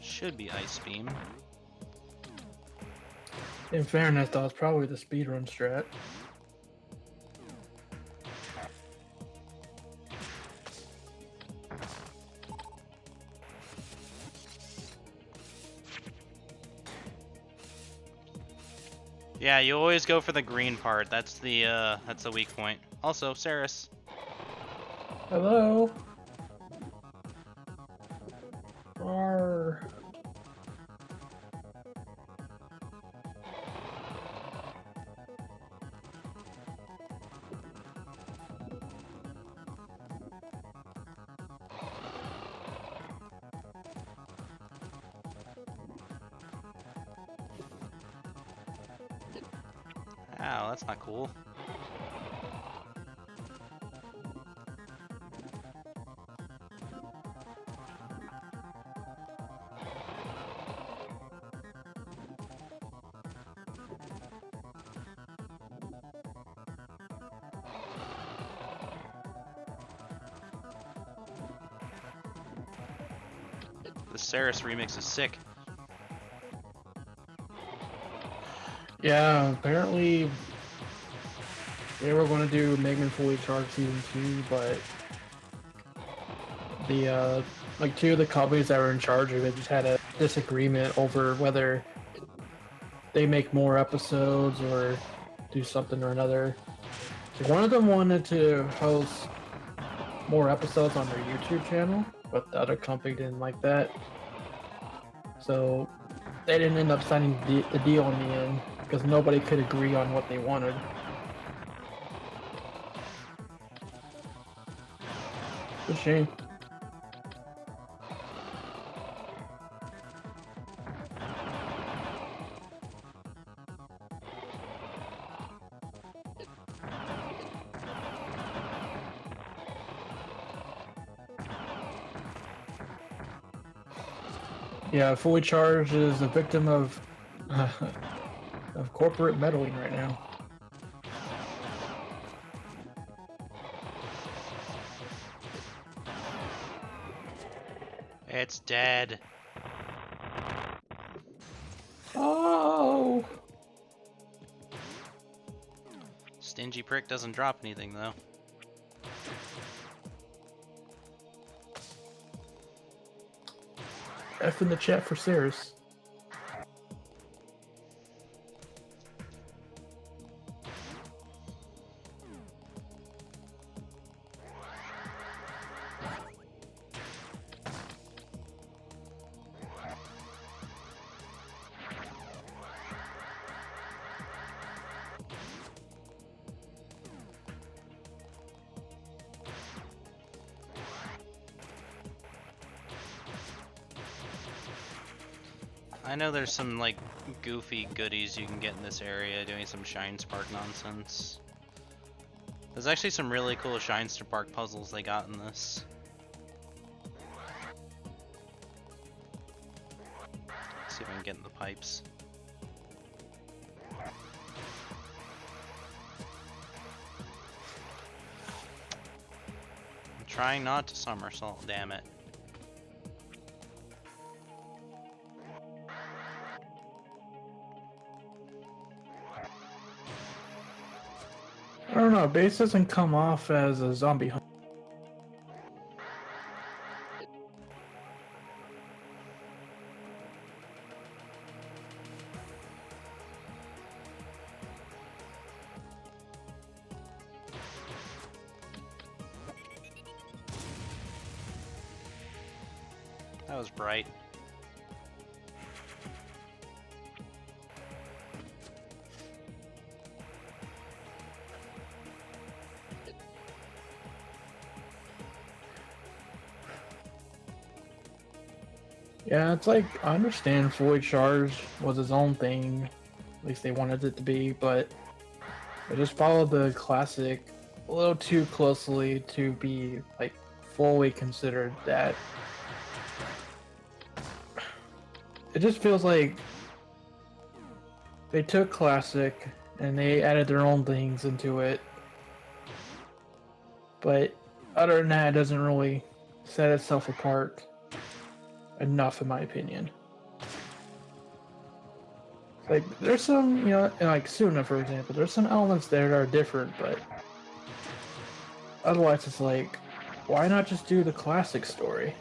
Should be Ice Beam. In fairness, though, it's probably the speedrun strat. Yeah, you always go for the green part. That's the weak point. Also, Saris. Hello. Arr. Ow, that's not cool. The Saris remix is sick. Yeah, apparently they were going to do Mega Man Fully Charged Season 2, but the like two of the companies that were in charge of it just had a disagreement over whether they make more episodes or do something or another. So one of them wanted to host more episodes on their YouTube channel, but the other company didn't like that. So they didn't end up signing the deal in the end because nobody could agree on what they wanted. It's a shame. Yeah, fully charged is a victim of corporate meddling right now. It's dead. Oh! Stingy prick doesn't drop anything though. F in the chat for Ceres. I know there's some like goofy goodies you can get in this area doing some Shine Spark nonsense. There's actually some really cool Shine Spark puzzles they got in this. See if I can get in the pipes. I'm trying not to somersault, damn it. I don't know, base doesn't come off as a zombie hunt. That was bright. Yeah, it's like, I understand fully charged was his own thing. At least they wanted it to be, but they just followed the classic a little too closely to be like fully considered that. It just feels like they took classic and they added their own things into it. But other than that, it doesn't really set itself apart enough, in my opinion. Like, there's some, you know, like Suna, for example, there's some elements there that are different, but otherwise it's like, why not just do the classic story?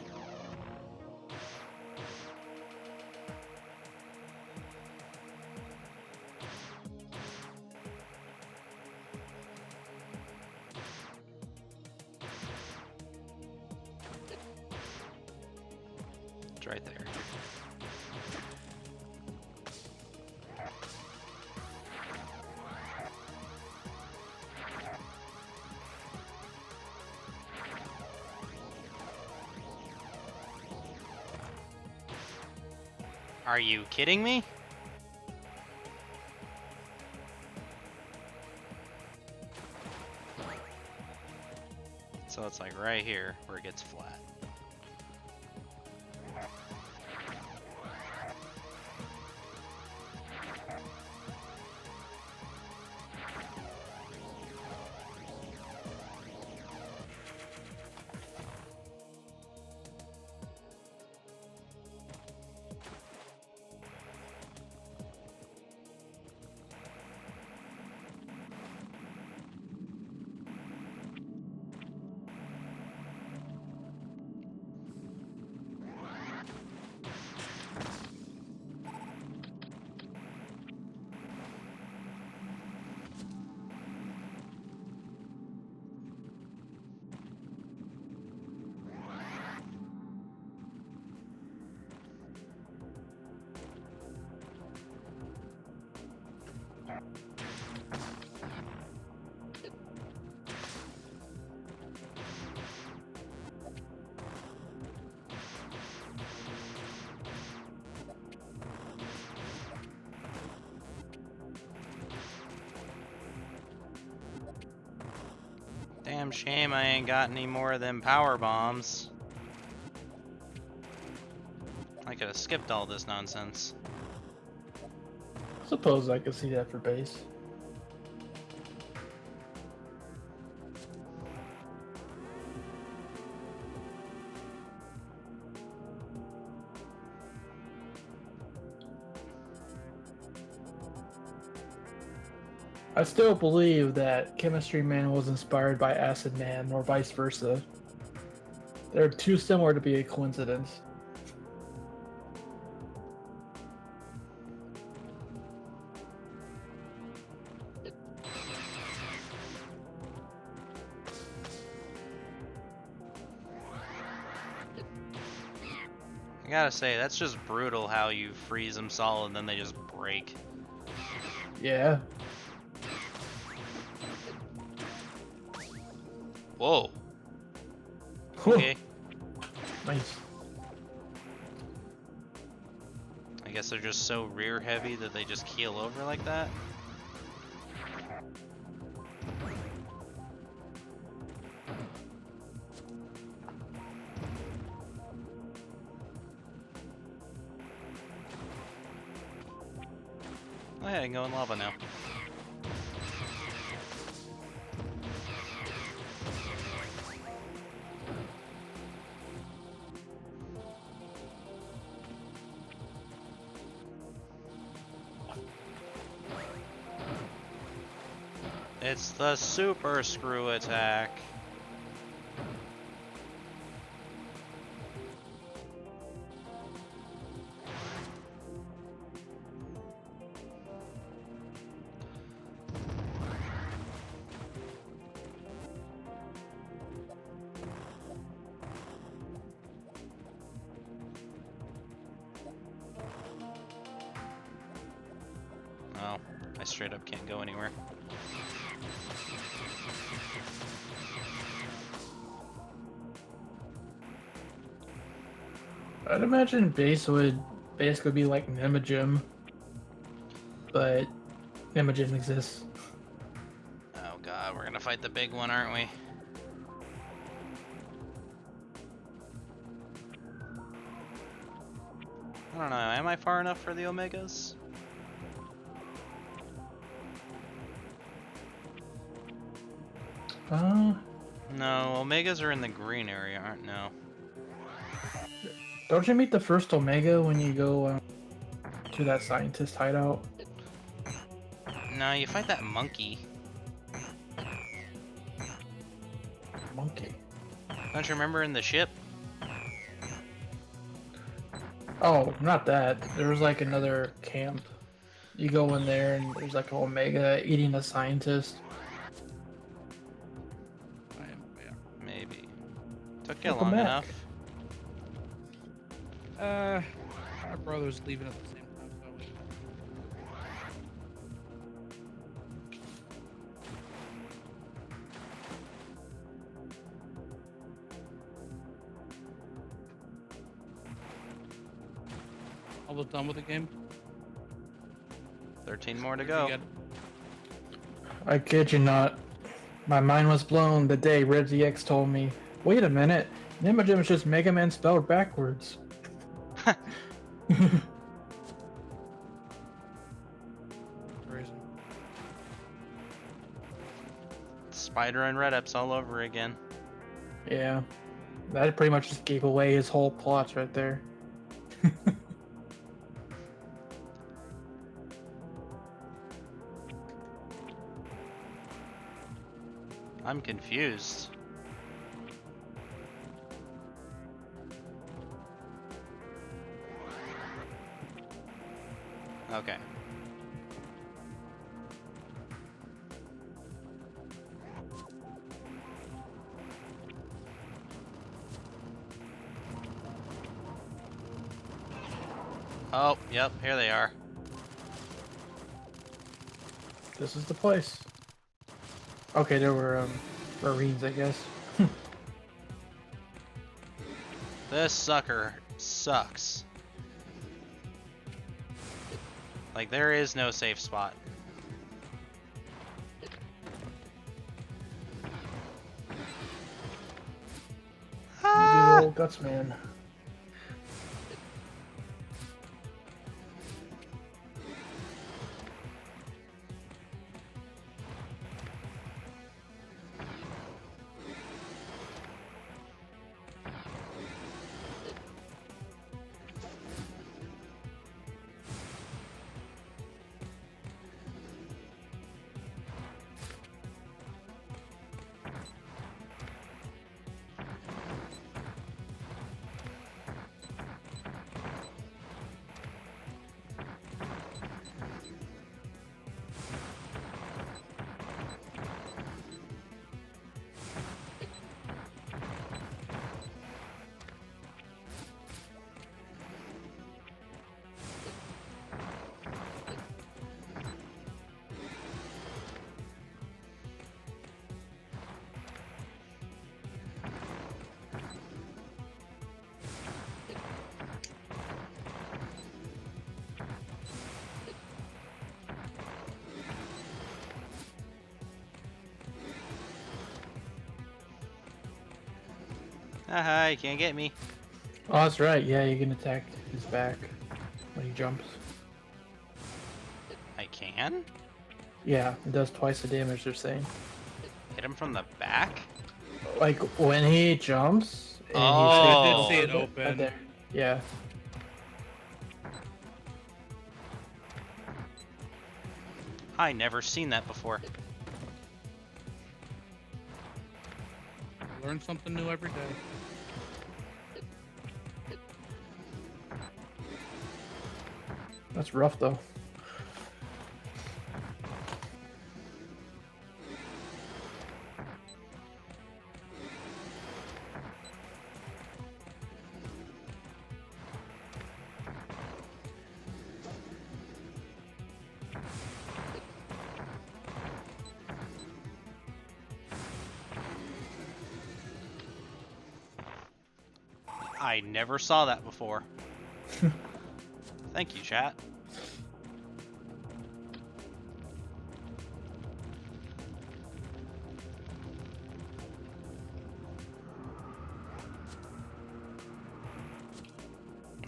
It's right there. Are you kidding me? So it's like right here where it gets flat. Damn shame I ain't got any more of them power bombs. I could have skipped all this nonsense. Suppose I could see that for base. I still believe that Chemistry Man was inspired by Acid Man, or vice versa. They're too similar to be a coincidence. I gotta say, that's just brutal how you freeze them solid and then they just break. Yeah. Whoa. Whew. Okay. Nice. I guess they're just so rear heavy that they just keel over like that. Oh yeah, I can go in lava now. It's the super screw attack. Oh, I straight up can't go anywhere. I'd imagine base would basically be like Nemegem, but Nemegem exists. Oh god, we're gonna fight the big one, aren't we? I don't know, am I far enough for the Omegas? No, Omegas are in the green area, aren't no. Don't you meet the first Omega when you go to that scientist hideout? No, you fight that monkey. Monkey. Don't you remember in the ship? Oh, not that. There was like another camp. You go in there and there's like an Omega eating a scientist. Maybe. Took you Welcome long back. enough. My brother's leaving at the same time, so almost done with the game. 13 more to You go. get- I kid you not. My mind was blown the day RedZX told me, wait a minute, Nemegem is just Mega Man spelled backwards. Reason. Spider and Red Eps all over again. Yeah. That pretty much just gave away his whole plot right there. I'm confused. Okay. Oh, yep, here they are. This is the place. Okay, there were Marines, I guess. This sucker sucks. Like, there is no safe spot. You do the old guts, man. Haha, you can't get me. Oh, that's right. Yeah, you can attack his back when he jumps. I can? Yeah, it does twice the damage, they're saying. Hit him from the back? Like, when he jumps, and Oh. he I did see it right open. there. Yeah. I never seen that before. Learn something new every day. That's rough, though. I never saw that before. Thank you, chat.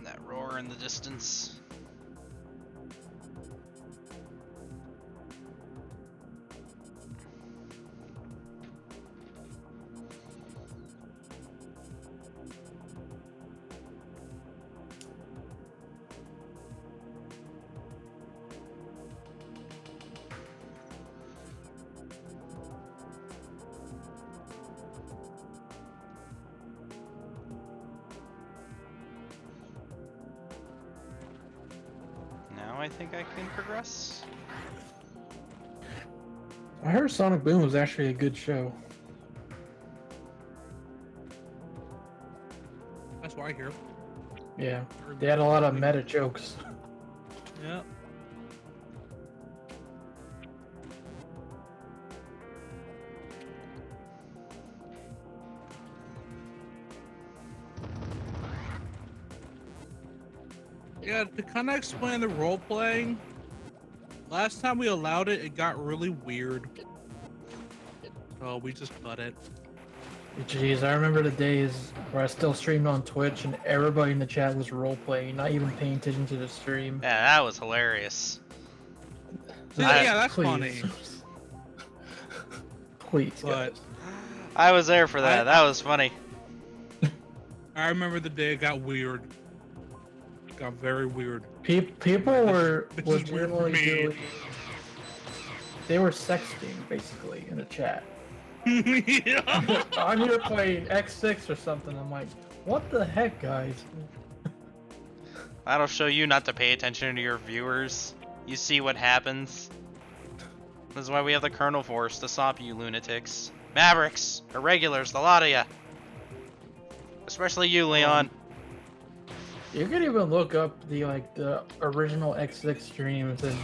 That roar in the distance. Now I think I can progress. I heard Sonic Boom was actually a good show. That's why I hear. Yeah. They had a lot of meta jokes. Yeah. Yeah, to kind of explain the role playing, last time we allowed it, it got really weird. So we just cut it. Jeez, I remember the days where I still streamed on Twitch and everybody in the chat was role-playing, not even paying attention to the stream. Yeah, that was hilarious. Yeah, that's Please. funny. Please, But guys. I was there for that. That was funny. I remember the day it got weird. It got very weird. People were this is weird for generally me. doing... They were sexting, basically, in the chat. Yeah. I'm here playing X6 or something. I'm like, what the heck, guys? That'll show you not to pay attention to your viewers. You see what happens. This is why we have the Colonel Force to stop you lunatics. Mavericks, irregulars, the lot of ya. Especially you, Leon. You could even look up the original X6 streams, and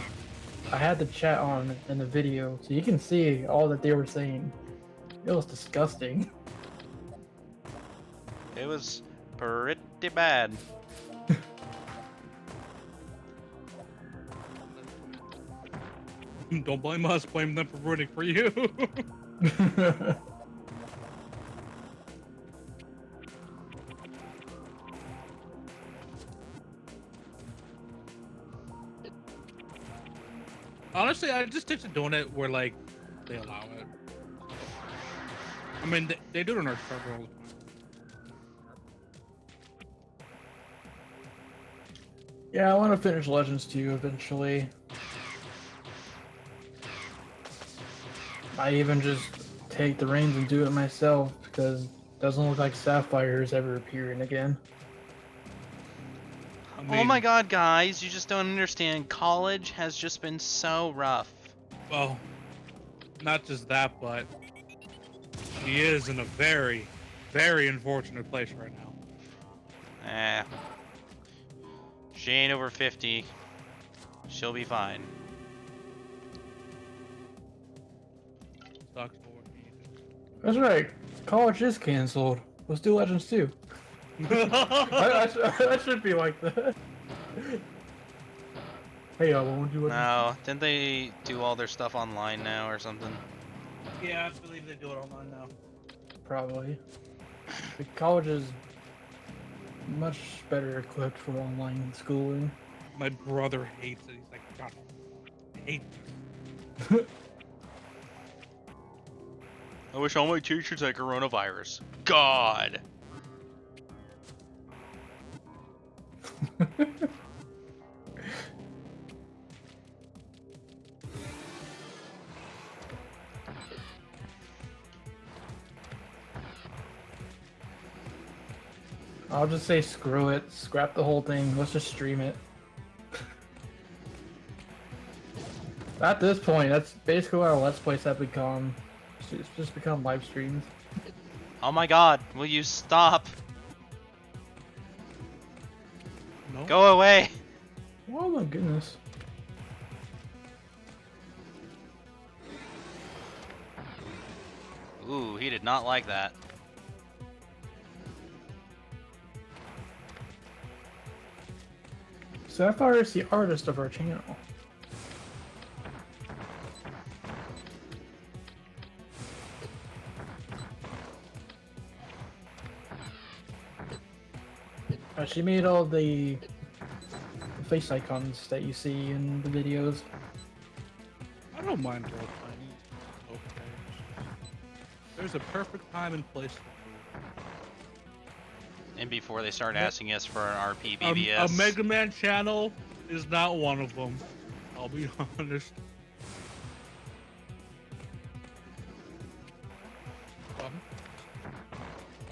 I had the chat on in the video, so you can see all that they were saying. It was disgusting. It was pretty bad. Don't blame us, blame them for rooting for you. Honestly, I just stick to doing it where, like, they allow it. I mean, they do it on our server all the time. Yeah, I want to finish Legends 2 eventually. I even just take the reins and do it myself because it doesn't look like Sapphire is ever appearing again. I Oh mean, my god, guys, you just don't understand. College has just been so rough. well, not just that, but he is in a very, very unfortunate place right now. She ain't over 50. She'll be fine. Sucks for what he did. That's right. College is canceled. Let's do Legends 2. That should be like that. Hey, I won't do it. No, didn't they do all their stuff online now or something? Yeah, I believe they do it online now. Probably. The college is much better equipped for online schooling. My brother hates it. He's like, God, I hate I wish all my teachers had coronavirus. God. I'll just say screw it, scrap the whole thing, let's just stream it. At this point, that's basically what our Let's Plays have become. It's just become live streams. Oh my god, will you stop? No. Go away. Oh my goodness. Ooh, he did not like that. Sapphire is the artist of our channel. She made all the face icons that you see in the videos. I don't mind role playing. Okay. There's a perfect time and place for it. And before they start asking us for an RP A BBS. Mega Man channel is not one of them. I'll be honest.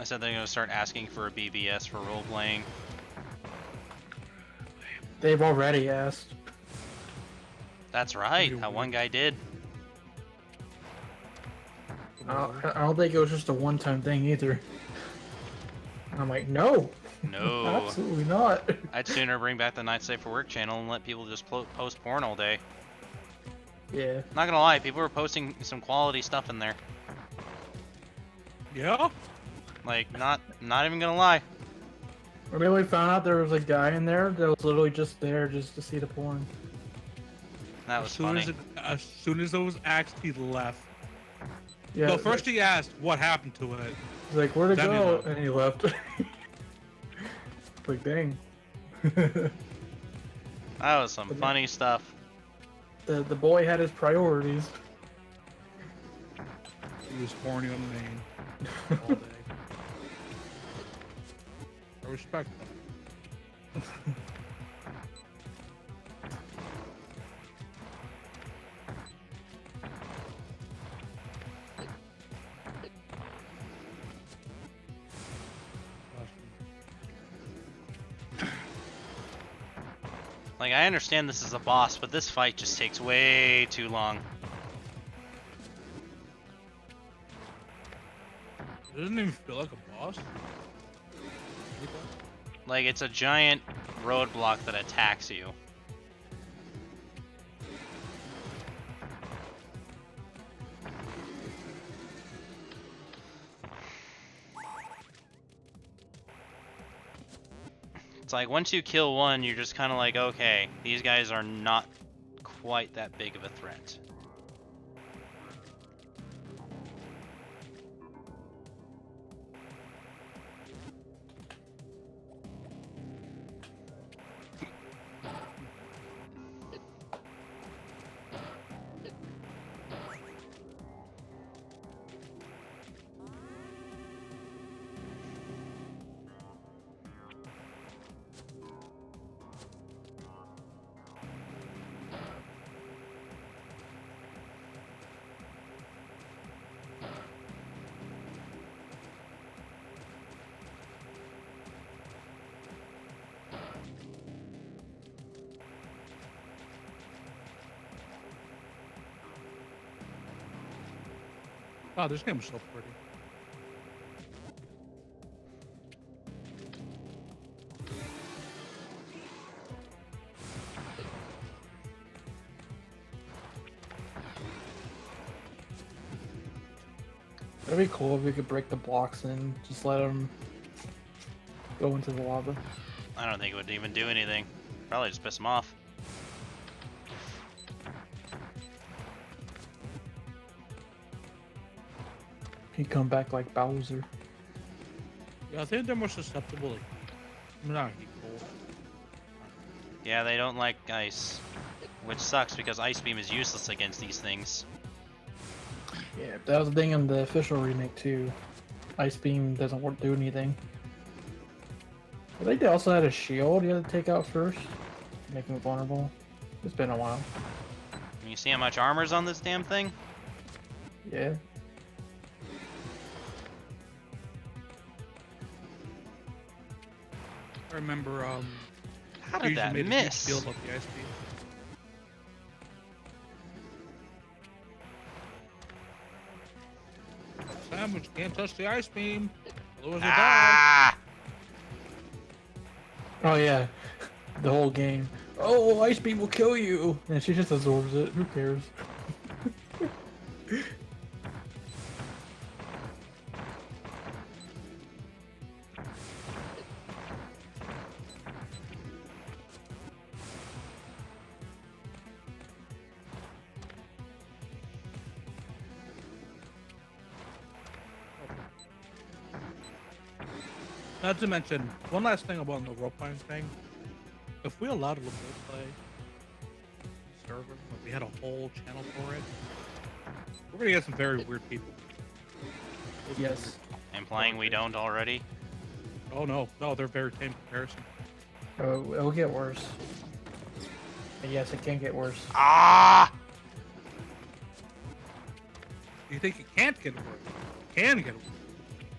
I said they're gonna start asking for a BBS for role playing. They've already asked. That's right, that one guy did. I don't think it was just a one-time thing either. I'm like, no, No. absolutely not. I'd sooner bring back the Night Safe for Work channel and let people just post porn all day. Yeah. Not gonna lie, people were posting some quality stuff in there. Yeah? Like, not even gonna lie. I really found out there was a guy in there that was literally just there just to see the porn. That was funny. As soon as it was asked, he left. Yeah. No, first he asked what happened to it. He's like, where'd it Then he go? left. And he left. Like, dang. That was some funny stuff. The boy had his priorities. He was horny on Maine all day. I respect that. Like, I understand this is a boss, but this fight just takes way too long. It doesn't even feel like a boss. Like, it's a giant roadblock that attacks you. It's like, once you kill one, you're just kind of like, okay, these guys are not quite that big of a threat. Wow, this game is so pretty. That'd be cool if we could break the blocks and just let them go into the lava. I don't think it would even do anything. Probably just piss them off. He'd come back like Bowser. Yeah, I think they're more susceptible to heat. Not heat, cold. Yeah, they don't like ice. Which sucks because Ice Beam is useless against these things. Yeah, that was the thing in the official remake too. Ice beam doesn't do anything. I think they also had a shield you had to take out first, make him vulnerable. It's been a while. You see how much armor's on this damn thing? Yeah. I remember, How did that made a huge miss? deal about the ice beam. Sandwich can't touch the ice beam. Otherwise you'll die. Ah! Oh yeah, the whole game. Oh, ice beam will kill you, and she just absorbs it. Who cares? Not to mention, one last thing about the role-playing thing. If we allowed a little play server, like we had a whole channel for it, we're gonna get some very weird people. Yes. Implying we don't already? Oh no, they're very tame in comparison. Oh, it'll get worse. But yes, it can get worse. Ah! Do you think it can't get worse? It can get worse.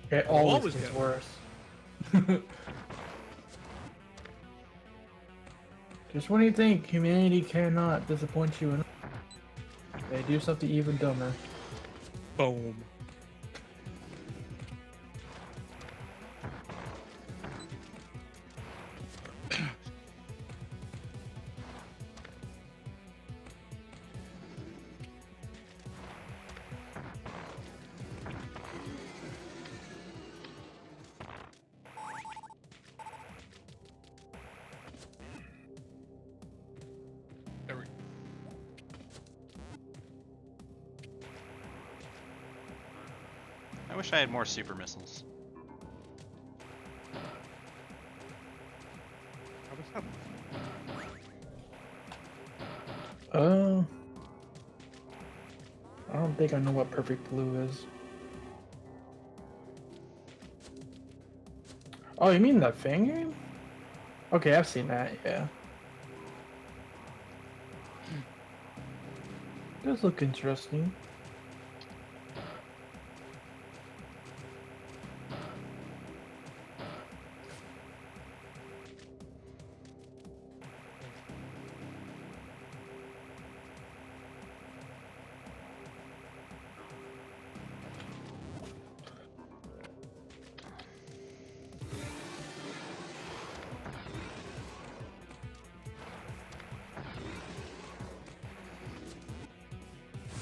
It always always gets get worse. Just when you think humanity cannot disappoint you enough, they do something even dumber. Boom. There we go. I wish I had more super missiles. How was that? I don't think I know what perfect blue is. Oh, you mean the Fang game? Okay, I've seen that, yeah. Does look interesting.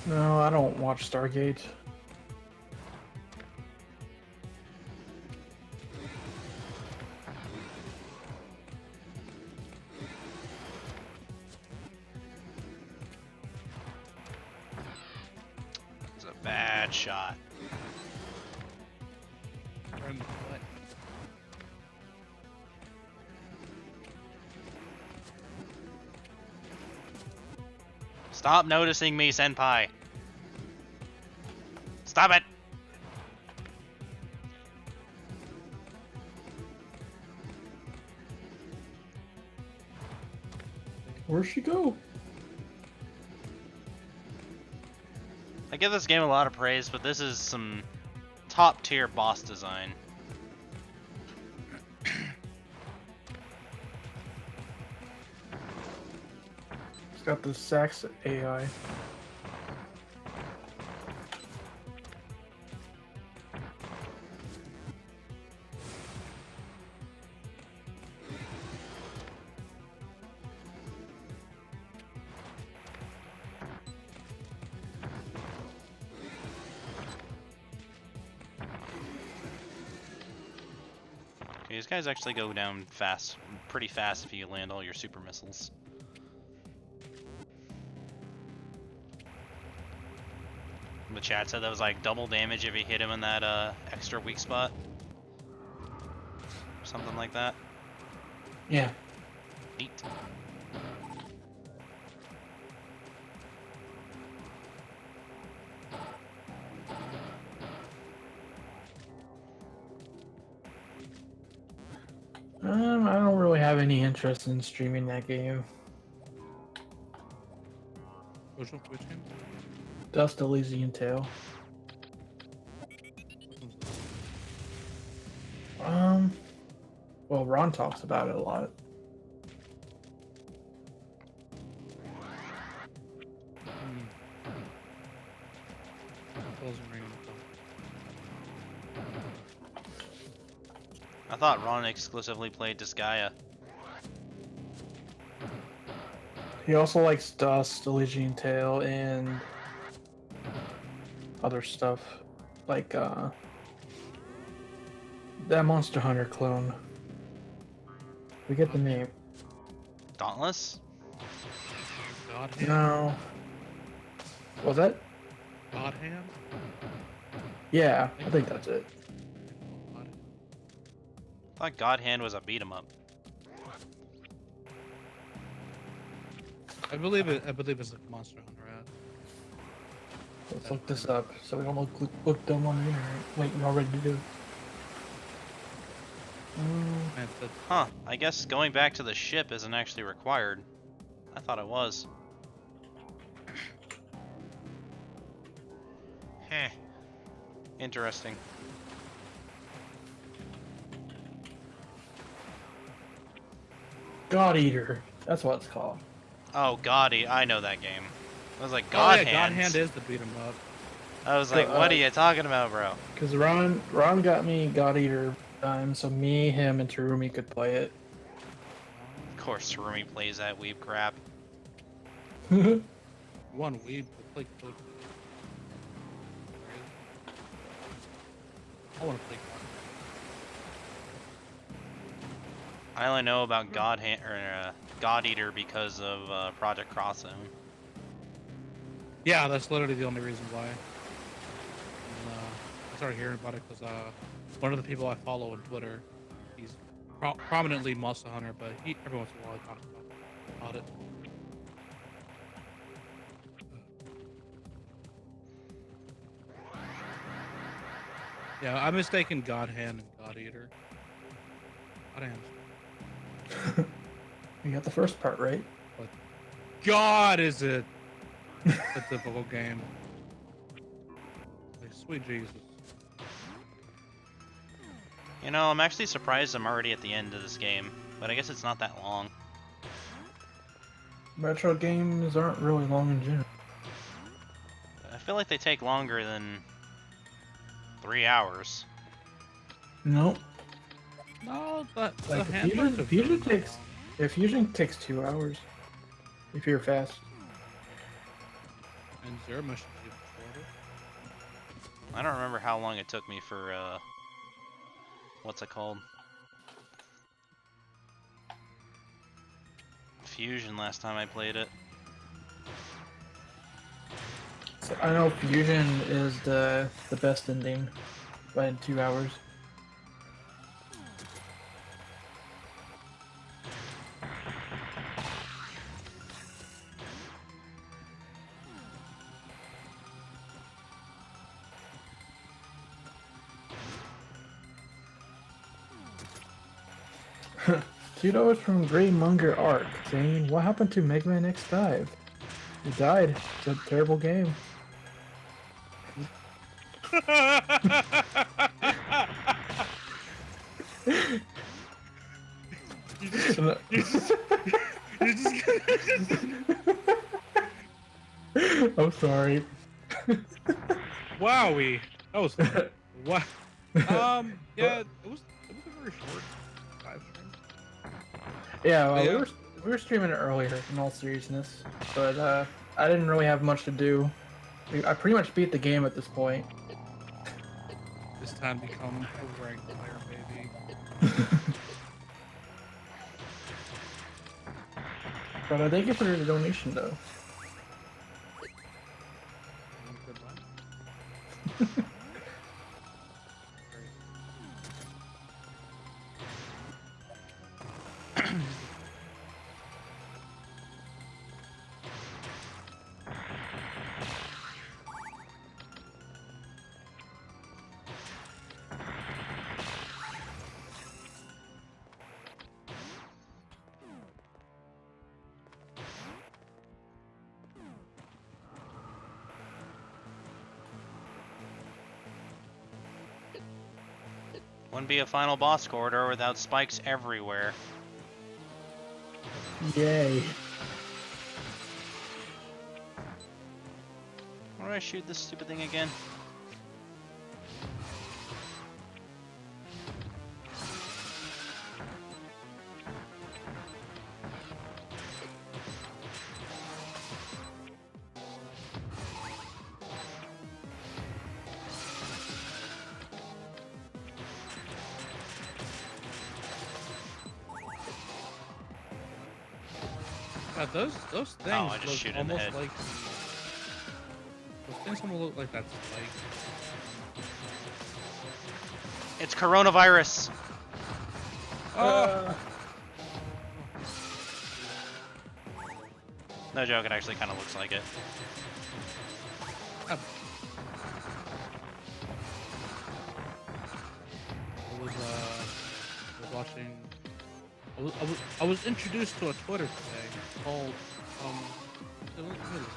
No, I don't watch Stargate. It's a bad shot. And what? Stop noticing me, Senpai. Stop it! Where'd she go? I give this game a lot of praise, but this is some top tier boss design. It's got the Sax AI. Okay, these guys actually go down fast, pretty fast if you land all your super missiles. The chat said that was like double damage if you hit him in that extra weak spot. something like that. Yeah. Neat. I don't really have any interest in streaming that game. Which game? Dust Elysian Tale. Well, Ron talks about it a lot. Doesn't ring a bell. I thought Ron exclusively played Disgaea. He also likes Dust, Elysian Tale, and other stuff like that Monster Hunter clone. We get the name. Dauntless? God hand? No. Was that? God hand? Yeah, I think that's it. I thought God Hand was a beat 'em up. I believe it's like Monster Hunter ad. Let's look this up so we don't look dumb on the internet. Wait, you already do. Man, Huh, I guess going back to the ship isn't actually required. I thought it was. Heh. Interesting. God Eater. That's what it's called. Oh, Gaudy, I know that game. I was like, oh God yeah, Hands. God Hand is the beat 'em up. I was like, what are you talking about, bro? Because Ron got me God Eater time, so me, him, and Terumi could play it. Of course, Rumi plays that weeb crap. One weeb, like I want to play God. I only know about God Eater because of Project Crosszone. Yeah, that's literally the only reason why. And, I started hearing about it because one of the people I follow on Twitter, he's prominently Monster Hunter, but every once in a while he talks about it. Yeah, I'm mistaken God Hand and God Eater. God Hand. You got the first part right. But God, is it a difficult game. Like, sweet Jesus. You know, I'm actually surprised I'm already at the end of this game, but I guess it's not that long. Metroid games aren't really long in general. I feel like they take longer than 3 hours. Nope. No, but Like the the hand fusion, parts are fusion really takes long. the fusion takes 2 hours if you're fast. And Zero Mission's even shorter. I don't remember how long it took me for, what's it called? Fusion last time I played it. So I know fusion is the best ending by 2 hours. $2 from Grey Munger Arc saying, "What happened to Mega Man X Dive? It died. It's a terrible game." I'm sorry. Wowie! That was what? Yeah, it was a very short live stream. Yeah, well, Yeah. we were streaming it earlier, in all seriousness, but I didn't really have much to do. I pretty much beat the game at this point. This time become a rank player, baby. But I thank you for the donation, though. Wouldn't be a final boss corridor without spikes everywhere. Yay. Where do I shoot this stupid thing again? God, those things I just look shoot in the almost head. like those things almost look like that's like It's coronavirus. No joke, it actually kind of looks like it. I was watching. I was introduced to a Twitter today called what is it?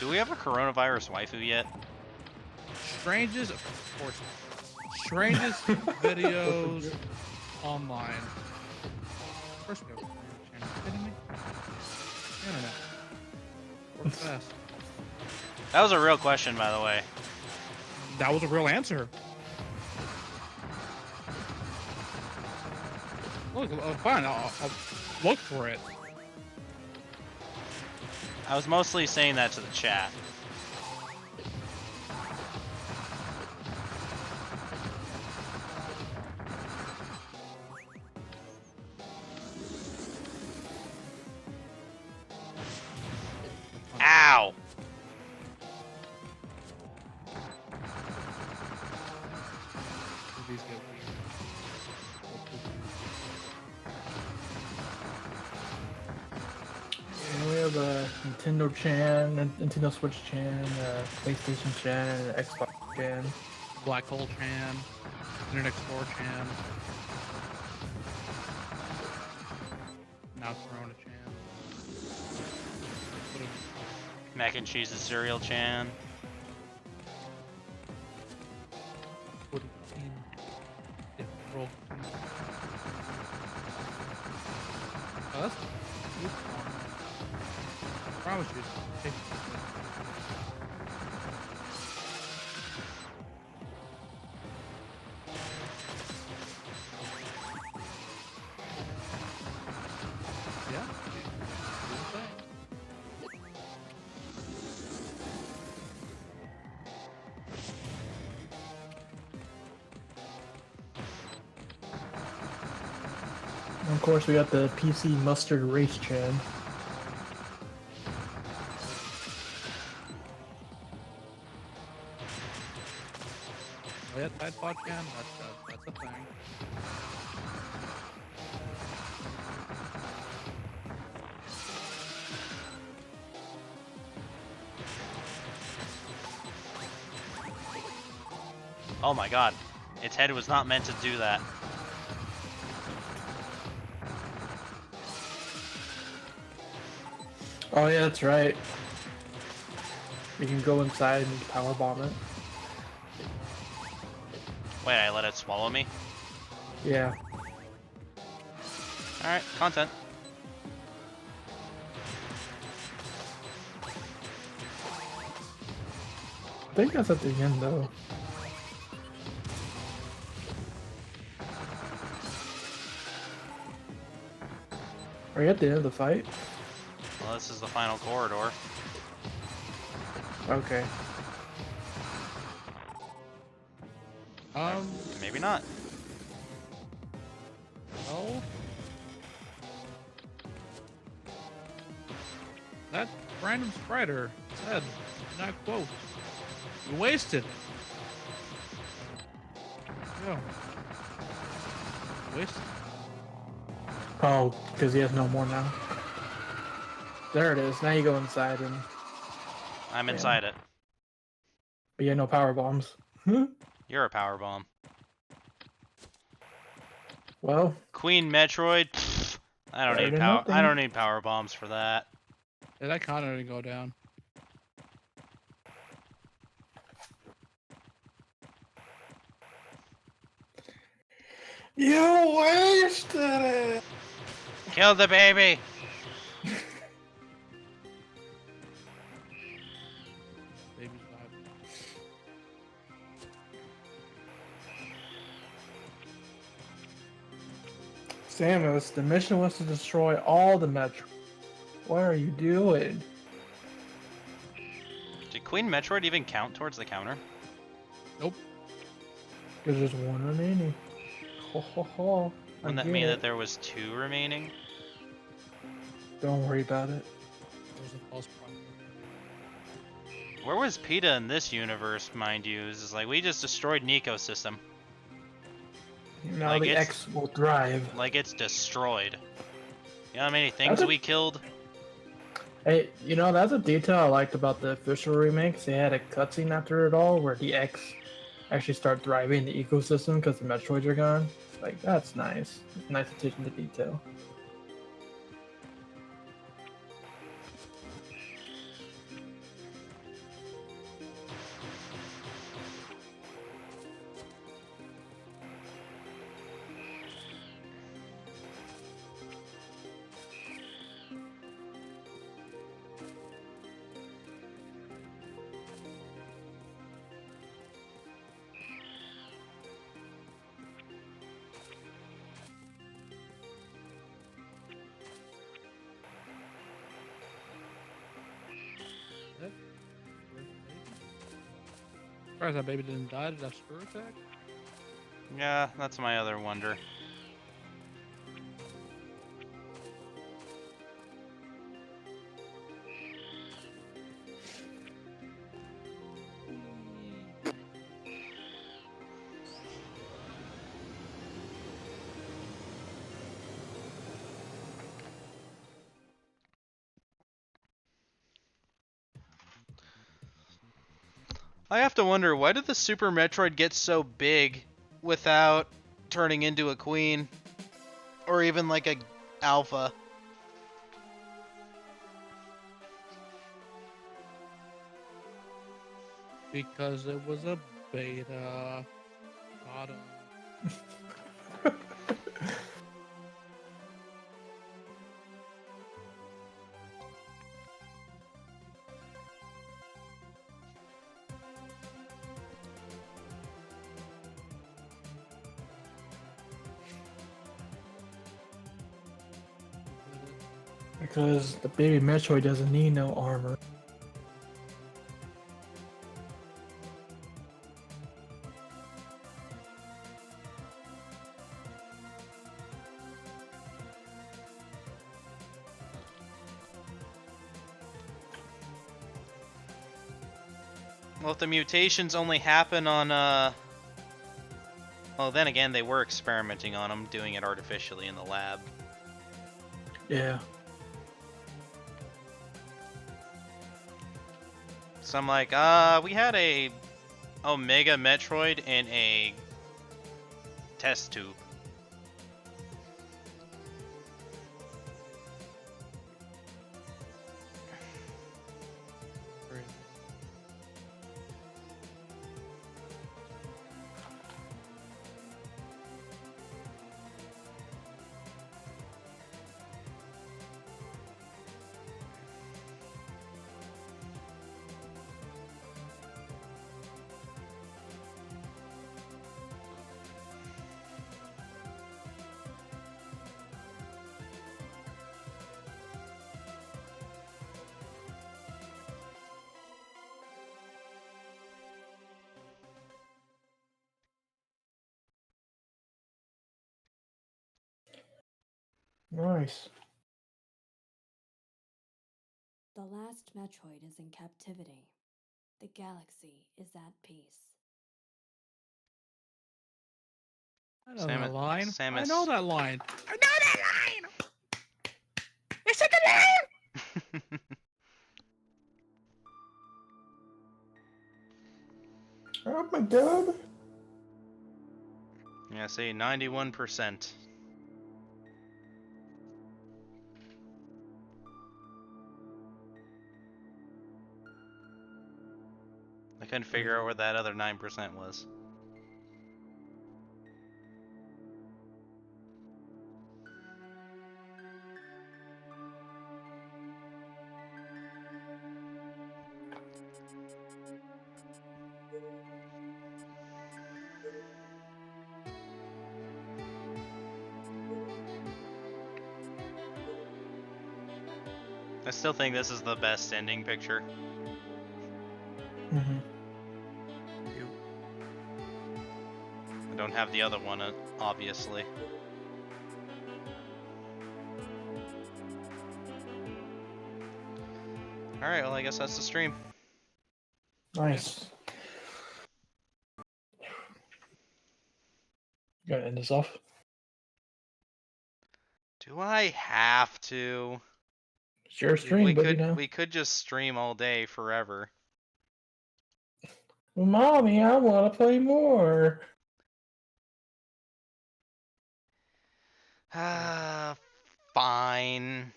Do we have a coronavirus waifu yet? Strangest, of course, strangest videos online. Of course we have a channel. Are you kidding me? The internet works fast. That was a real question, by the way. That was a real answer. Look, fine. I'll look for it. I was mostly saying that to the chat. Ow! These get weird. And we have a Nintendo Chan, Nintendo Switch Chan, PlayStation Chan, and Xbox Chan. Black Hole Chan, Internet Explorer Chan, now Corona Chan. Mac and cheese is cereal chan. What a team. Yeah, roll. Oh, that's good. I promise you. Hey. Yeah. And of course, we got the PC Mustard Race Chan. Oh yeah, Tide Pod Chan. That's a thing. Oh my god. Its head was not meant to do that. Oh yeah, that's right. You can go inside and power bomb it. Wait, I let it swallow me? Yeah. Alright, content. I think that's at the end though. Are you at the end of the fight? Well, this is the final corridor. Okay. Maybe not. No. That random spriter said, and I quote, "You wasted." Yeah. Wasted. Oh, because he has no more now. There it is. Now you go inside and I'm inside it. but yeah, no power bombs. You're a power bomb. Well, Queen Metroid? Pfft, I don't better need than power. I nothing. don't need power bombs for that. Yeah, that kind of didn't go down. You wasted it! Kill the baby! Baby's died. Samus, the mission was to destroy all the Metro. What are you doing? Did Queen Metroid even count towards the counter? Nope. Because there's one remaining. Ho ho ho. Wouldn't that mean that there was 2 remaining? Don't worry about it. It was a false prophet. Where was PETA in this universe, mind you? It's like, we just destroyed an ecosystem. Now Like the it's- X will thrive. Like it's destroyed. You know how many things we killed? Hey, you know, that's a detail I liked about the official remakes. They had a cutscene after it all where the X actually start thriving in the ecosystem because the Metroids are gone. Like, that's nice. It's nice attention to detail. Surprised that baby didn't die. Did that screw attack? Yeah, that's my other wonder. I have to wonder, why did the Super Metroid get so big without turning into a queen? Or even like a alpha? Because it was a beta. Got him. Because the baby Metroid doesn't need no armor. Well, if the mutations only happen on, well, then again, they were experimenting on them, doing it artificially in the lab. Yeah. So I'm like, we had a Omega Metroid in a test tube. Nice. The last Metroid is in captivity. The galaxy is at peace. I know that line. Samus. I know that line. I know that line! It's in the name! Oh my god. Yeah, say 91%. I couldn't figure out where that other 9% was. I still think this is the best ending picture. Mm-hmm. I don't have the other one, obviously. Alright, well, I guess that's the stream. Nice. Gotta end this off. Do I have to? It's your stream, buddy. Now. We could just stream all day forever. Mommy, I want to play more. Fine.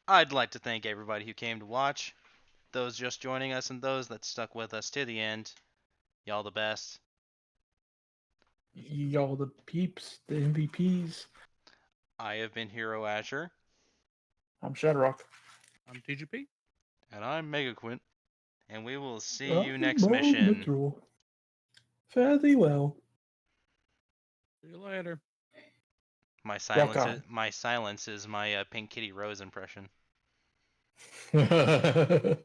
I'd like to thank everybody who came to watch, those just joining us and those that stuck with us to the end. Y'all the best. Y'all the peeps, the MVPs. I have been Hero Azure. I'm ShadowRock. I'm TGP. And I'm MegaQuint. And we will see you next mission. Metro. Fare thee well. See you later. My Rock silence is my Pink Kitty Rose impression. on.